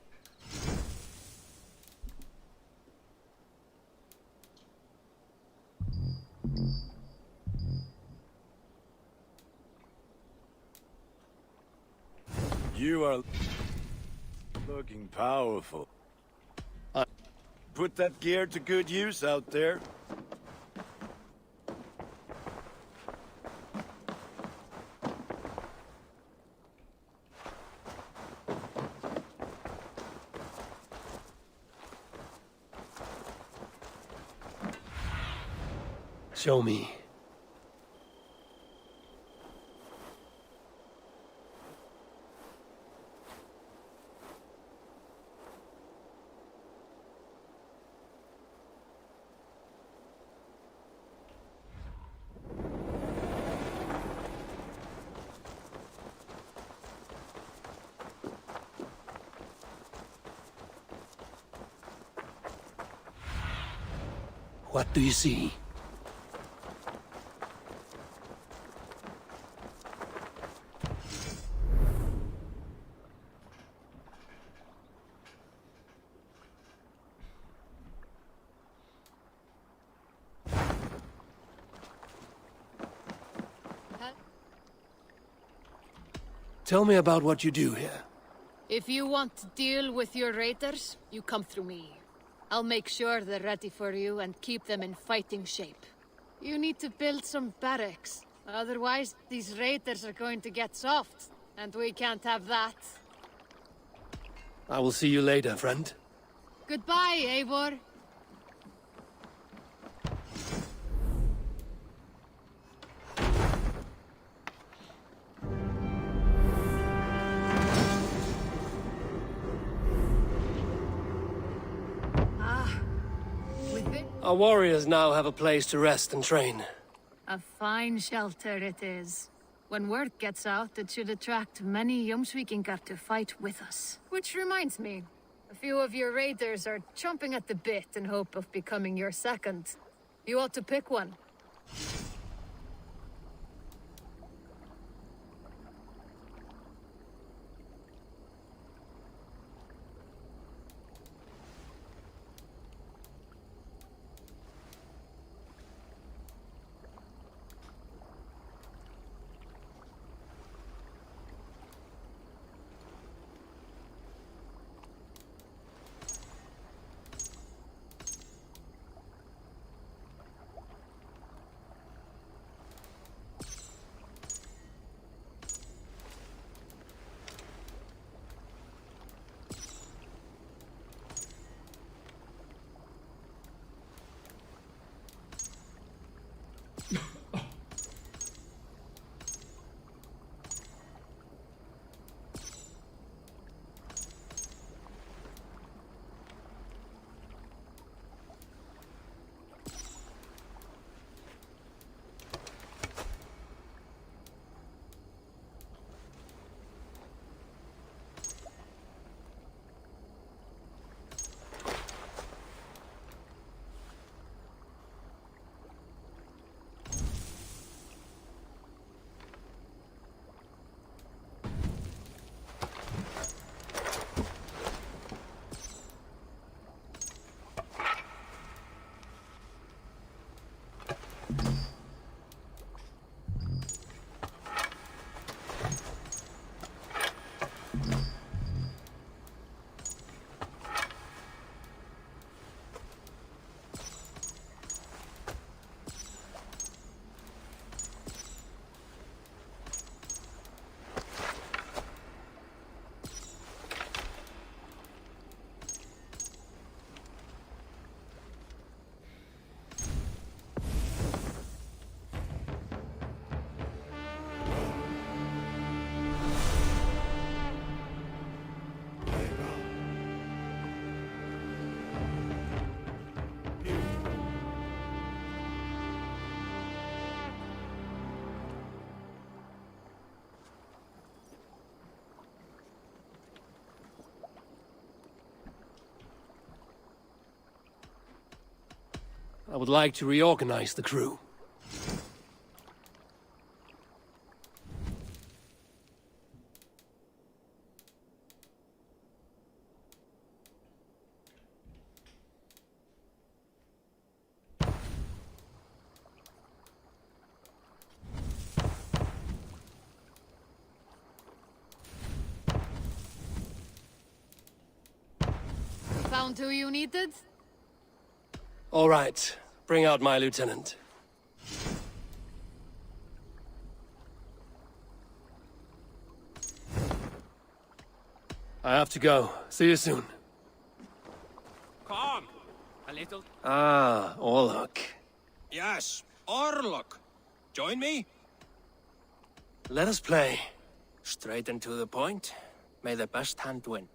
S17: You are looking powerful. Put that gear to good use out there.
S3: Show me. What do you see? Tell me about what you do here.
S15: If you want to deal with your raiders, you come through me. I'll make sure they're ready for you and keep them in fighting shape. You need to build some barracks. Otherwise, these raiders are going to get soft, and we can't have that.
S3: I will see you later, friend.
S15: Goodbye, Eivor.
S3: Our warriors now have a place to rest and train.
S15: A fine shelter it is. When word gets out, it should attract many Jomsvikingar to fight with us. Which reminds me, a few of your raiders are chomping at the bit in hope of becoming your second. You ought to pick one.
S3: I would like to reorganize the crew.
S15: Found who you needed?
S3: All right. Bring out my lieutenant. I have to go. See you soon.
S8: Come! A little...
S3: Ah, Orlok.
S8: Yes, Orlok. Join me?
S3: Let us play.
S9: Straight and to the point. May the best hand win.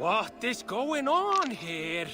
S8: What is going on here?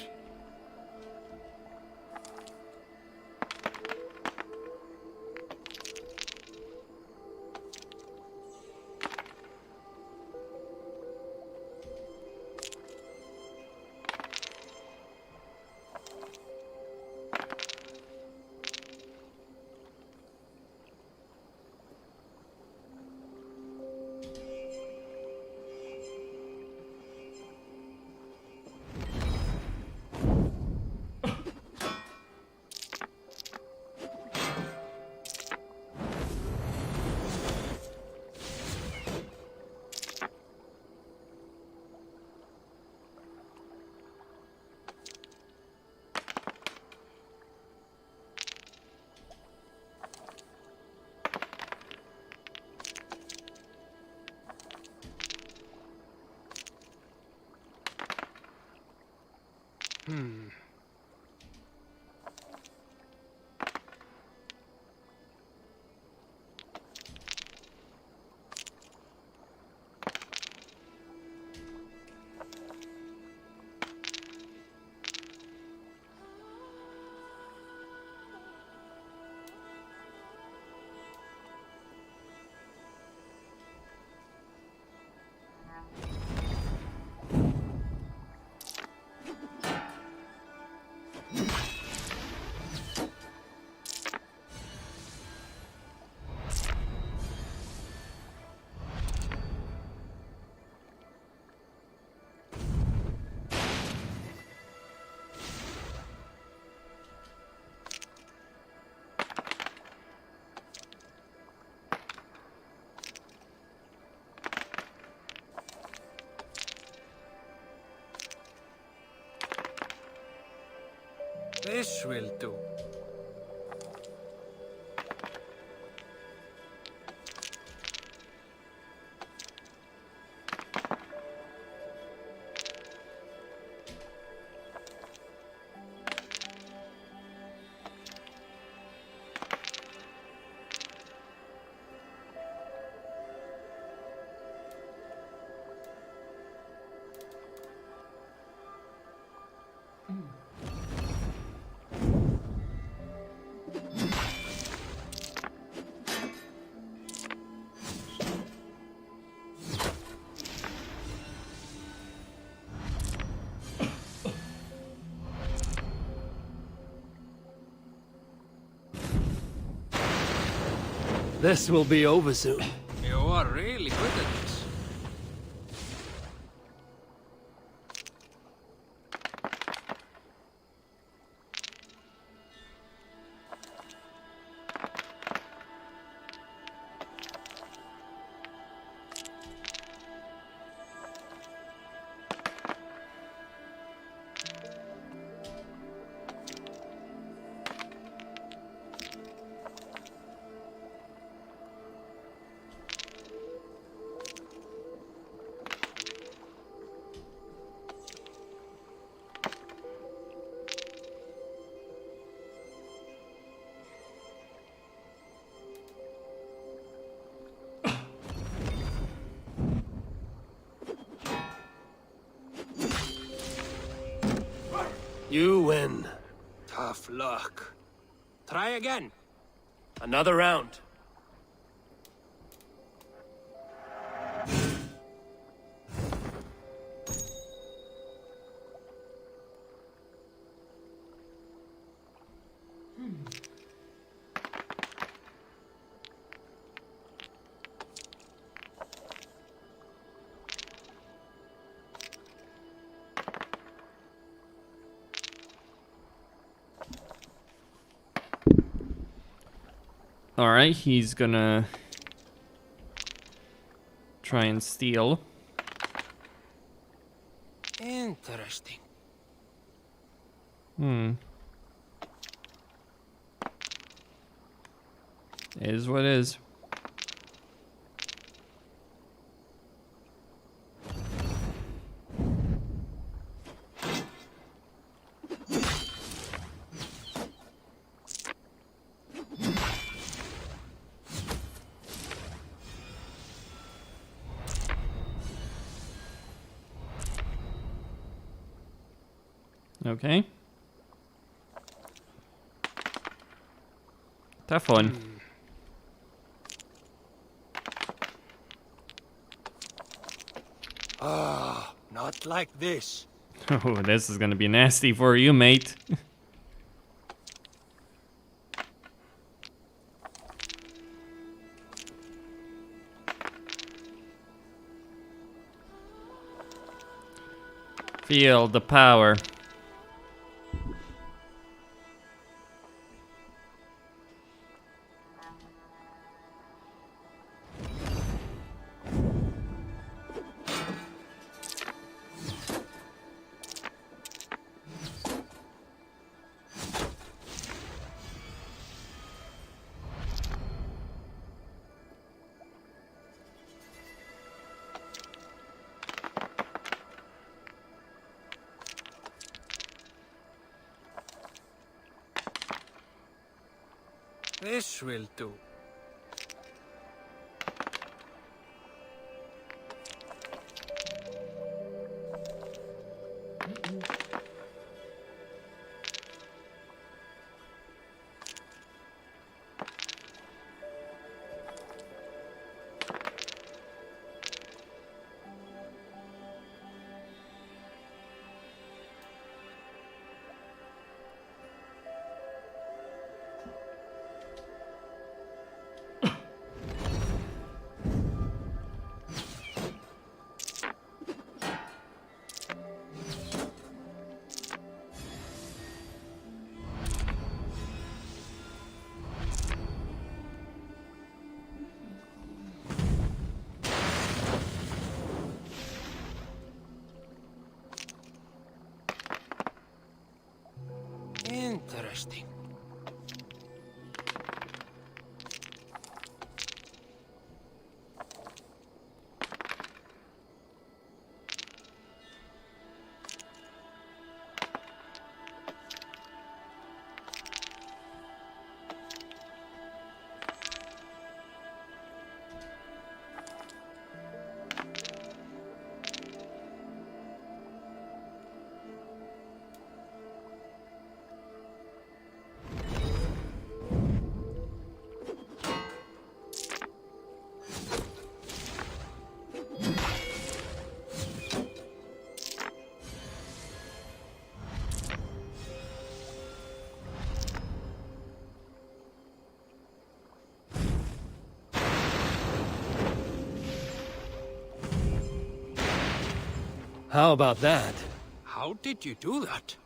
S8: This will do.
S3: This will be over soon.
S8: You are really good at this.
S3: You win.
S8: Tough luck. Try again.
S3: Another round.
S1: Alright, he's gonna try and steal.
S8: Interesting.
S1: Is what is. Okay. Tough one.
S9: Ah, not like this.
S1: Oh, this is gonna be nasty for you, mate. Feel the power.
S9: This will do. Interesting. How about that? How did you do that?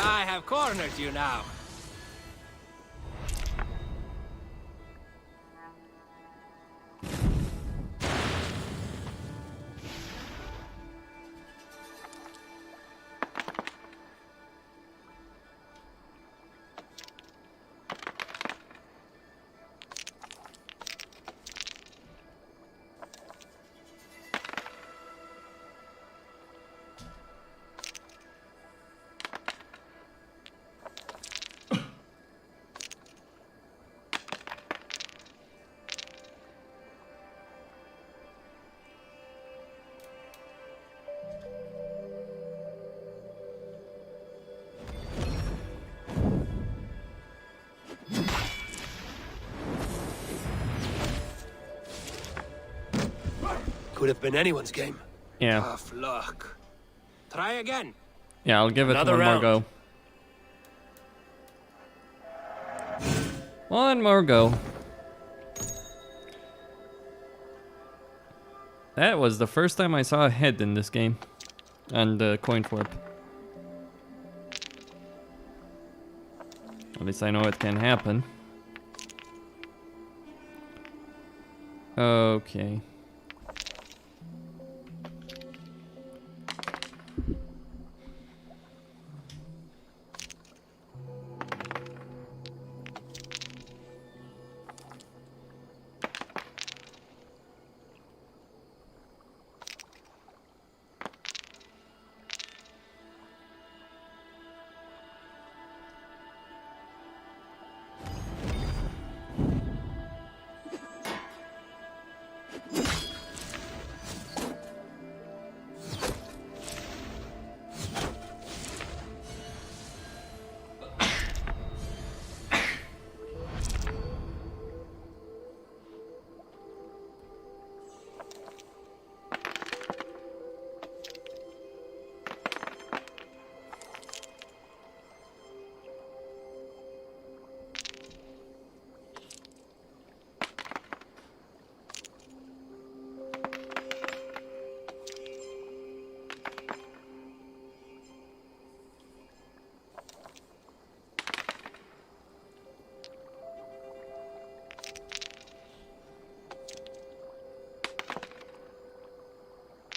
S9: I have cornered you now.
S3: Could have been anyone's game.
S1: Yeah.
S9: Tough luck. Try again.
S1: Yeah, I'll give it
S3: Another
S1: one
S3: round.
S1: more go. One more go. That was the first time I saw a head in this game. And the coin flip. At least I know it can happen. Okay.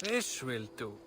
S3: This will do.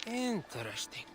S3: Interesting.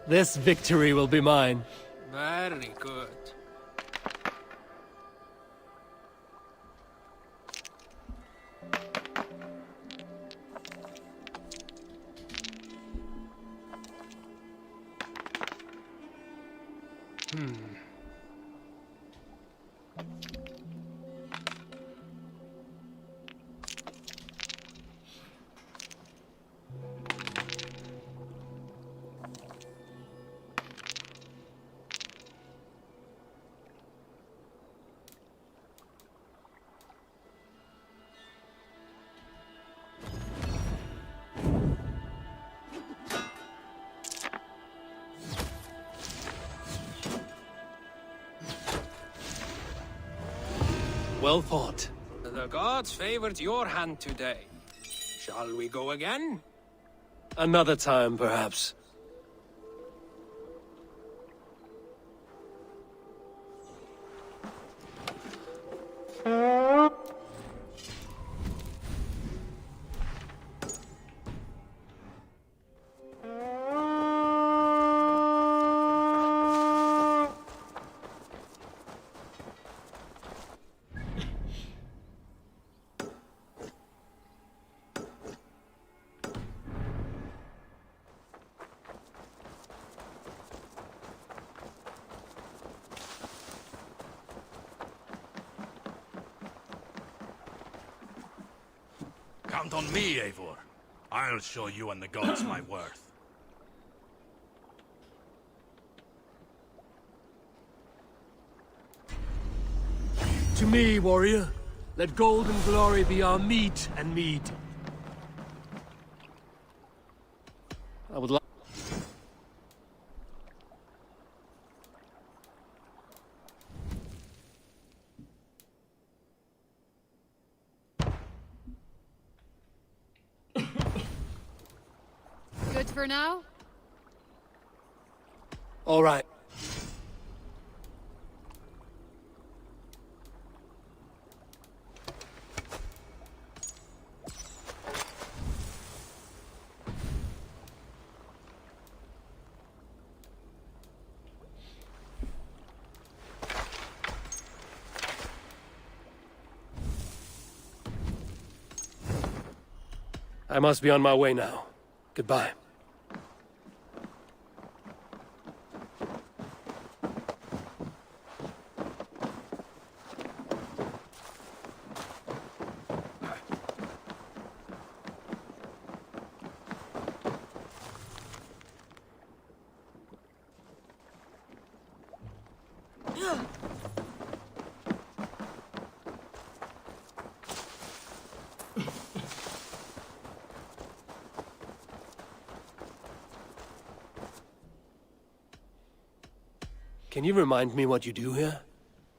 S3: This victory will be mine.
S9: Very good.
S3: Well fought.
S8: The gods favored your hand today. Shall we go again?
S3: Another time, perhaps.
S7: Count on me, Eivor. I'll show you and the gods my worth.
S3: To me, warrior. Let gold and glory be our meat and mead. I would like...
S15: Good for now?
S3: All right. I must be on my way now. Goodbye. Can you remind me what you do here?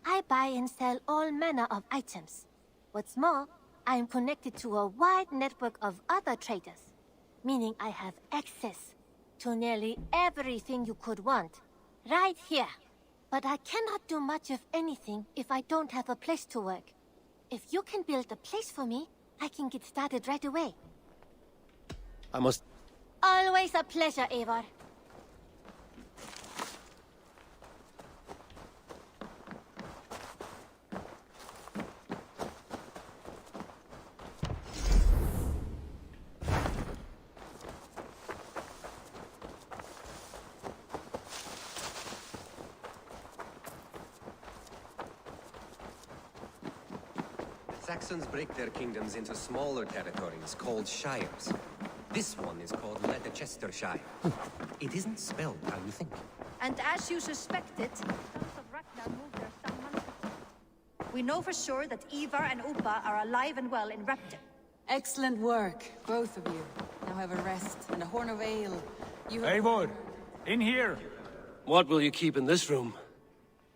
S6: I buy and sell all manner of items. What's more, I am connected to a wide network of other traders, meaning I have access to nearly everything you could want, right here. But I cannot do much of anything if I don't have a place to work. If you can build a place for me, I can get started right away.
S3: I must...
S6: Always a pleasure, Eivor.
S16: Saxons break their kingdoms into smaller territories called shires. This one is called Leicestershire. It isn't spelled how you think.
S21: And as you suspected, the sons of Ragnar moved there some months ago. We know for sure that Eivor and Upa are alive and well in Repton.
S13: Excellent work, both of you. Now have a rest and a horn of ale. You have...
S2: Eivor, in here.
S3: What will you keep in this room?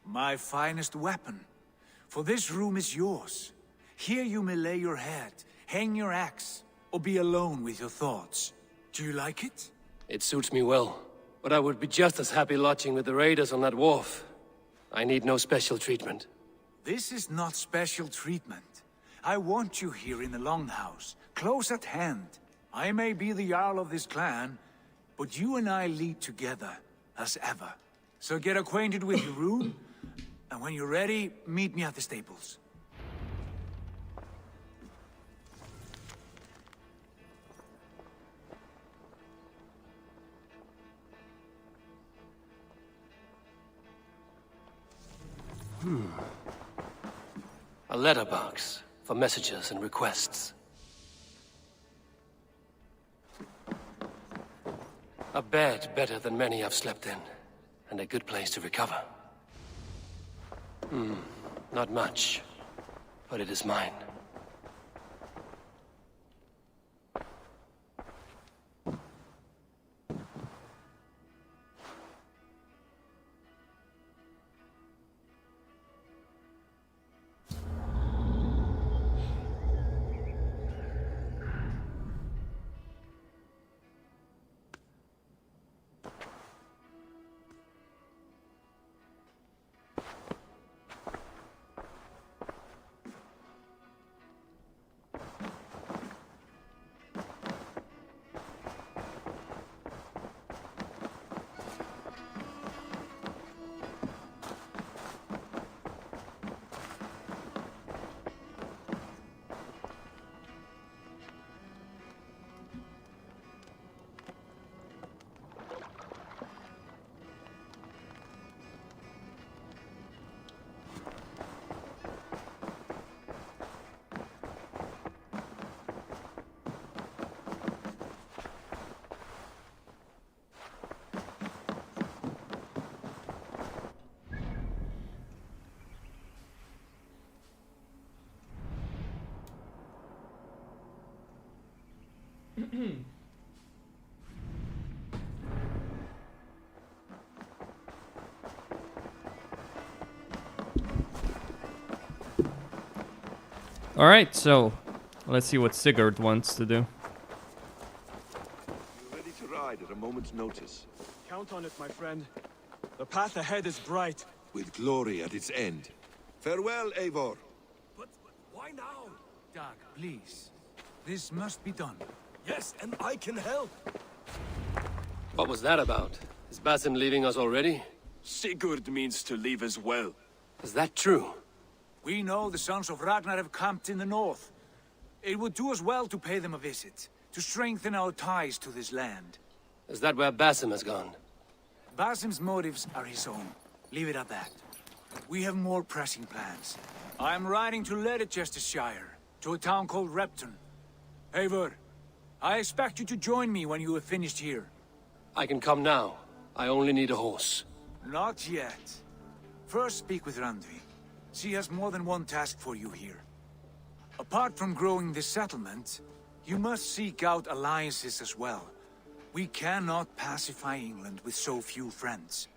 S2: My finest weapon. For this room is yours. Here you may lay your head, hang your axe, or be alone with your thoughts. Do you like it?
S3: It suits me well, but I would be just as happy lodging with the raiders on that wharf. I need no special treatment.
S2: This is not special treatment. I want you here in the Longhouse, close at hand. I may be the Jarl of this clan, but you and I lead together, as ever. So get acquainted with your room, and when you're ready, meet me at the stables.
S3: A letterbox for messages and requests. A bed better than many I've slept in, and a good place to recover. Not much, but it is mine.
S1: Alright, so let's see what Sigurd wants to do.
S10: You're ready to ride at a moment's notice.
S19: Count on it, my friend. The path ahead is bright.
S10: With glory at its end. Farewell, Eivor.
S7: But why now?
S2: Dag, please. This must be done.
S7: Yes, and I can help.
S3: What was that about? Is Basim leaving us already?
S17: Sigurd means to leave as well.
S3: Is that true?
S2: We know the sons of Ragnar have camped in the north. It would do us well to pay them a visit, to strengthen our ties to this land.
S3: Is that where Basim has gone?
S2: Basim's motives are his own. Leave it at that. We have more pressing plans. I am riding to Leicestershire, to a town called Repton. Eivor, I expect you to join me when you have finished here.
S3: I can come now. I only need a horse.
S2: Not yet. First speak with Randvi. She has more than one task for you here. Apart from growing this settlement, you must seek out alliances as well. We cannot pacify England with so few friends.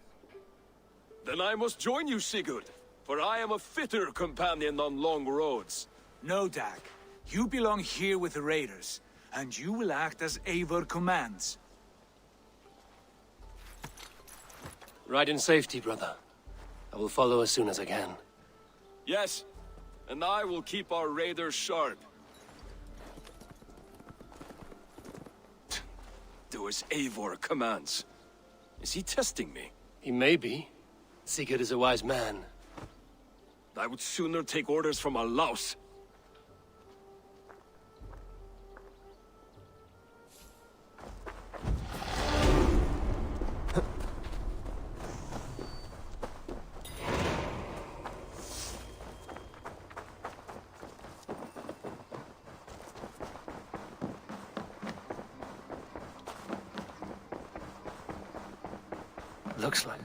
S17: Then I must join you, Sigurd, for I am a fitter companion on long roads.
S2: No, Dag. You belong here with the raiders, and you will act as Eivor commands.
S3: Ride in safety, brother. I will follow as soon as I can.
S17: Yes, and I will keep our raiders sharp. Do as Eivor commands. Is he testing me?
S3: He may be. Sigurd is a wise man.
S17: I would sooner take orders from a louse.
S3: Looks like.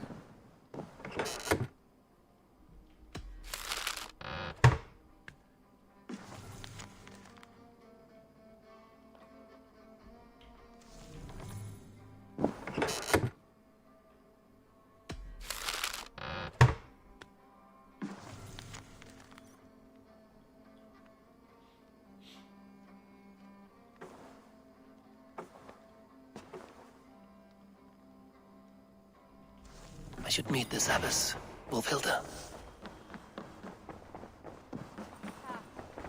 S3: I should meet this abbess, Wolfhilda.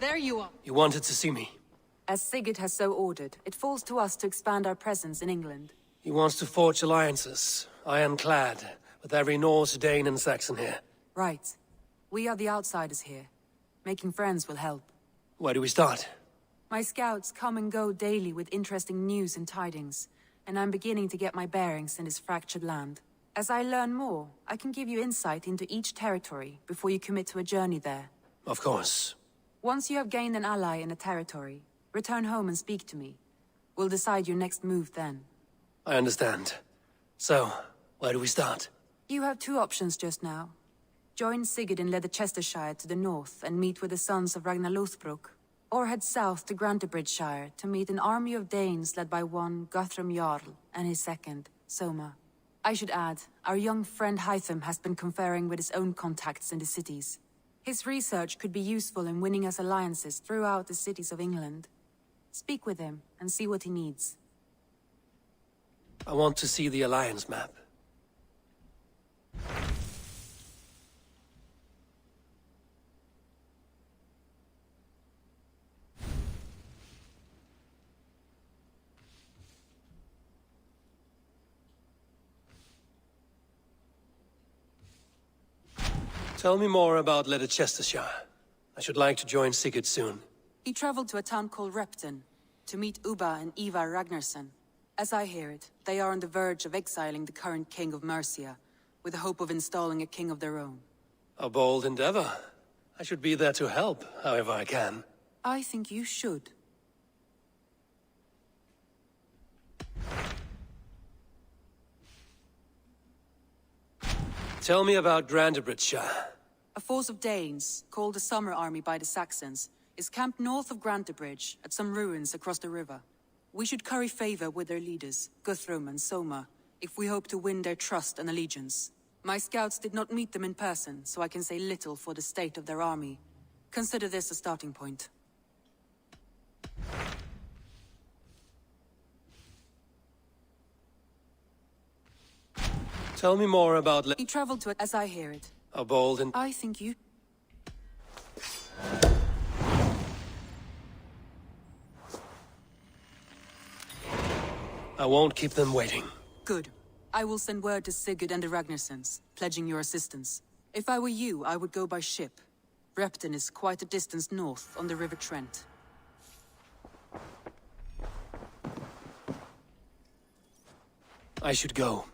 S13: There you are.
S3: You wanted to see me.
S13: As Sigurd has so ordered, it falls to us to expand our presence in England.
S3: He wants to forge alliances, ironclad, with every Norse, Dane, and Saxon here.
S13: Right. We are the outsiders here. Making friends will help.
S3: Where do we start?
S13: My scouts come and go daily with interesting news and tidings, and I'm beginning to get my bearings in this fractured land. As I learn more, I can give you insight into each territory before you commit to a journey there.
S3: Of course.
S13: Once you have gained an ally in a territory, return home and speak to me. We'll decide your next move then.
S3: I understand. So, where do we start?
S13: You have two options just now. Join Sigurd in Leicestershire to the north and meet with the sons of Ragnar Lothbrok, or head south to Grantebridgeshire to meet an army of Danes led by one Guthrum Jarl and his second, Soma. I should add, our young friend Hytham has been conferring with his own contacts in the cities. His research could be useful in winning us alliances throughout the cities of England. Speak with him and see what he needs.
S3: I want to see the alliance map. Tell me more about Leicestershire. I should like to join Sigurd soon.
S13: He traveled to a town called Repton to meet Ubba and Ivar Ragnarsson. As I hear it, they are on the verge of exiling the current king of Mercia, with the hope of installing a king of their own.
S3: A bold endeavor. I should be there to help, however I can.
S13: I think you should.
S3: Tell me about Grantebridgeshire.
S13: A force of Danes, called the Summer Army by the Saxons, is camped north of Grantebridge at some ruins across the river. We should curry favor with their leaders, Guthrum and Soma, if we hope to win their trust and allegiance. My scouts did not meet them in person, so I can say little for the state of their army. Consider this a starting point.
S3: Tell me more about
S13: He traveled to it as I hear it.
S3: a bold and...
S13: I think you...
S3: I won't keep them waiting.
S13: Good. I will send word to Sigurd and the Ragnarsons, pledging your assistance. If I were you, I would go by ship. Repton is quite a distance north on the River Trent.
S3: I should go.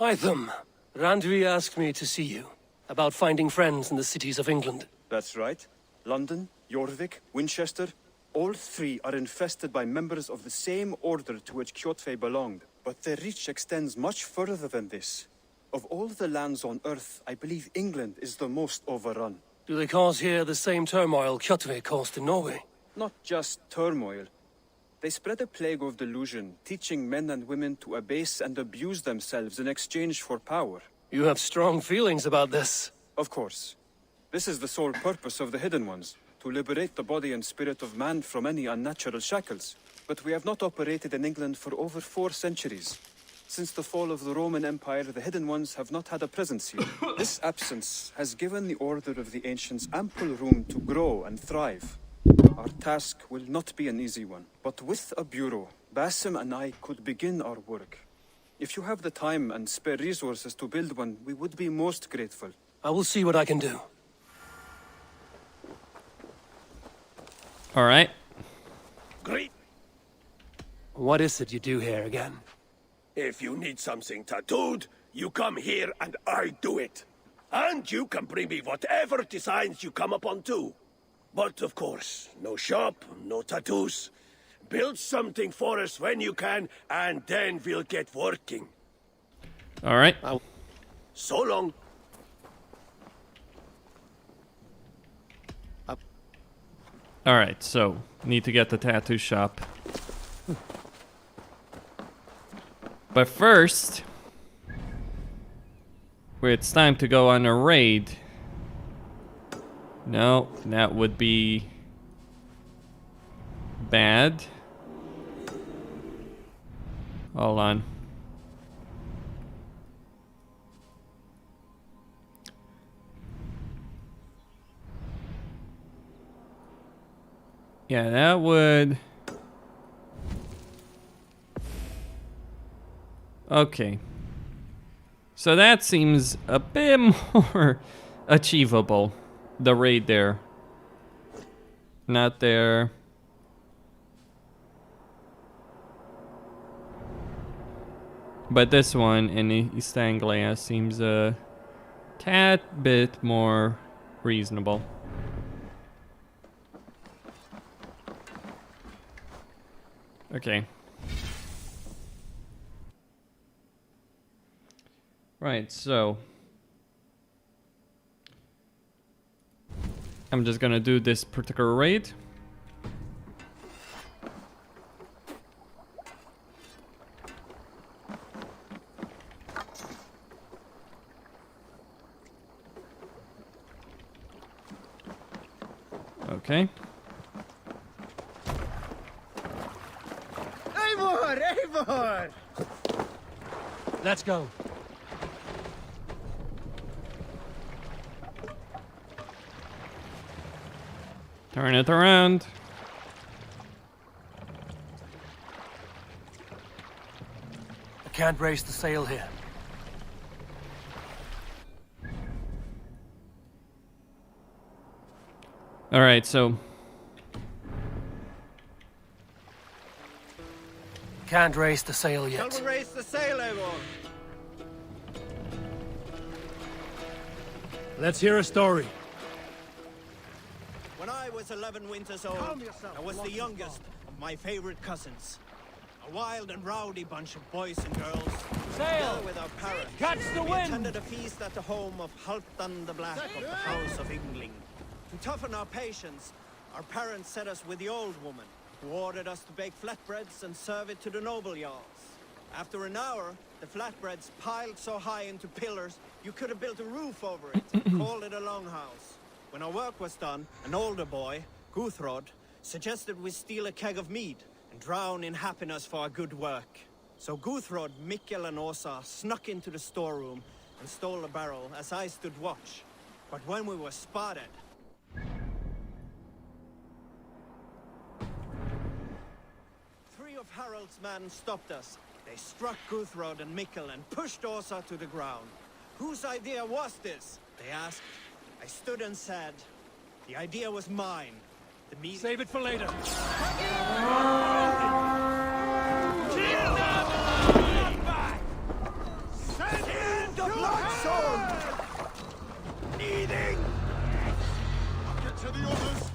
S3: Hytham, Randvi asked me to see you about finding friends in the cities of England.
S11: That's right. London, Jorvik, Winchester, all three are infested by members of the same order to which Kjotve belonged. But their reach extends much further than this. Of all the lands on Earth, I believe England is the most overrun.
S3: Do they cause here the same turmoil Kjotve caused in Norway?
S11: Not just turmoil. They spread a plague of delusion, teaching men and women to abase and abuse themselves in exchange for power.
S3: You have strong feelings about this.
S11: Of course. This is the sole purpose of the Hidden Ones, to liberate the body and spirit of man from any unnatural shackles. But we have not operated in England for over 4 centuries. Since the fall of the Roman Empire, the Hidden Ones have not had a presence here. This absence has given the Order of the Ancients ample room to grow and thrive. Our task will not be an easy one, but with a bureau, Basim and I could begin our work. If you have the time and spare resources to build one, we would be most grateful.
S3: I will see what I can do.
S1: All right.
S5: Great.
S3: What is it you do here again?
S5: If you need something tattooed, you come here and I do it. And you can bring me whatever designs you come upon too. But of course, no shop, no tattoos. Build something for us when you can, and then we'll get working.
S1: All right.
S5: So long.
S1: All right, so need to get the tattoo shop. But first, it's time to go on a raid. No, that would be bad. Hold on. Yeah, that would... Okay. So that seems a bit more achievable. The raid there. Not there. But this one in East Anglia seems a tad bit more reasonable. Okay. Right, so I'm just gonna do this particular raid. Okay.
S19: Eivor! Eivor!
S8: Let's go.
S1: Turn it around.
S3: I can't raise the sail here.
S1: All right, so
S3: Can't raise the sail yet.
S19: Shall we raise the sail, Eivor?
S8: Let's hear a story.
S19: When I was 11 winters old, I was the youngest of my favorite cousins. A wild and rowdy bunch of boys and girls.
S8: Sail!
S19: Together with our parents.
S8: Catch the
S19: we
S8: wind!
S19: attended a feast at the home of Halfdan the Black of the House of Yngling. To toughen our patience, our parents set us with the old woman, who ordered us to bake flatbreads and serve it to the noble jarls. After an hour, the flatbreads piled so high into pillars, you could have built a roof over it and called it a longhouse. When our work was done, an older boy, Guthrod, suggested we steal a keg of mead and drown in happiness for our good work. So Guthrod, Mikkel and Åsa snuck into the storeroom and stole a barrel as I stood watch. But when we were spotted, three of Harald's men stopped us. They struck Guthrod and Mikkel and pushed Åsa to the ground. Whose idea was this? They asked. I stood and said, the idea was mine. The meat.
S8: Save it for later.
S19: Send the blood sword! Kneading!
S4: Get to the others!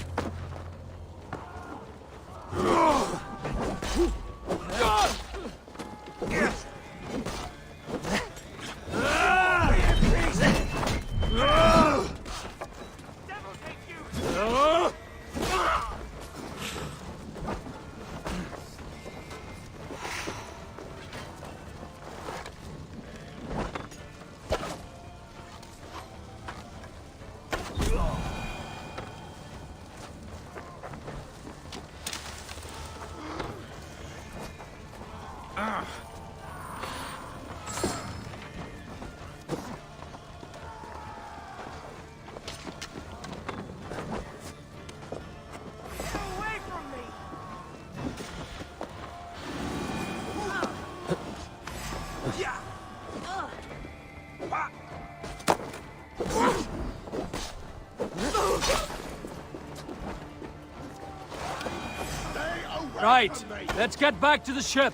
S8: Right, let's get back to the ship.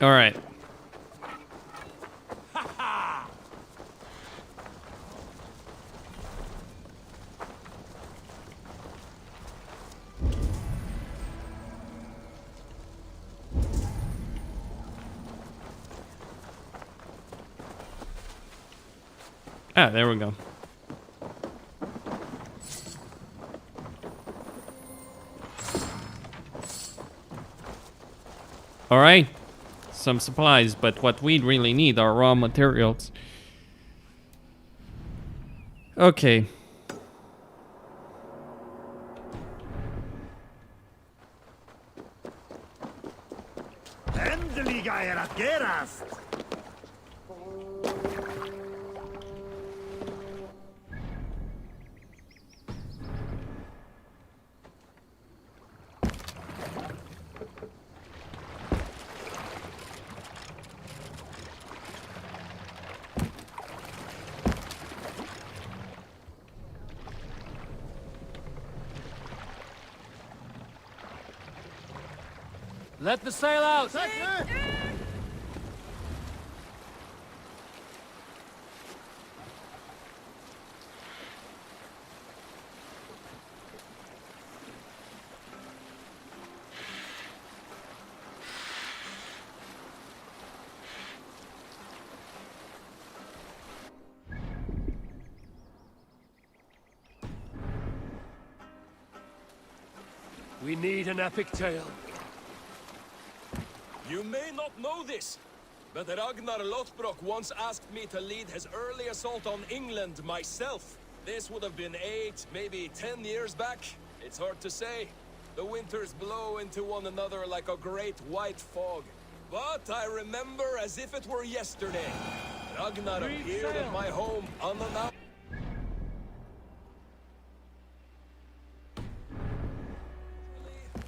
S1: all right. Ah, there we go. All right, some supplies, but what we really need are raw materials. Okay.
S4: Endelig er at gerast!
S8: Let the sail out! We need an epic tale. You may not know this, but Ragnar Lothbrok once asked me to lead his early assault on England myself. This would have been 8, maybe 10 years back. It's hard to say. The winters blow into one another like a great white fog. But I remember as if it were yesterday. Ragnar appeared at my home unannounced.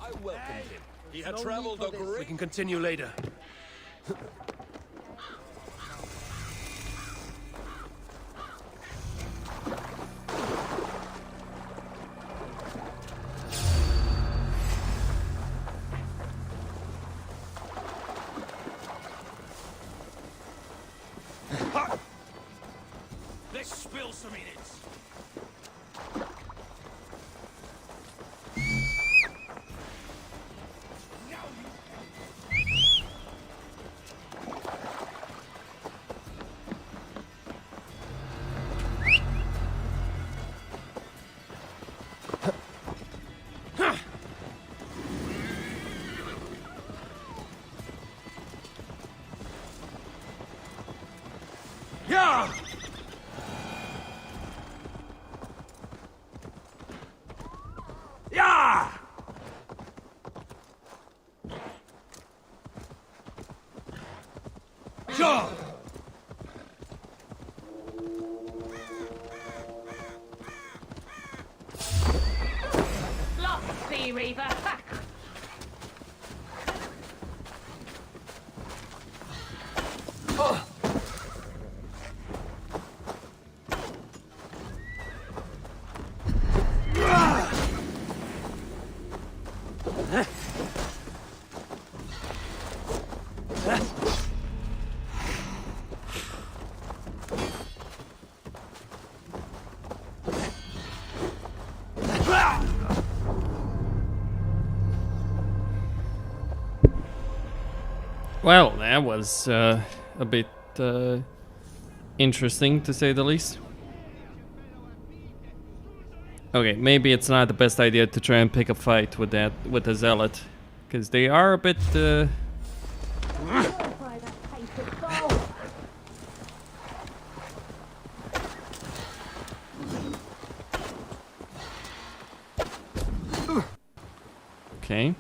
S8: I welcomed him. He had traveled a great... We can continue later.
S7: Let's spill some in it.
S8: Yeah! Yeah! Sure!
S20: Lost, Sea Reaver.
S1: Well, that was a bit interesting, to say the least. Okay, maybe it's not the best idea to try and pick a fight with the zealot, because they are a bit. Okay.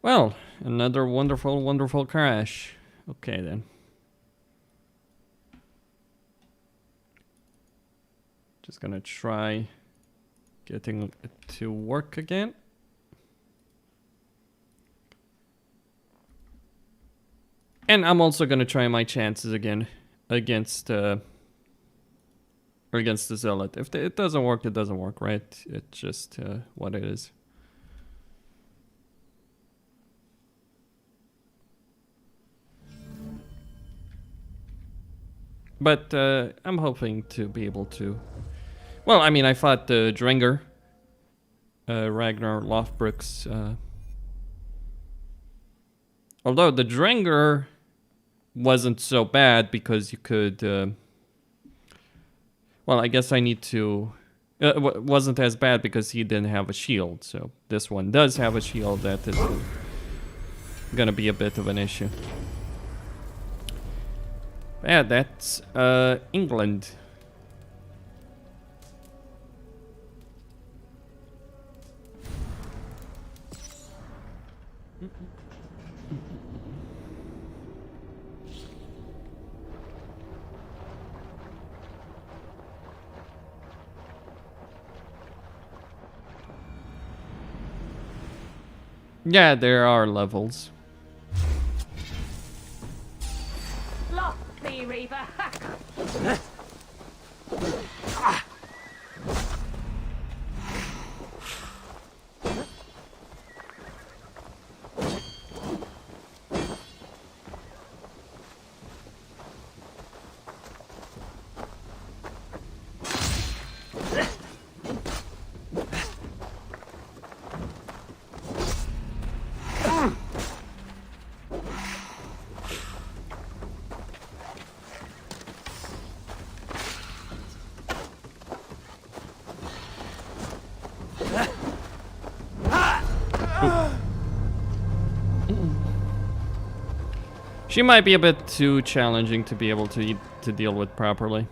S1: Well, another wonderful, wonderful crash. Okay then. Just gonna try getting it to work again. And I'm also gonna try my chances again against the zealot. If it doesn't work, it doesn't work, right? It's just what it is. But I'm hoping to be able to. Well, I mean, I fought the Drenger, Ragnar Lothbrok's. Although the Drenger wasn't so bad because you could. Well, I guess I need to. Wasn't as bad because he didn't have a shield. So this one does have a shield. That is gonna be a bit of an issue. Yeah, that's England. Yeah, there are levels.
S20: Lost, Sea Reaver.
S1: She might be a bit too challenging to be able to deal with properly.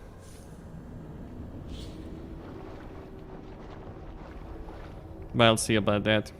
S1: But I'll see about that.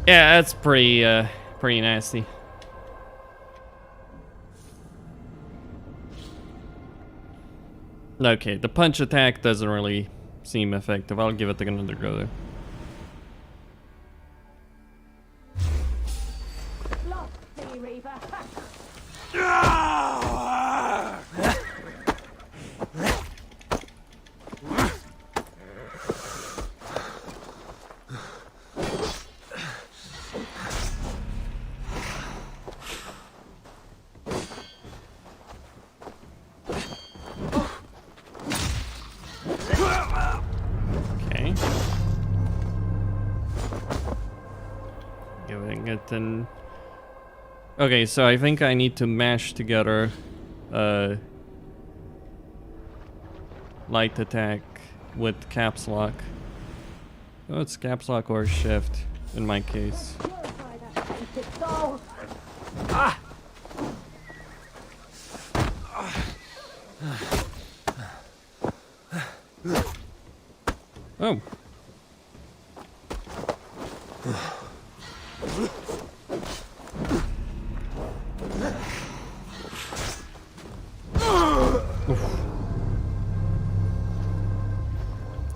S1: Yeah, that's pretty nasty. Okay, the punch attack doesn't really seem effective. I'll give it another go there. Okay, so I think I need to mash together light attack with caps lock. Oh, it's caps lock or shift in my case. Oh.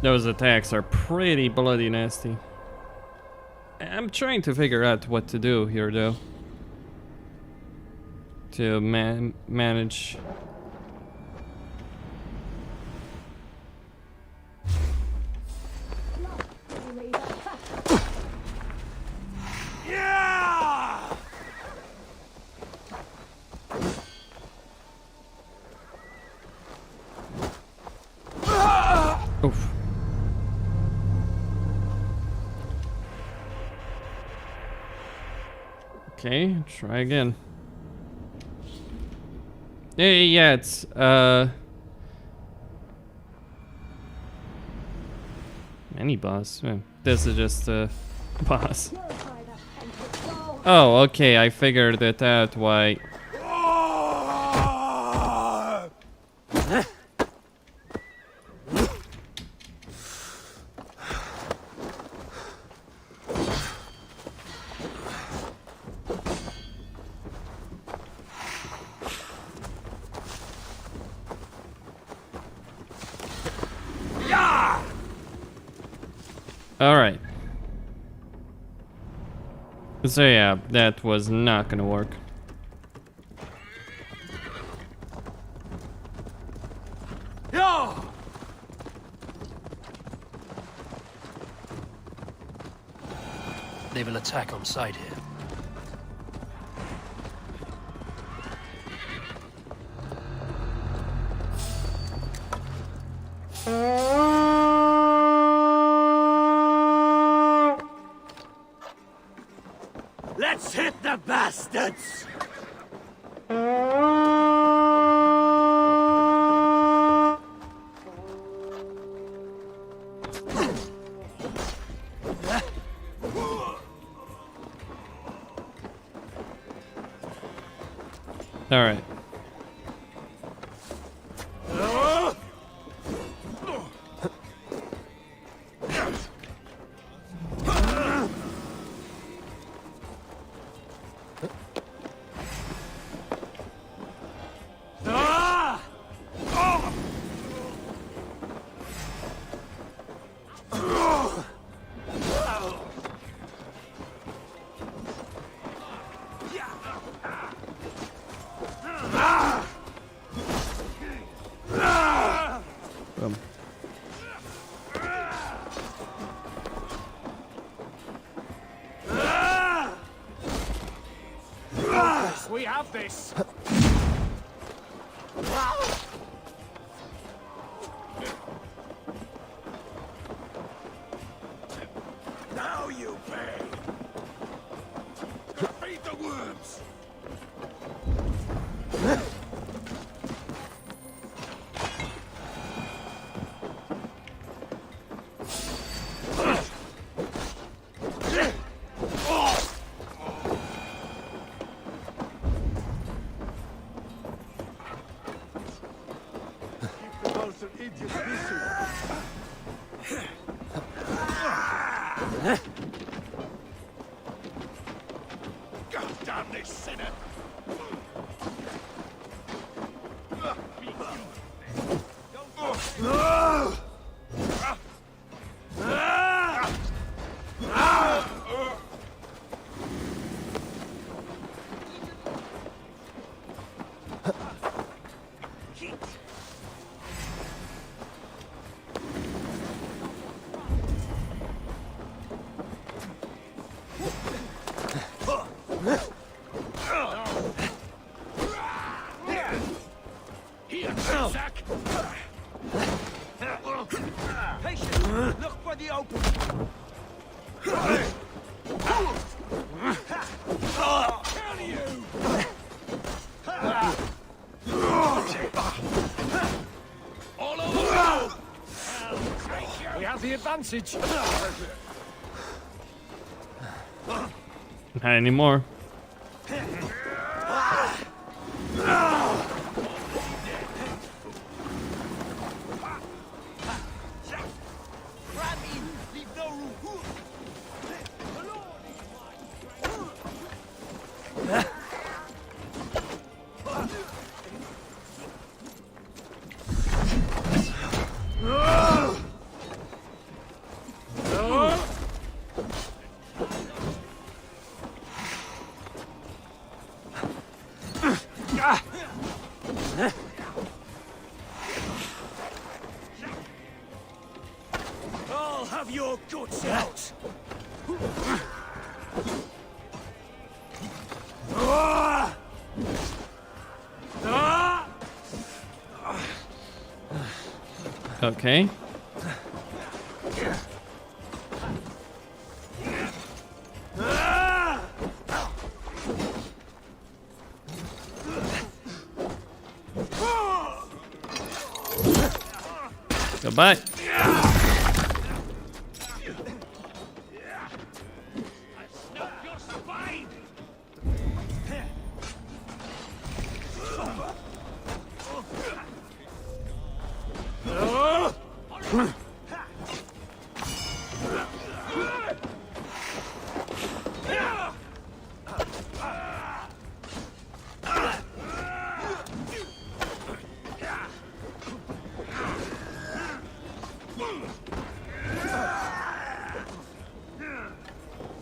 S1: Those attacks are pretty bloody nasty. I'm trying to figure out what to do here, though, to manage. Oof. Okay, try again. Yeah, it's mini boss. This is just a boss. Oh, okay, I figured it out why. Alright. So yeah, that was not gonna work.
S3: They will attack on sight here.
S5: Let's hit the bastards!
S1: All right.
S2: We have this.
S5: Now you pay! Feed the worms! God damn this sinner! Here, Zach!
S9: Patience! Look for the opening!
S5: Kill you! All over!
S8: We have the advantage.
S1: Not anymore.
S5: I'll have your guts out!
S1: Okay. Goodbye.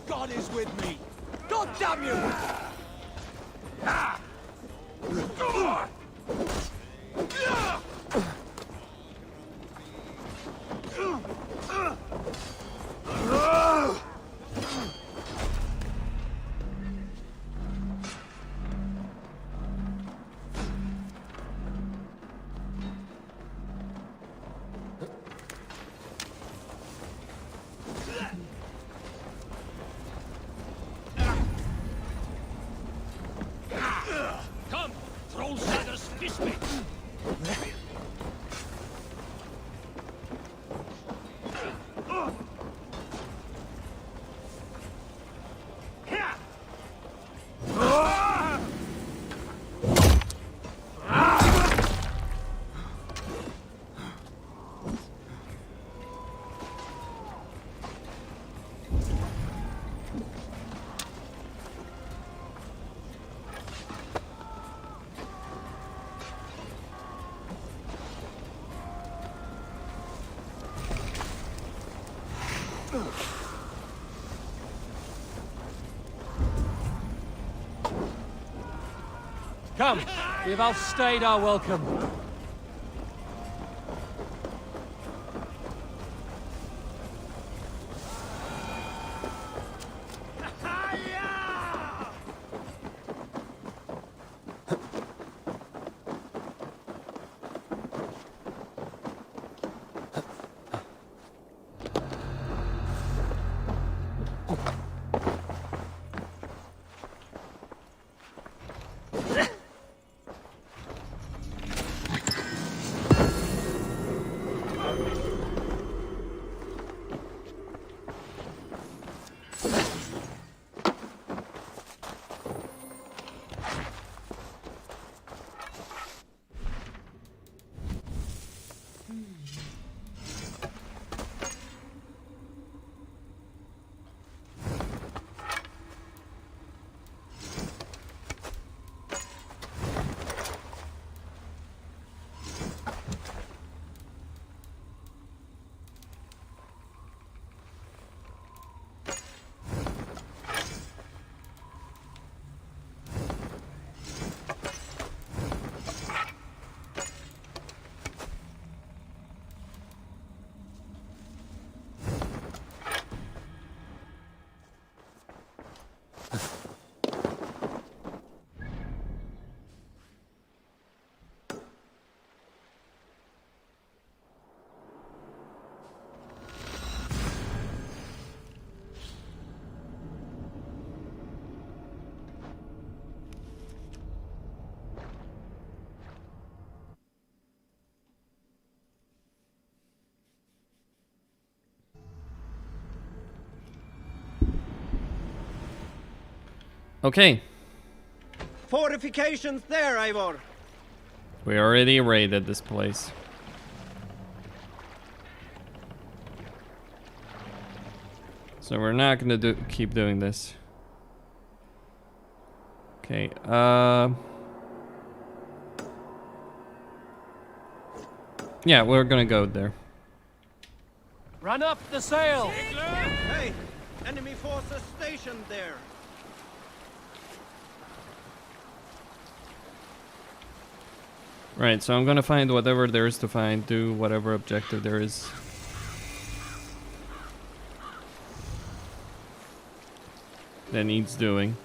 S9: God is with me! God damn you!
S5: Come! Troll Shaggers, fish me!
S8: Come, we've outstayed our welcome.
S1: Okay.
S19: Fortifications there, Eivor.
S1: We already raided this place. So we're not gonna keep doing this. Okay, yeah, we're gonna go there.
S8: Run up the sail!
S19: Hey, enemy forces stationed there.
S1: Right, so I'm gonna find whatever there is to find, do whatever objective there is. That needs doing.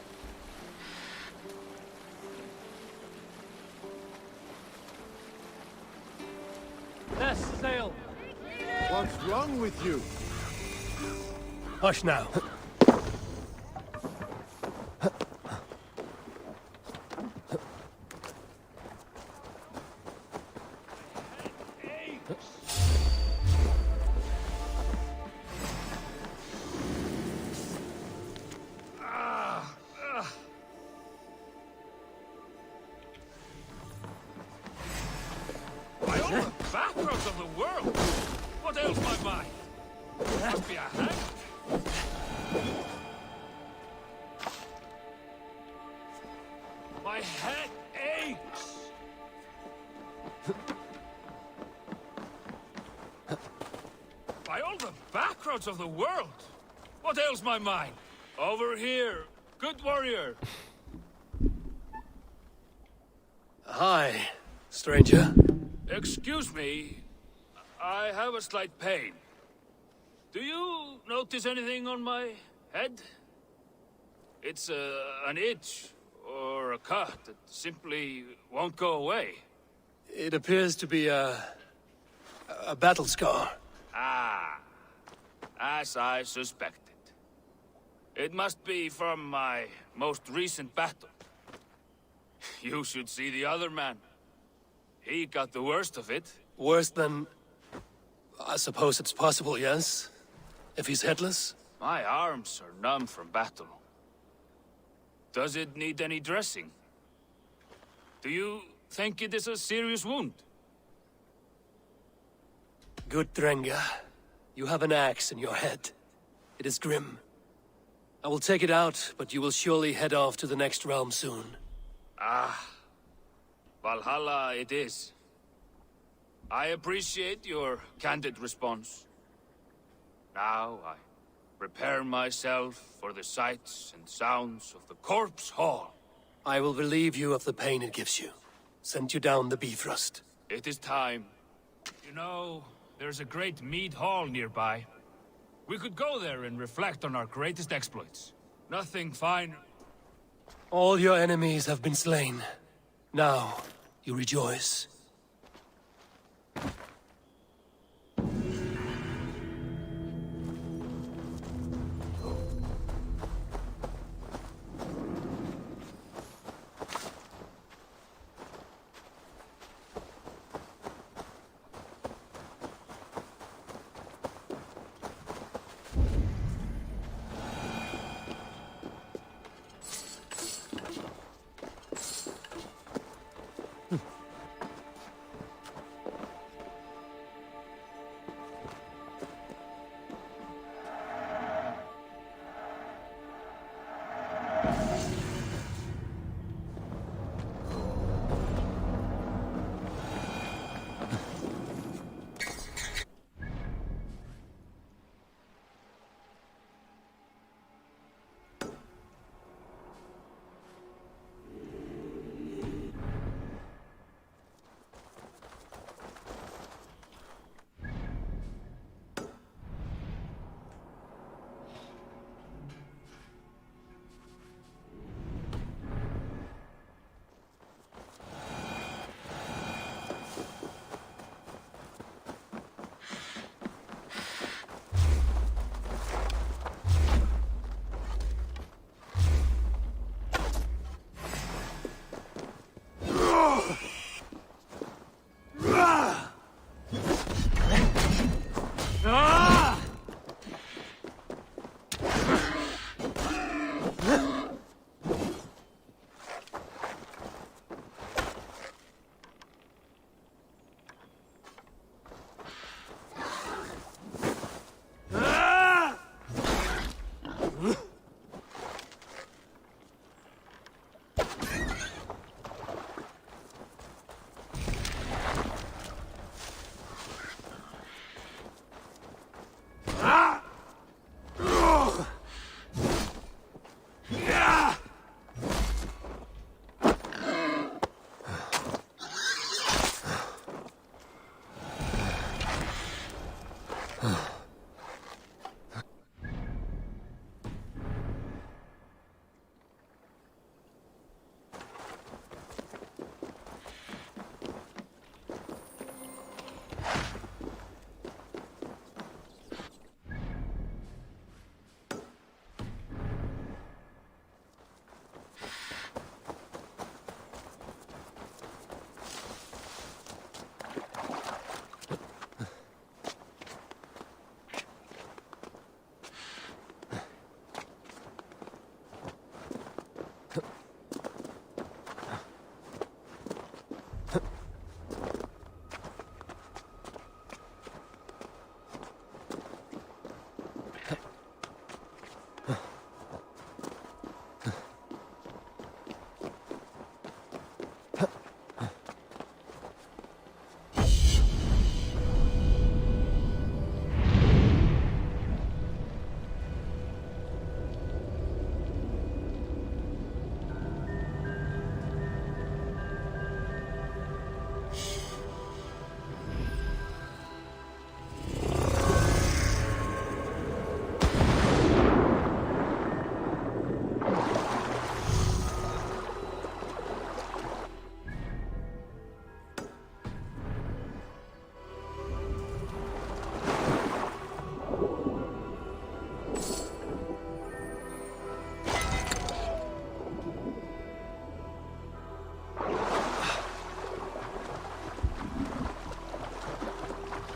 S8: Less sail!
S4: What's wrong with you?
S3: Hush now.
S7: By all the backgrounds of the world! What ails my mind? Must be a hang. My head aches! By all the backgrounds of the world! What ails my mind? Over here, good warrior!
S3: Hi, stranger.
S7: Excuse me, I have a slight pain. Do you notice anything on my head? It's an itch or a cut that simply won't go away.
S3: It appears to be a battle scar.
S7: Ah, as I suspected. It must be from my most recent battle. You should see the other man. He got the worst of it.
S3: Worse than... I suppose it's possible, yes? If he's headless?
S7: My arms are numb from battle. Does it need any dressing? Do you think it is a serious wound?
S3: Good Drenga. You have an axe in your head. It is grim. I will take it out, but you will surely head off to the next realm soon.
S7: Ah, Valhalla it is. I appreciate your candid response. Now I prepare myself for the sights and sounds of the corpse hall.
S3: I will relieve you of the pain it gives you. Send you down the Bifrost.
S7: It is time. You know, there's a great mead hall nearby. We could go there and reflect on our greatest exploits. Nothing finer.
S3: All your enemies have been slain. Now, you rejoice.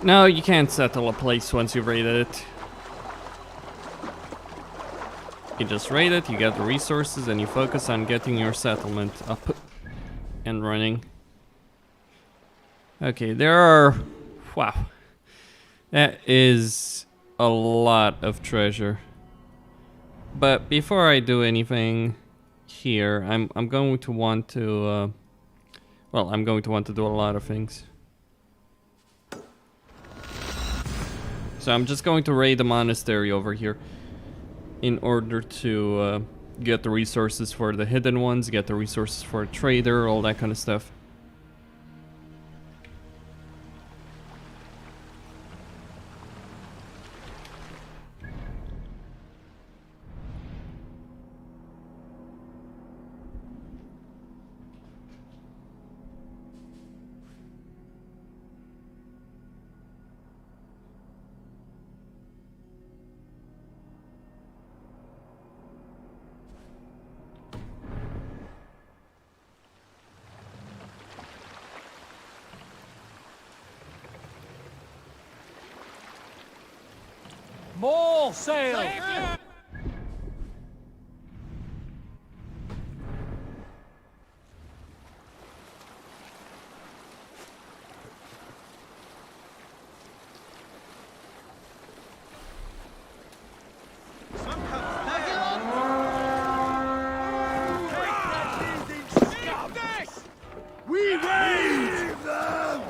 S1: No, you can't settle a place once you've raided it. You just raid it, you get the resources, and you focus on getting your settlement up and running. Okay, there are... Wow. That is a lot of treasure. But before I do anything here, I'm going to want to... well, I'm going to want to do a lot of things. So I'm just going to raid the monastery over here in order to get the resources for the hidden ones, get the resources for a trader, all that kind of stuff.
S2: More sail!
S4: We raid them!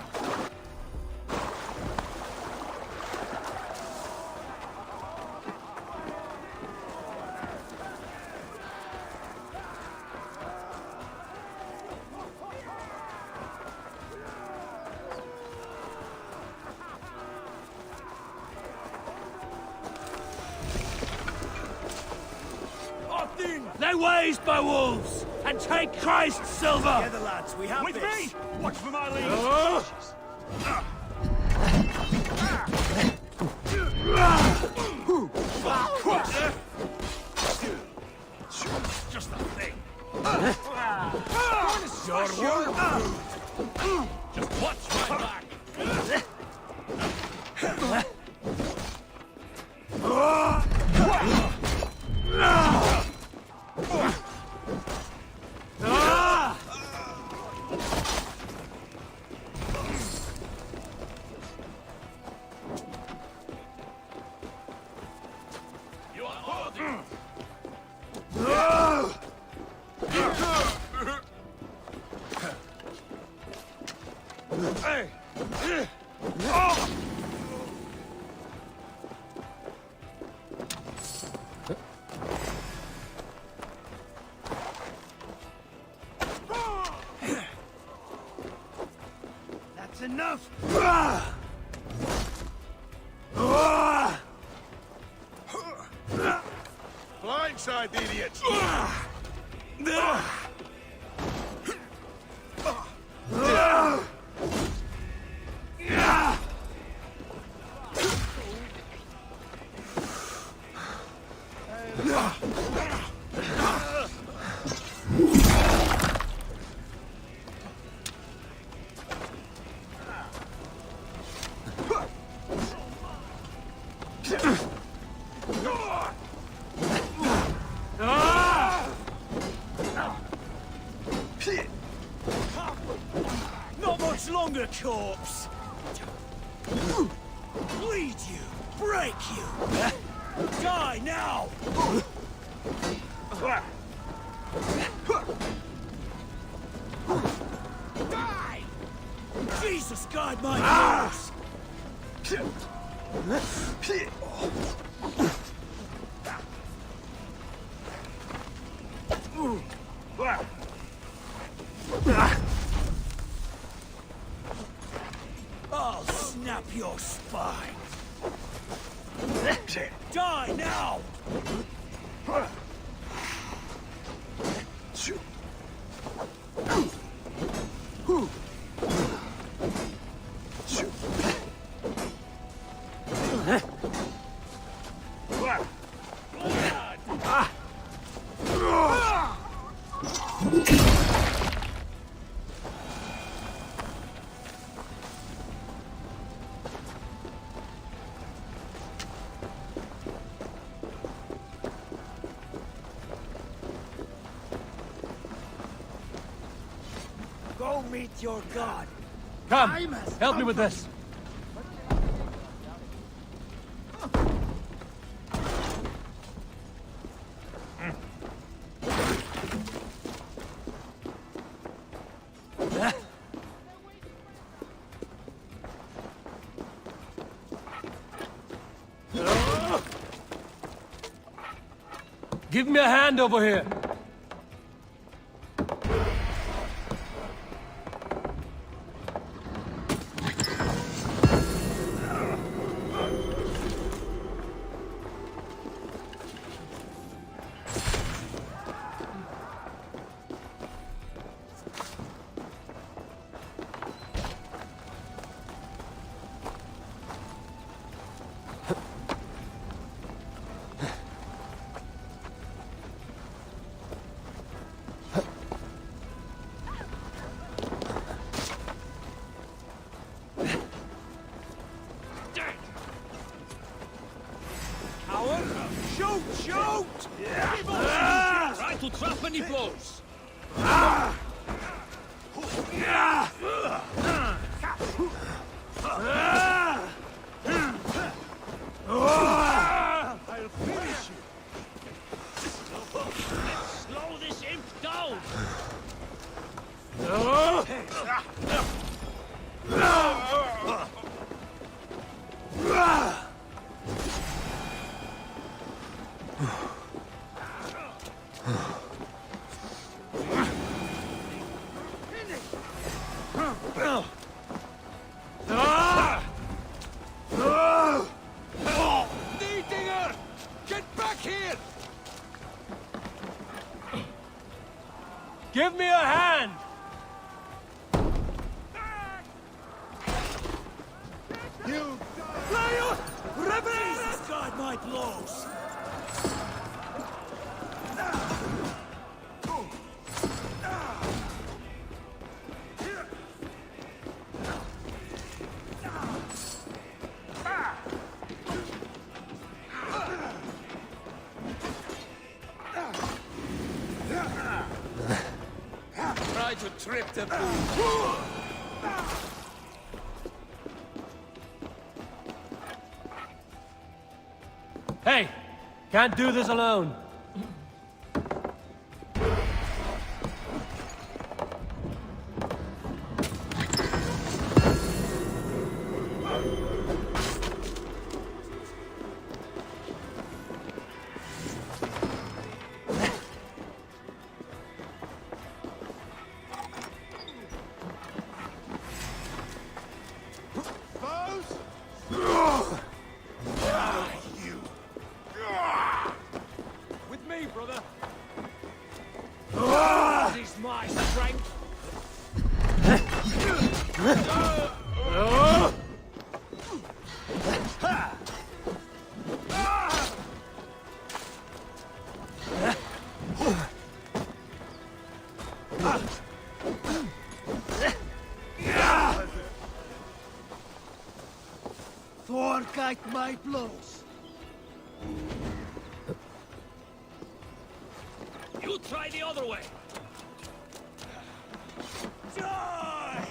S5: Lay waste by wolves and take Christ's silver.
S4: Together, lads, we have
S5: With
S4: this.
S5: me.
S4: Watch for my lead.
S5: Just the thing. Just watch my back.
S4: That's enough. Blindside, idiots.
S5: Not much longer, corpse. Bleed you, break you. Die now. Die! Jesus, guide my nose. I'll snap your spine. Die now!
S9: Go meet your god.
S8: Come, help me with this. Give me a hand over here. Shoot! Try to trap any blows.
S9: I'll finish you. Let's slow this imp down.
S8: Get back here! Give me a hand!
S9: You liar! Jesus, guard my blows!
S8: Try to trip the fool. Hey! Can't do this alone. With me, brother.
S9: That is my strength. Forget my blows.
S8: You try the other way.
S9: Die!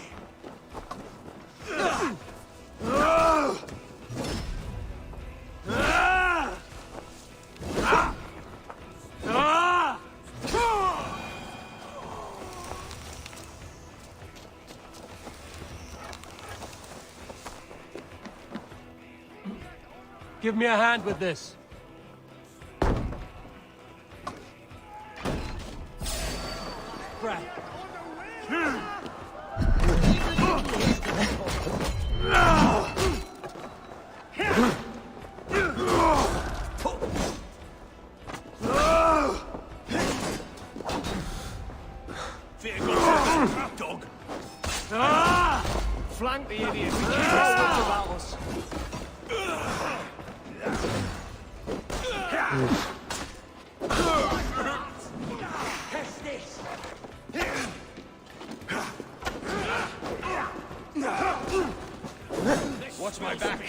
S8: Give me a hand with this. Brad.
S9: Dog.
S8: Flank the idiot. We keep our wits about us.
S9: Test this.
S8: Watch my back.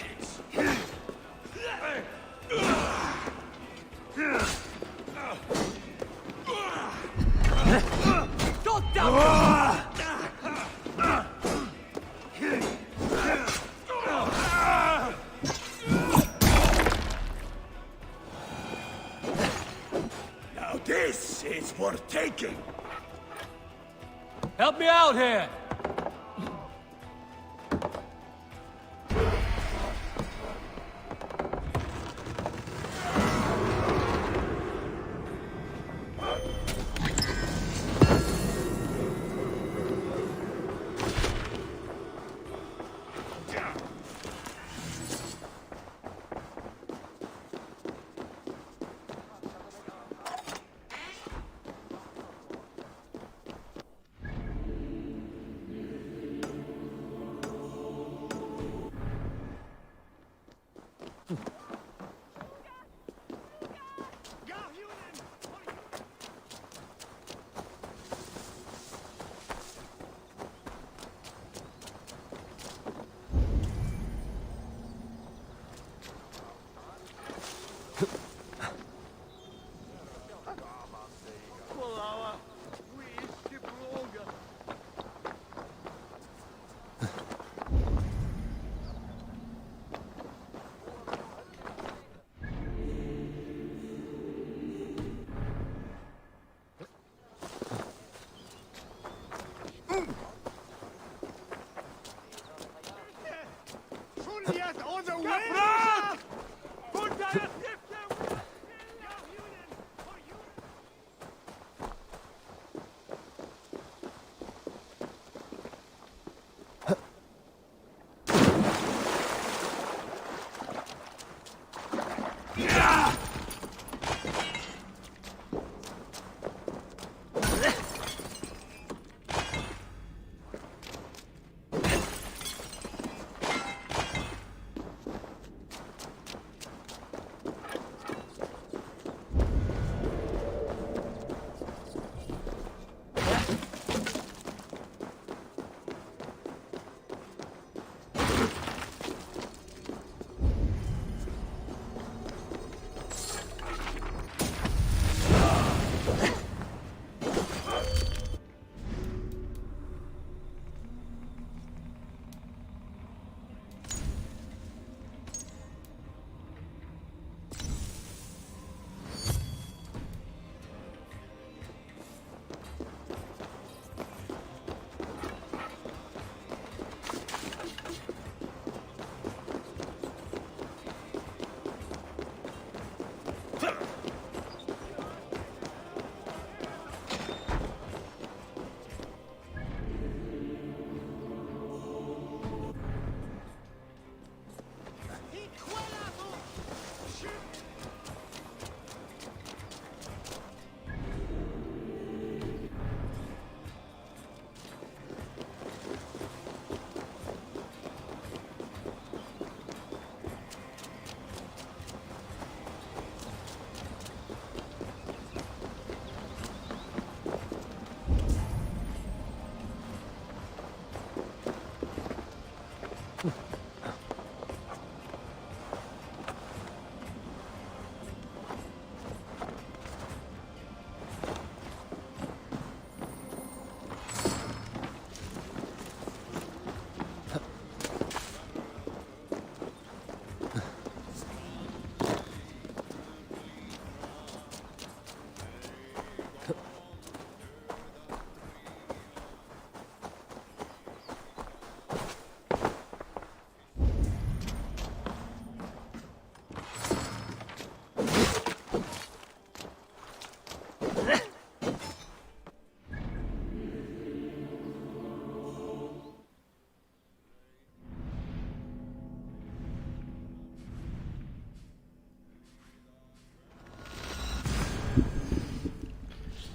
S5: this is worth taking.
S2: Help me out here!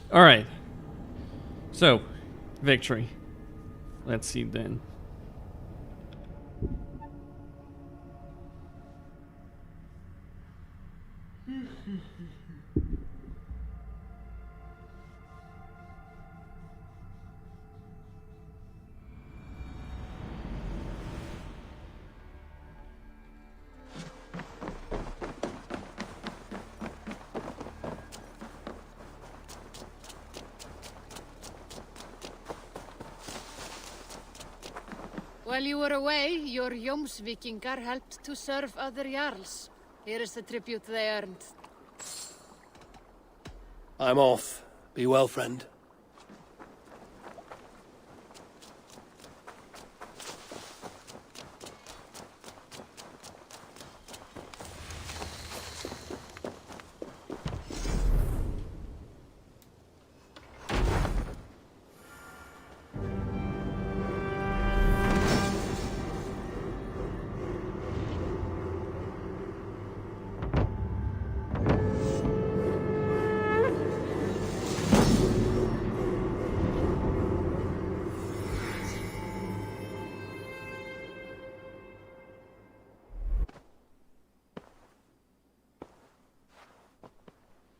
S1: All right. So, victory. Let's see then.
S15: While you were away, your Jomsvikingar helped to serve other Jarls. Here is the tribute they earned.
S3: I'm off. Be well, friend.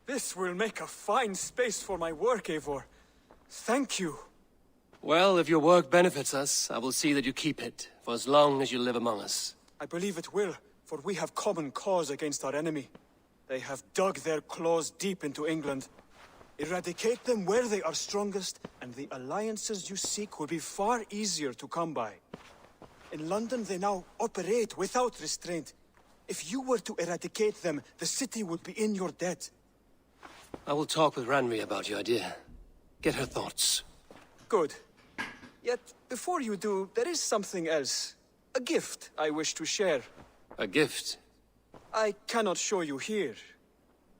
S11: This will make a fine space for my work, Eivor. Thank you.
S3: Well, if your work benefits us, I will see that you keep it, for as long as you live among us.
S11: I believe it will, for we have common cause against our enemy. They have dug their claws deep into England. Eradicate them where they are strongest, and the alliances you seek will be far easier to come by. In London, they now operate without restraint. If you were to eradicate them, the city would be in your debt.
S3: I will talk with Ranri about your idea. Get her thoughts.
S11: Good. Yet, before you do, there is something else. A gift I wish to share.
S3: A gift?
S11: I cannot show you here.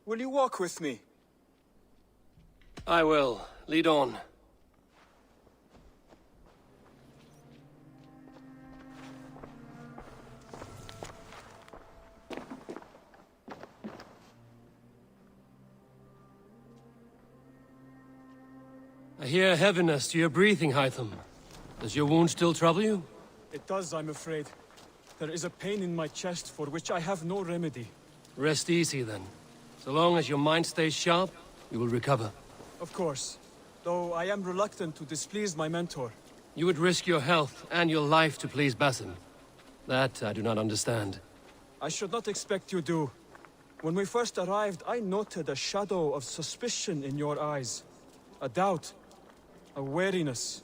S11: Will you walk with me?
S3: I will. Lead on. I hear heaviness to your breathing, Hytham. Does your wound still trouble you?
S11: It does, I'm afraid. There is a pain in my chest for which I have no remedy.
S3: Rest easy, then. So long as your mind stays sharp, you will recover.
S11: Of course. Though I am reluctant to displease my mentor.
S3: You would risk your health and your life to please Basim. That I do not understand.
S11: I should not expect you do. When we first arrived, I noted a shadow of suspicion in your eyes. A doubt. A wariness.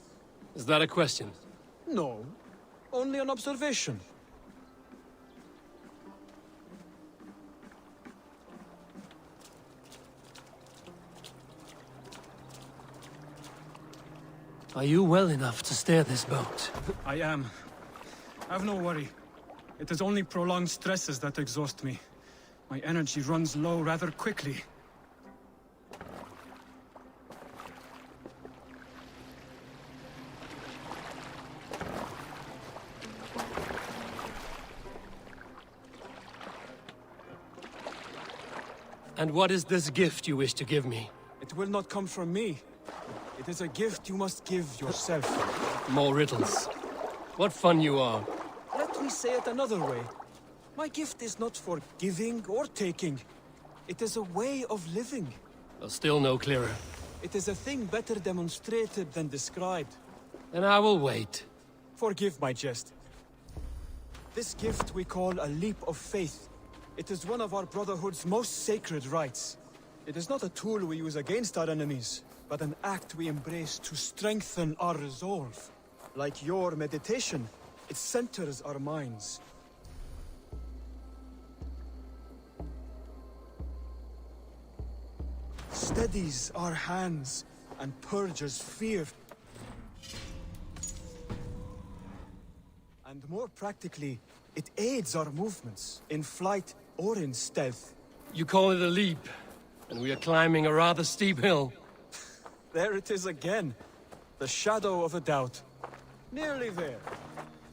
S3: Is that a question?
S11: No. Only an observation.
S3: Are you well enough to steer this boat?
S11: I am. Have no worry. It is only prolonged stresses that exhaust me. My energy runs low rather quickly.
S3: And what is this gift you wish to give me?
S11: It will not come from me. It is a gift you must give yourself.
S3: More riddles. What fun you are.
S11: Let me say it another way. My gift is not for giving or taking. It is a way of living.
S3: Still no clearer.
S11: It is a thing better demonstrated than described.
S3: Then I will wait.
S11: Forgive my jest. This gift we call a leap of faith. It is one of our Brotherhood's most sacred rites. It is not a tool we use against our enemies, but an act we embrace to strengthen our resolve. Like your meditation, it centers our minds. Steadies our hands and purges fear. And more practically, it aids our movements, in flight or in stealth.
S3: You call it a leap, and we are climbing a rather steep hill.
S11: There it is again. The shadow of a doubt. Nearly there.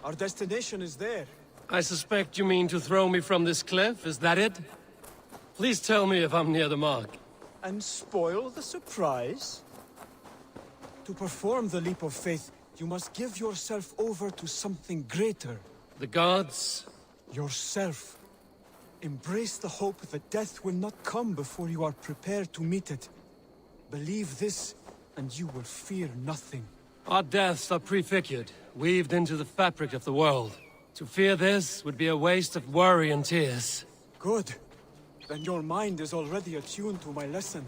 S11: Our destination is there.
S3: I suspect you mean to throw me from this cliff, is that it? Please tell me if I'm near the mark.
S11: And spoil the surprise? To perform the leap of faith, you must give yourself over to something greater.
S3: The gods?
S11: Yourself. Embrace the hope that death will not come before you are prepared to meet it. Believe this, and you will fear nothing.
S3: Our deaths are prefigured, weaved into the fabric of the world. To fear this would be a waste of worry and tears.
S11: Good. Then your mind is already attuned to my lesson.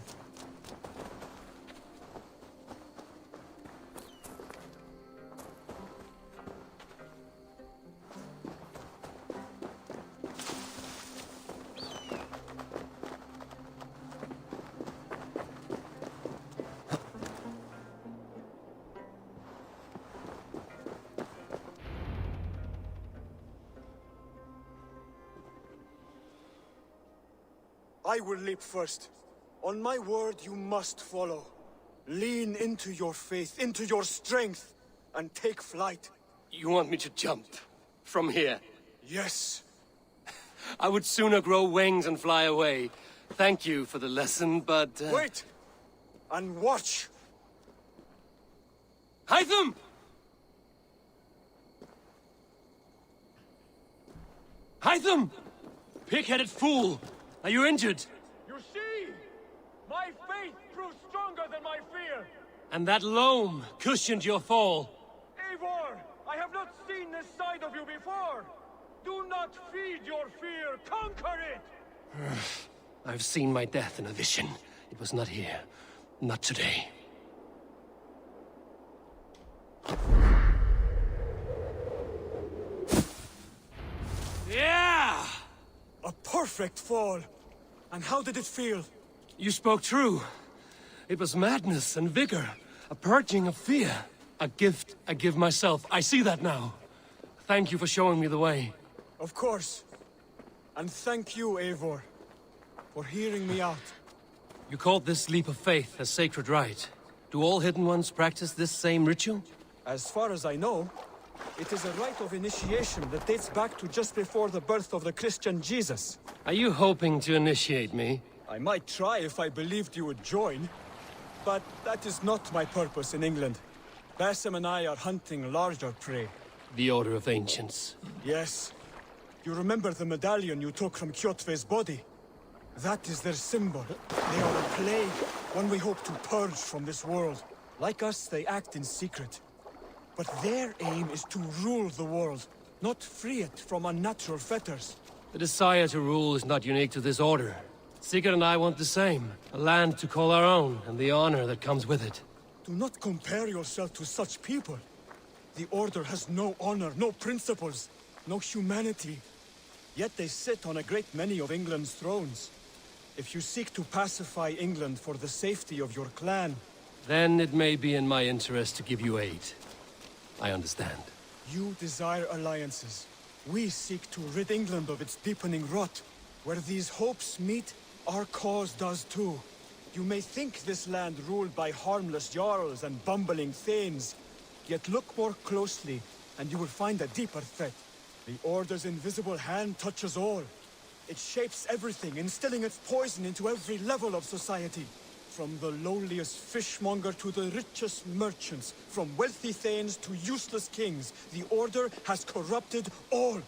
S4: I will leap first. On my word, you must follow. Lean into your faith, into your strength, and take flight.
S3: You want me to jump? From here?
S4: Yes.
S3: I would sooner grow wings and fly away. Thank you for the lesson, but...
S4: Wait! And watch!
S3: Hytham! Hytham! Pig-headed fool! Are you injured?
S12: You see? My faith proved stronger than my fear!
S3: And that loam cushioned your fall.
S12: Eivor! I have not seen this side of you before! Do not feed your fear! Conquer it!
S3: I've seen my death in a vision. It was not here. Not today. Yeah!
S4: A perfect fall! And how did it feel?
S3: You spoke true. It was madness and vigor. A purging of fear. A gift I give myself. I see that now. Thank you for showing me the way.
S4: Of course. And thank you, Eivor, for hearing me out.
S3: You called this leap of faith a sacred rite. Do all Hidden Ones practice this same ritual?
S4: As far as I know, it is a rite of initiation that dates back to just before the birth of the Christian Jesus.
S3: Are you hoping to initiate me?
S4: I might try if I believed you would join. But that is not my purpose in England. Basim and I are hunting larger prey.
S3: The Order of Ancients.
S4: Yes. You remember the medallion you took from Kjotve's body? That is their symbol. They are a plague, one we hope to purge from this world. Like us, they act in secret. But their aim is to rule the world, not free it from unnatural fetters.
S3: The desire to rule is not unique to this order. Sigurd and I want the same. A land to call our own, and the honor that comes with it.
S4: Do not compare yourself to such people. The Order has no honor, no principles, no humanity. Yet they sit on a great many of England's thrones. If you seek to pacify England for the safety of your clan...
S3: Then it may be in my interest to give you aid. I understand.
S4: You desire alliances. We seek to rid England of its deepening rot. Where these hopes meet, our cause does too. You may think this land ruled by harmless jarls and bumbling thanes. Yet look more closely, and you will find a deeper threat. The Order's invisible hand touches all. It shapes everything, instilling its poison into every level of society. From the lowliest fishmonger to the richest merchants, from wealthy thanes to useless kings, the Order has corrupted all.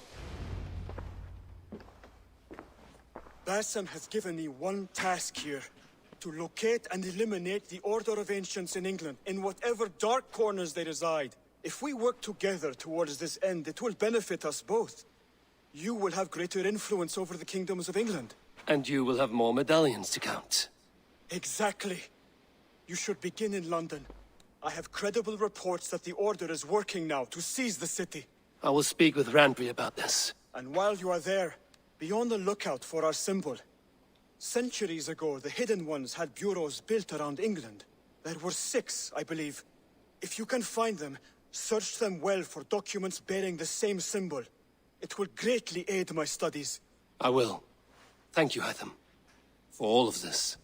S4: Basim has given me one task here. To locate and eliminate the Order of Ancients in England, in whatever dark corners they reside. If we work together towards this end, it will benefit us both. You will have greater influence over the kingdoms of England.
S3: And you will have more medallions to count.
S4: Exactly. You should begin in London. I have credible reports that the Order is working now to seize the city.
S3: I will speak with Randbury about this.
S4: And while you are there, be on the lookout for our symbol. Centuries ago, the Hidden Ones had bureaus built around England. There were 6, I believe. If you can find them, search them well for documents bearing the same symbol. It will greatly aid my studies.
S3: I will. Thank you, Hytham, for all of this.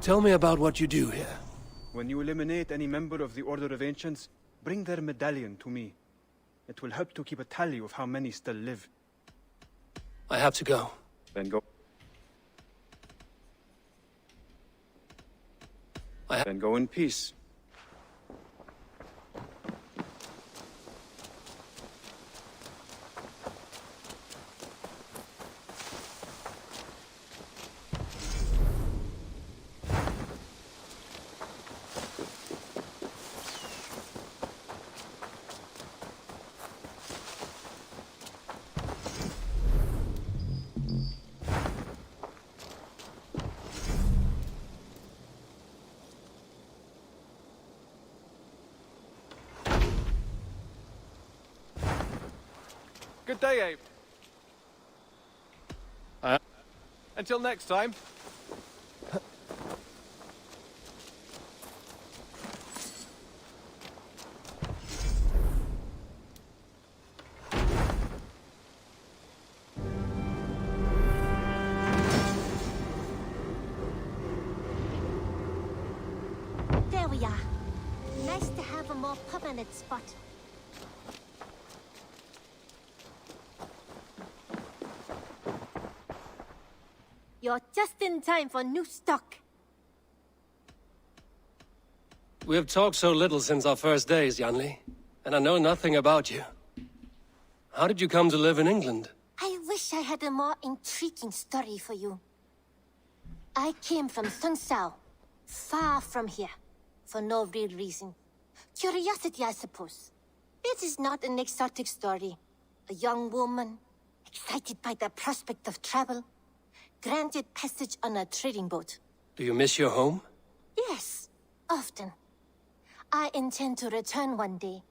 S3: Tell me about what you do here.
S11: When you eliminate any member of the Order of Ancients, bring their medallion to me. It will help to keep a tally of how many still live.
S3: I have to go.
S11: Then go. Then go in peace.
S12: Good day, Abe. Until next time.
S6: There we are. Nice to have a more permanent spot. You're just in time for new stock.
S3: We have talked so little since our first days, Janli, and I know nothing about you. How did you come to live in England?
S6: I wish I had a more intriguing story for you. I came from Sunsao, far from here, for no real reason. Curiosity, I suppose. It is not an exotic story. A young woman, excited by the prospect of travel, granted passage on a trading boat.
S3: Do you miss your home?
S6: Yes, often. I intend to return one day,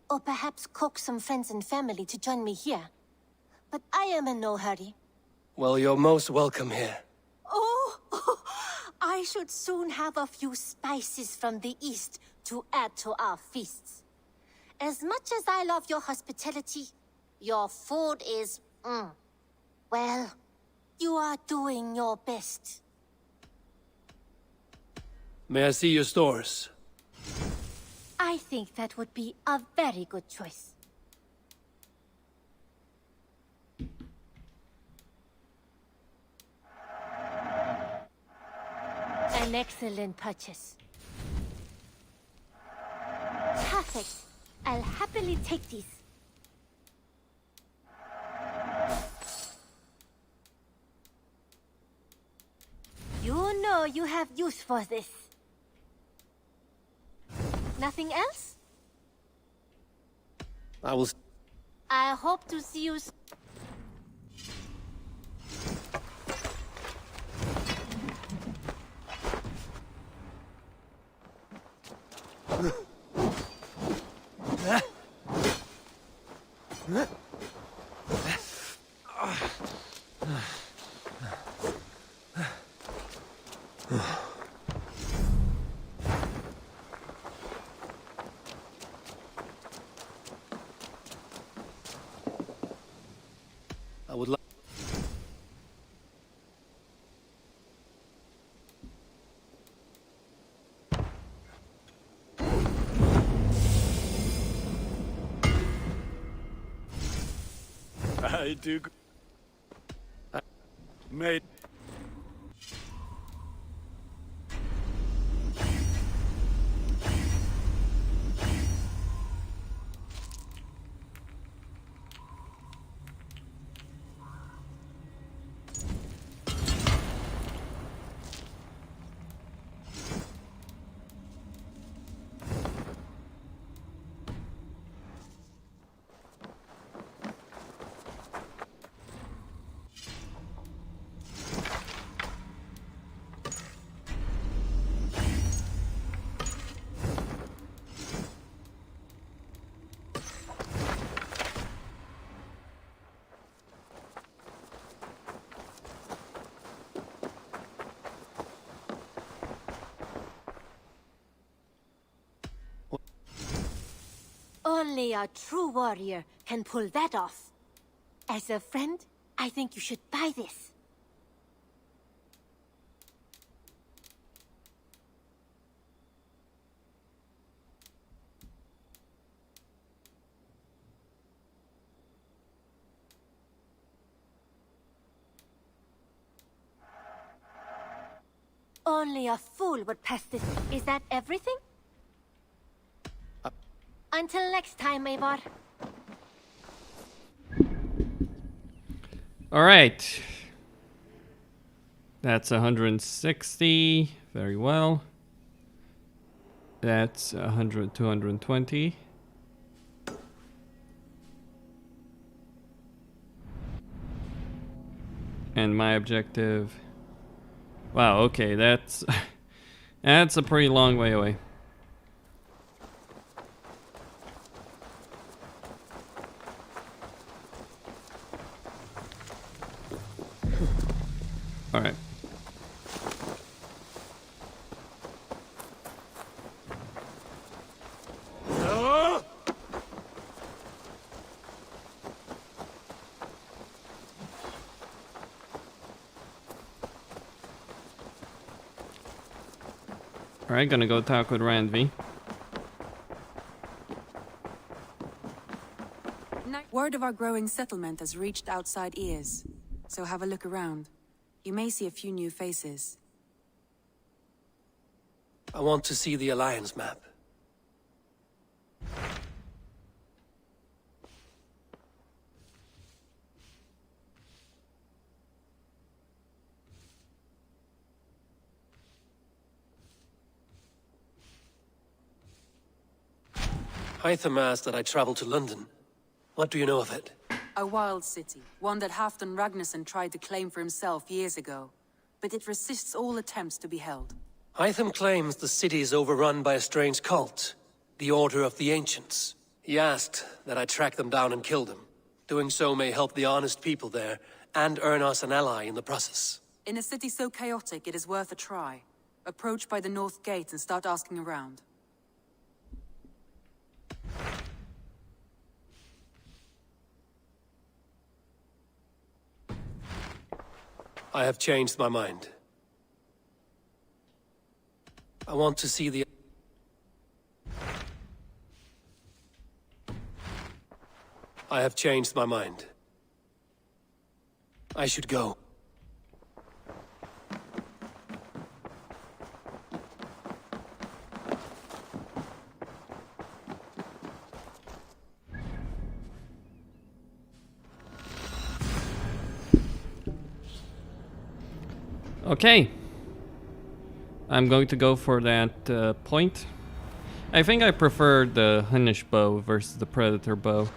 S6: or perhaps coax some friends and family to join me here. But I am in no hurry.
S3: Well, you're most welcome here.
S6: Oh, I should soon have a few spices from the east to add to our feasts. As much as I love your hospitality, your food is, well, you are doing your best.
S3: May I see your stores?
S6: I think that would be a very good choice. An excellent purchase. Perfect. I'll happily take these. You know you have use for this. Nothing else? I hope to see you soon.
S3: I would like...
S17: I do... Mate.
S6: Only a true warrior can pull that off. As a friend, I think you should buy this. Only a fool would pass this. Is that everything? Until next time, Eivor.
S1: All right. That's 160. Very well. That's 100, 220. And my objective. Wow, okay, that's that's a pretty long way away. All right. Alright, gonna go talk with Randvi.
S13: Word of our growing settlement has reached outside ears, so have a look around. You may see a few new faces.
S3: I want to see the Alliance map. Hytham asked that I travel to London. What do you know of it?
S13: A wild city, one that Halfdan Ragnarsson tried to claim for himself years ago, but it resists all attempts to be held.
S3: Hytham claims the city is overrun by a strange cult, the Order of the Ancients. He asked that I track them down and kill them. Doing so may help the honest people there, and earn us an ally in the process.
S13: In a city so chaotic, it is worth a try. Approach by the North Gate and start asking around.
S3: I have changed my mind. I want to see the... I have changed my mind. I should go.
S1: Okay. I'm going to go for that point. I think I prefer the Hunnish bow versus the Predator bow.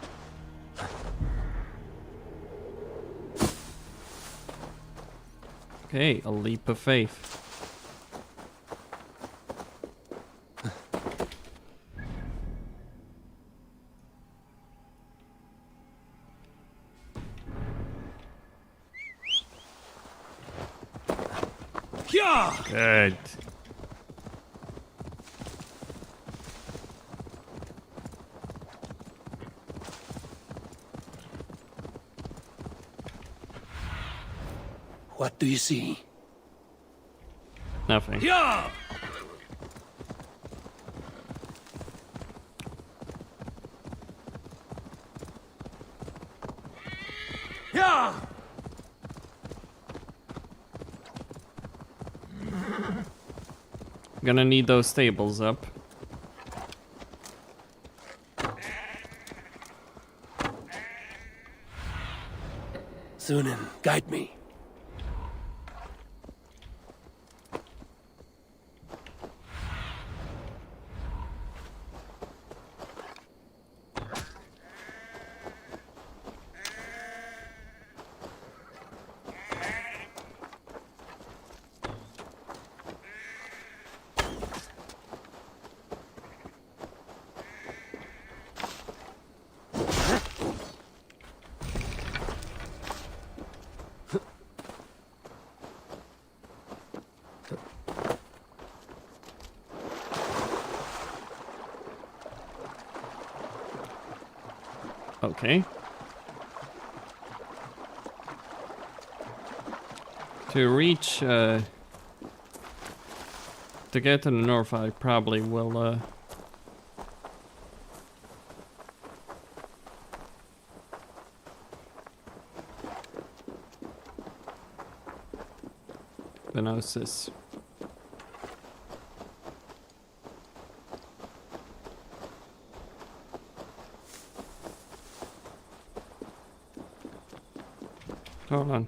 S1: Okay, a leap of faith. Good.
S3: What do you see?
S1: Nothing.
S3: Yeah! Yeah!
S1: Gonna need those stables up.
S3: Sunan, guide me.
S1: Okay. To reach, to get to the north, I probably will, Venosis. Hold on.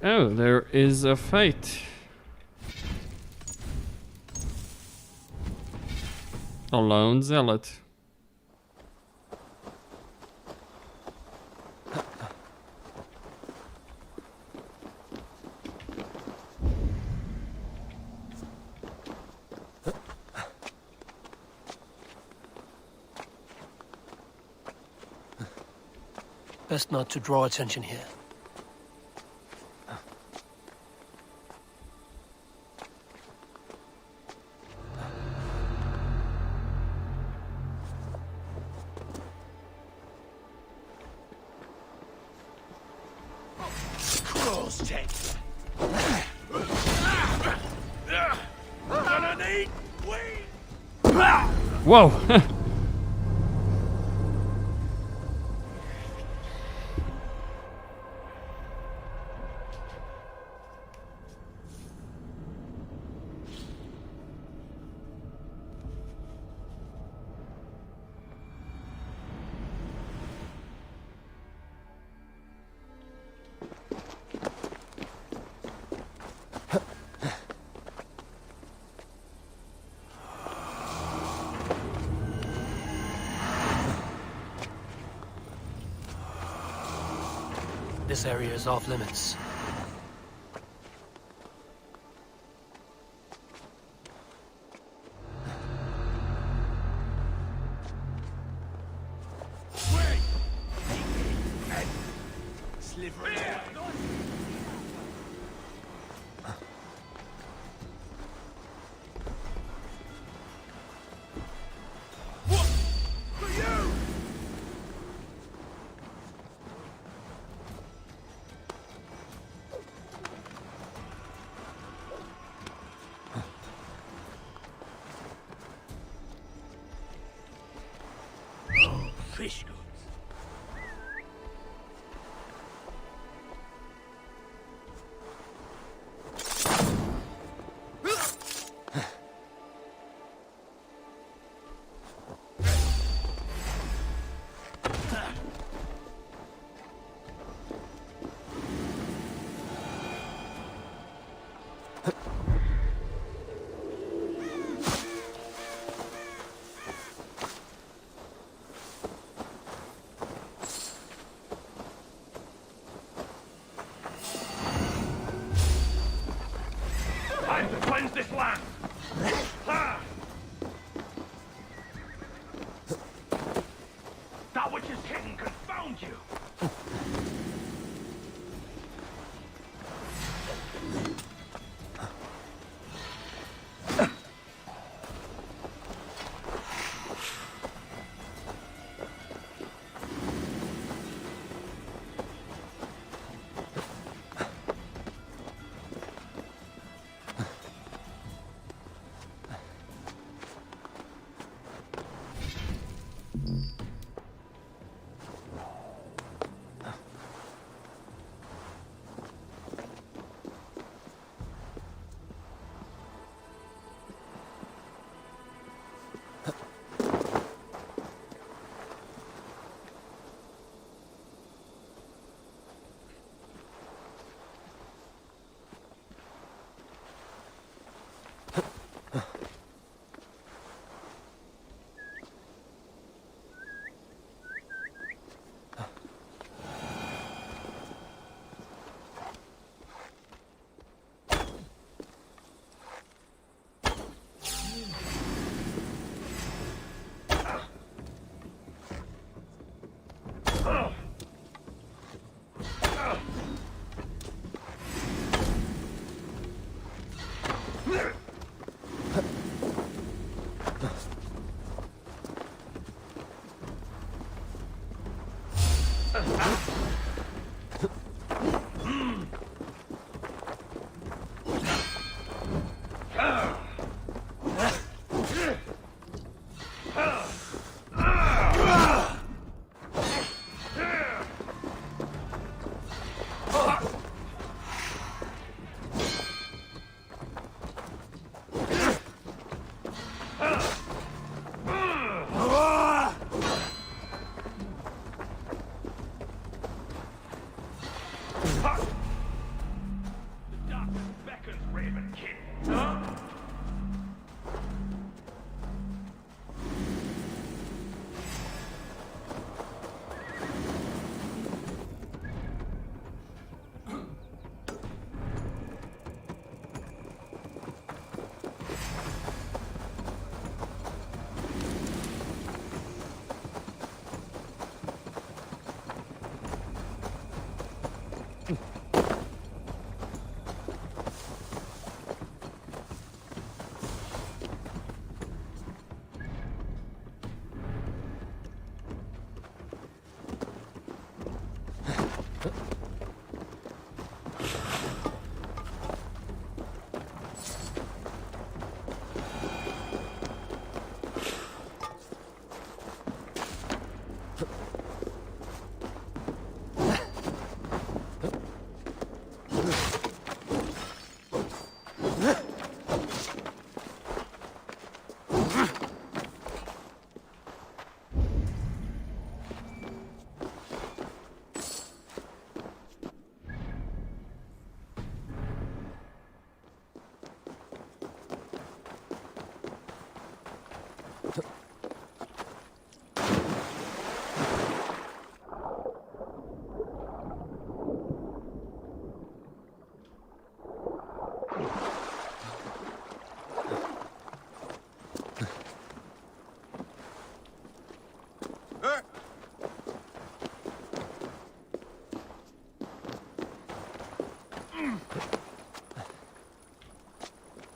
S1: Oh, there is a fight. A lone zealot.
S3: Best not to draw attention here.
S1: Whoa!
S3: This area is off limits.
S5: Fish goods. Time to cleanse this land! Ha! That which is hidden confound you!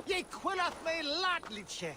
S19: Ye quillat me latliche.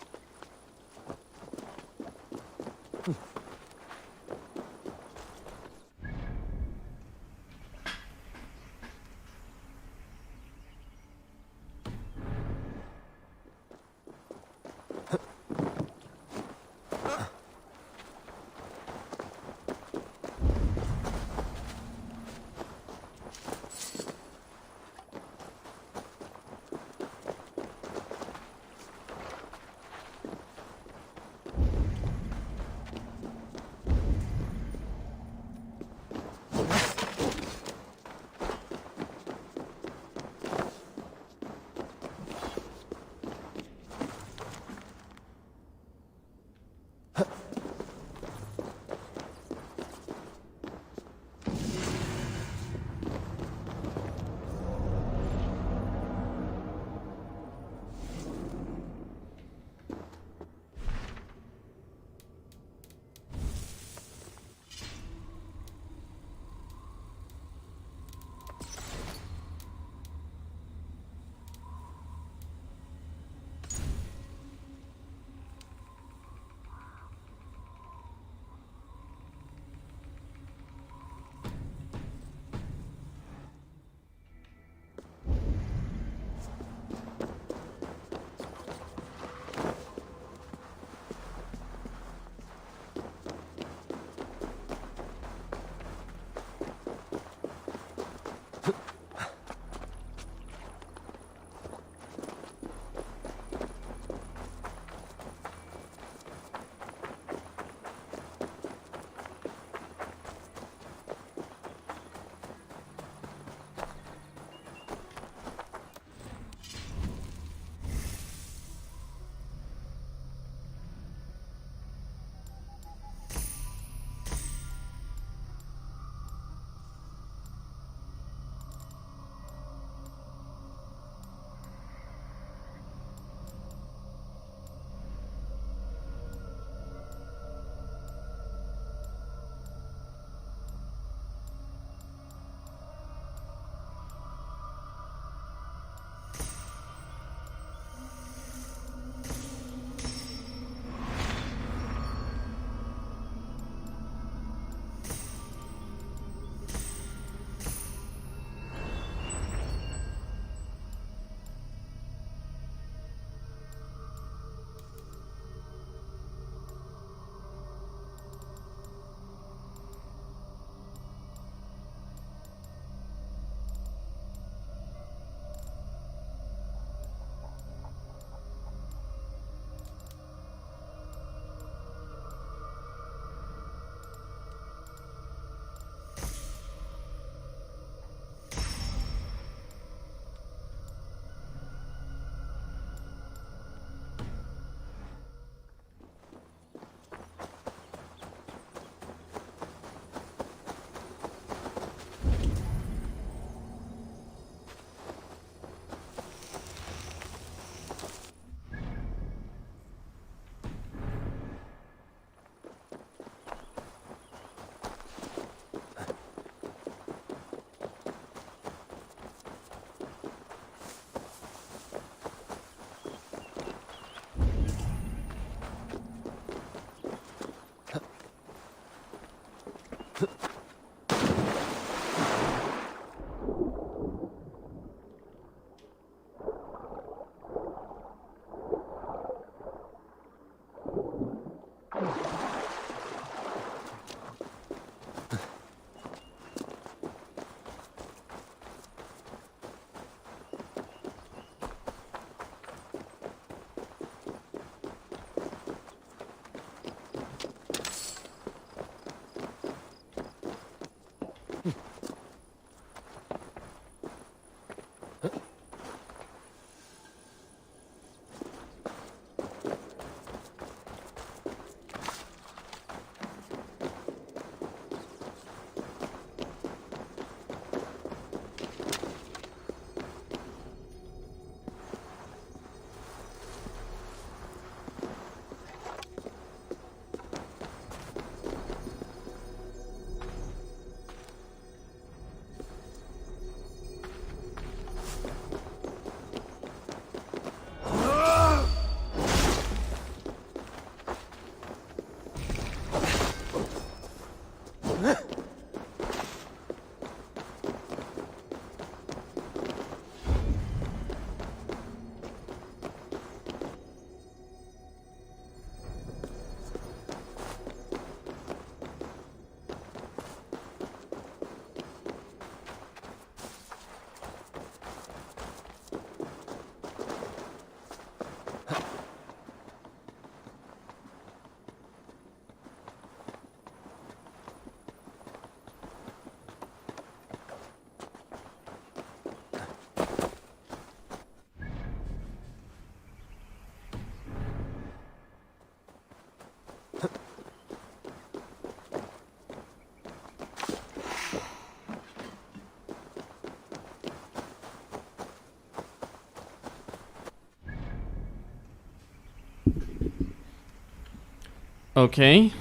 S1: Okay.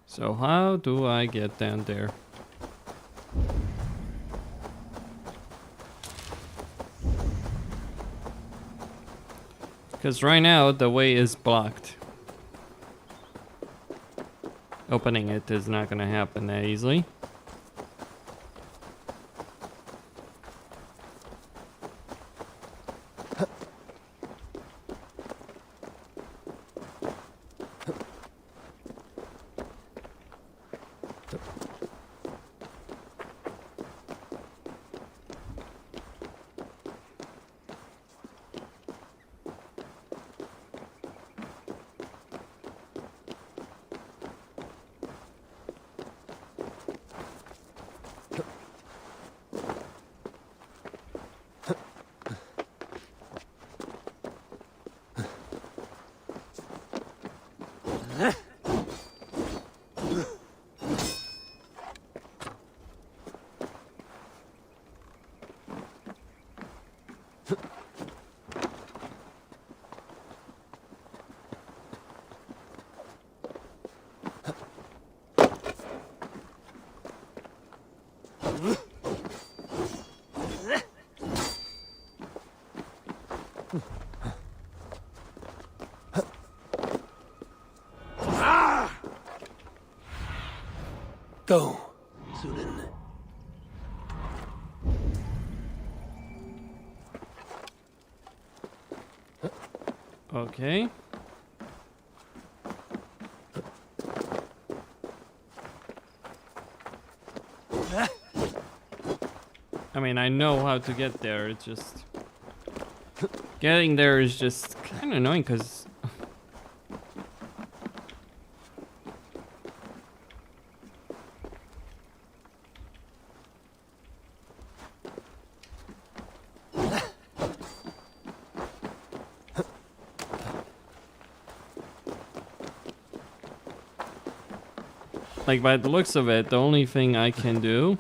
S1: So how do I get down there? Because right now the way is blocked. Opening it is not going to happen that easily.
S3: Go, Zulin.
S1: Okay. I mean, I know how to get there. It's just getting there is just kind of annoying because like, by the looks of it, the only thing I can do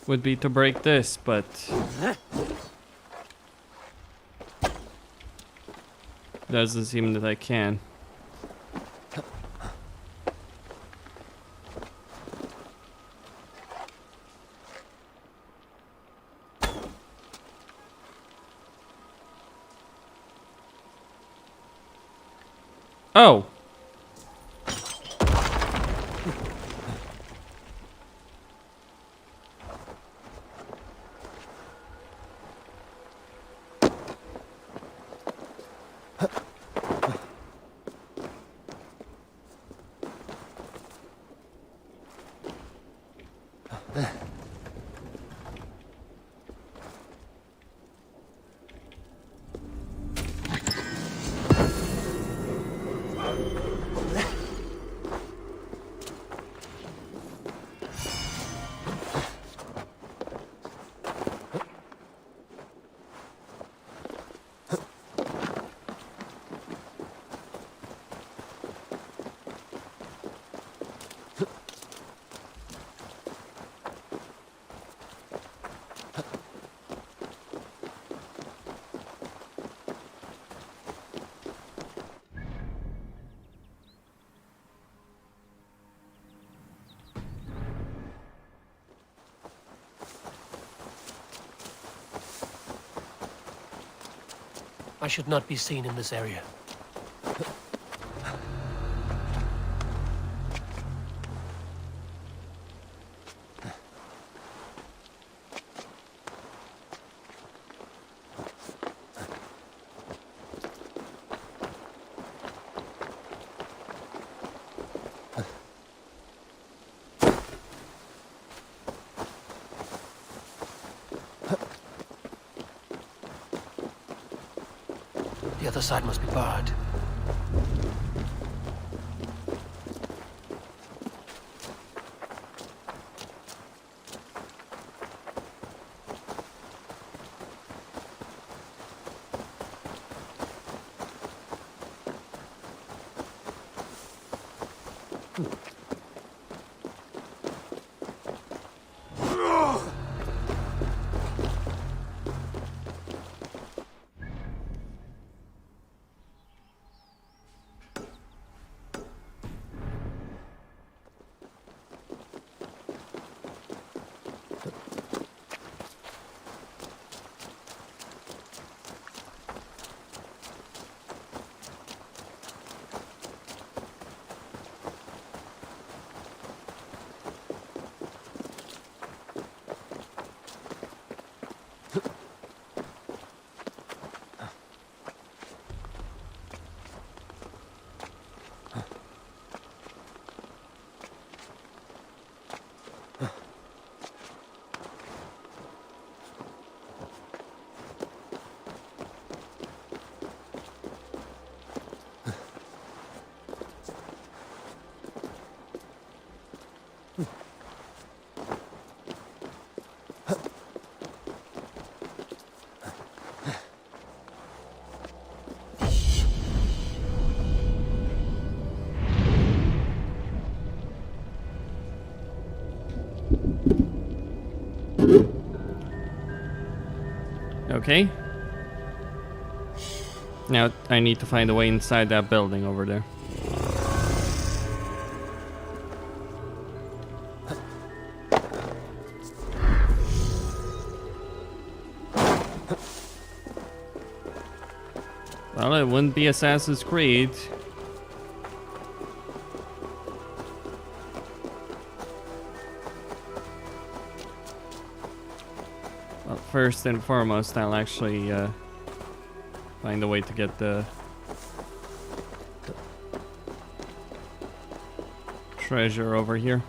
S1: would be to break this, but doesn't seem that I can. Oh.
S3: I should not be seen in this area. The other side must be barred.
S1: Okay. Now I need to find a way inside that building over there. Well, it wouldn't be Assassin's Creed. Well, first and foremost, I'll actually find a way to get the treasure over here.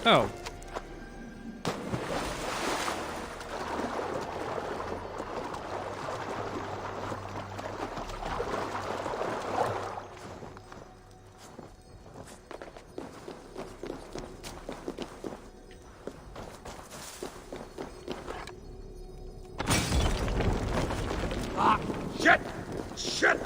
S1: Oh.
S5: Ah, shit! Shit!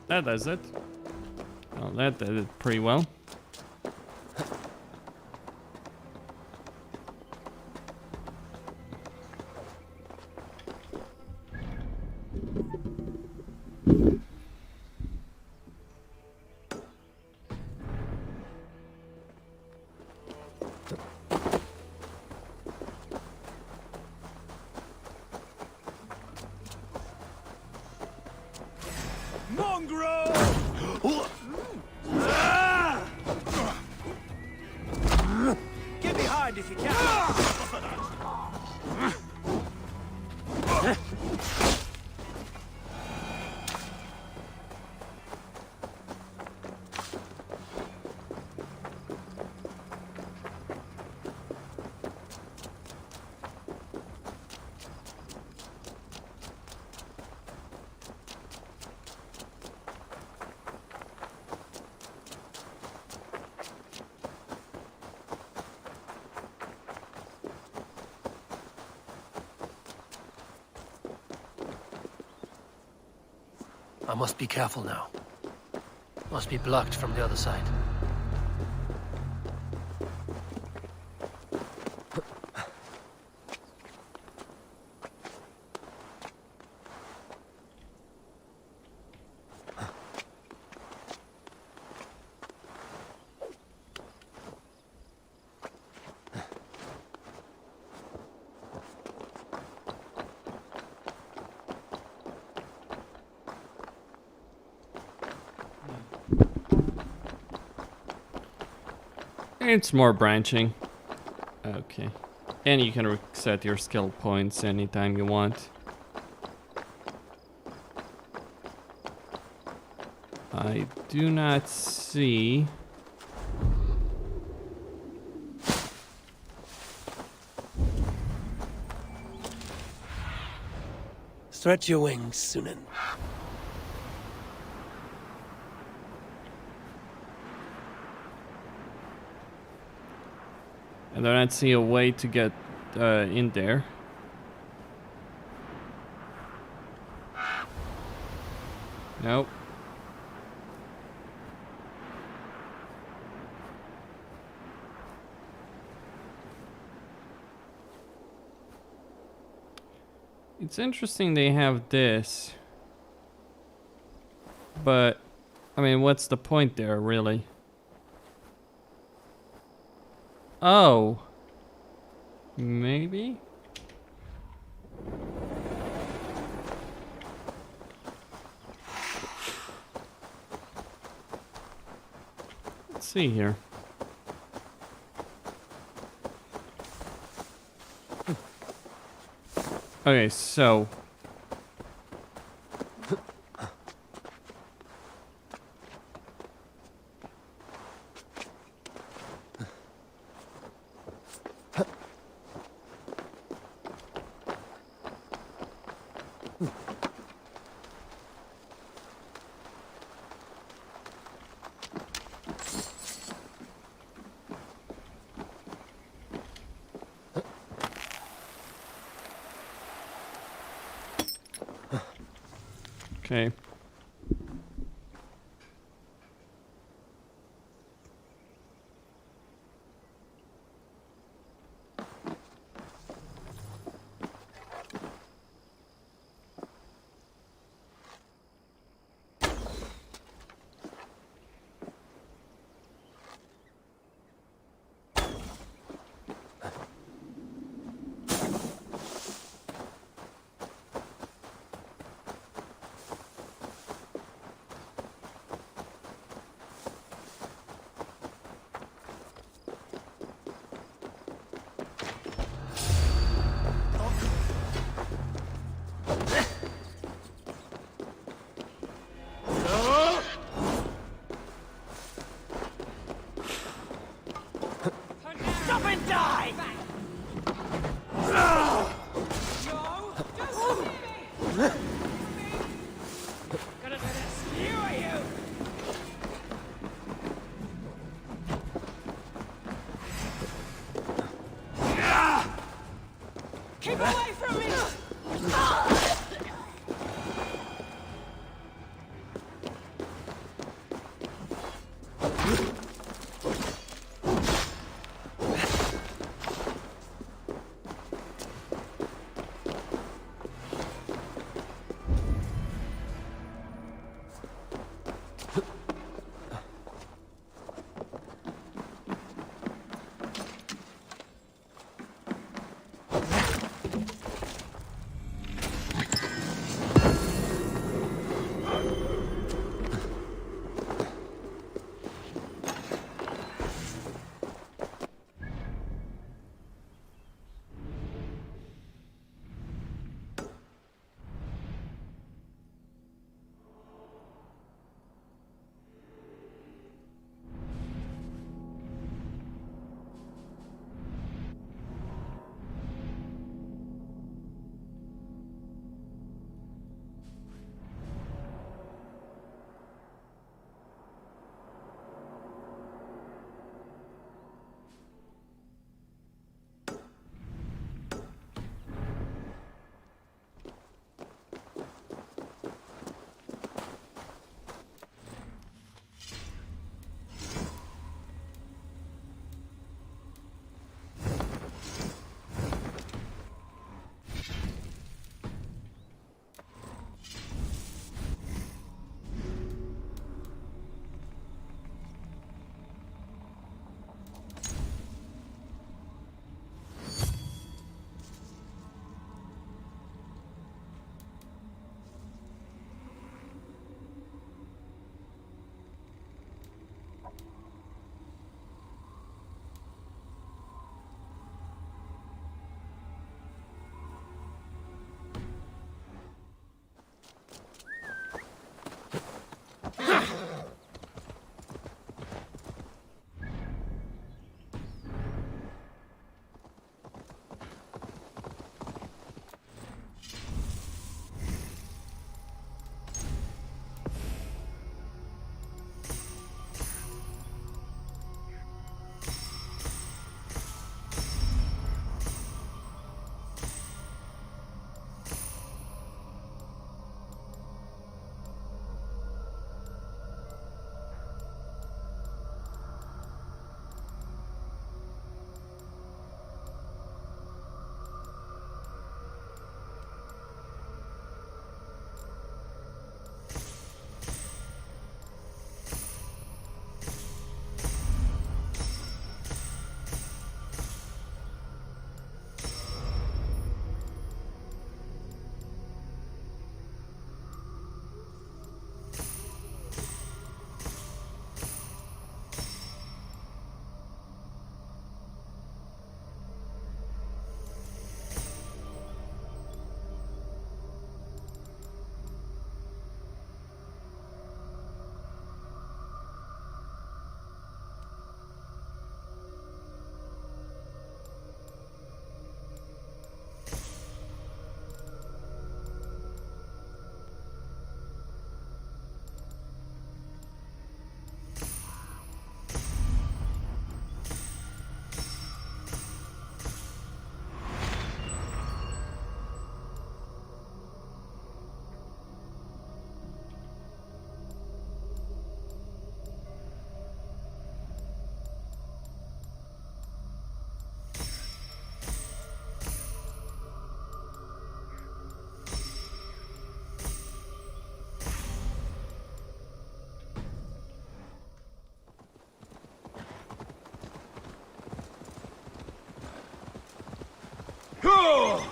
S1: That does it. Well, that did it pretty well.
S5: Mongrel!
S19: Get behind if you can.
S3: I must be careful now. Must be blocked from the other side.
S1: It's more branching. Okay. And you can reset your skill points anytime you want. I do not see...
S3: Stretch your wings, Sunan.
S1: I do not see a way to get in there. Nope. It's interesting they have this. But, I mean, what's the point there, really? Oh. Maybe? Let's see here. Okay, so okay.
S9: Stop and die!
S18: Keep away from me!
S8: Go!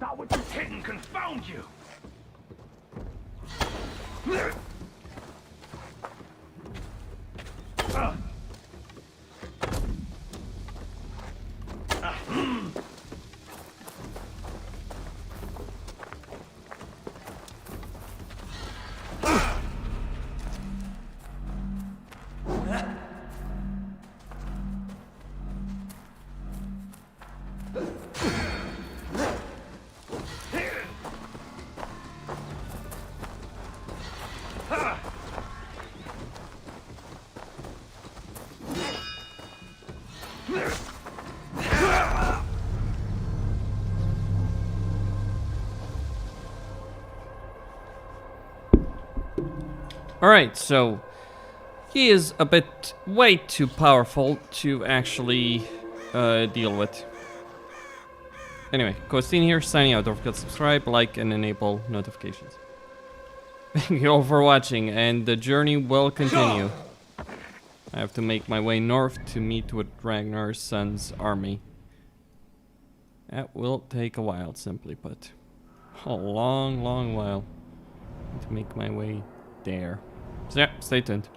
S12: That which is hidden confound you!
S1: Alright, so he is a bit way too powerful to actually deal with. Anyway, Costin here, signing out. Don't forget to subscribe, like, and enable notifications. Thank you all for watching, and the journey will continue. I have to make my way north to meet with Ragnar's son's army. That will take a while, simply put. A long, long while to make my way there. So yeah, stay tuned.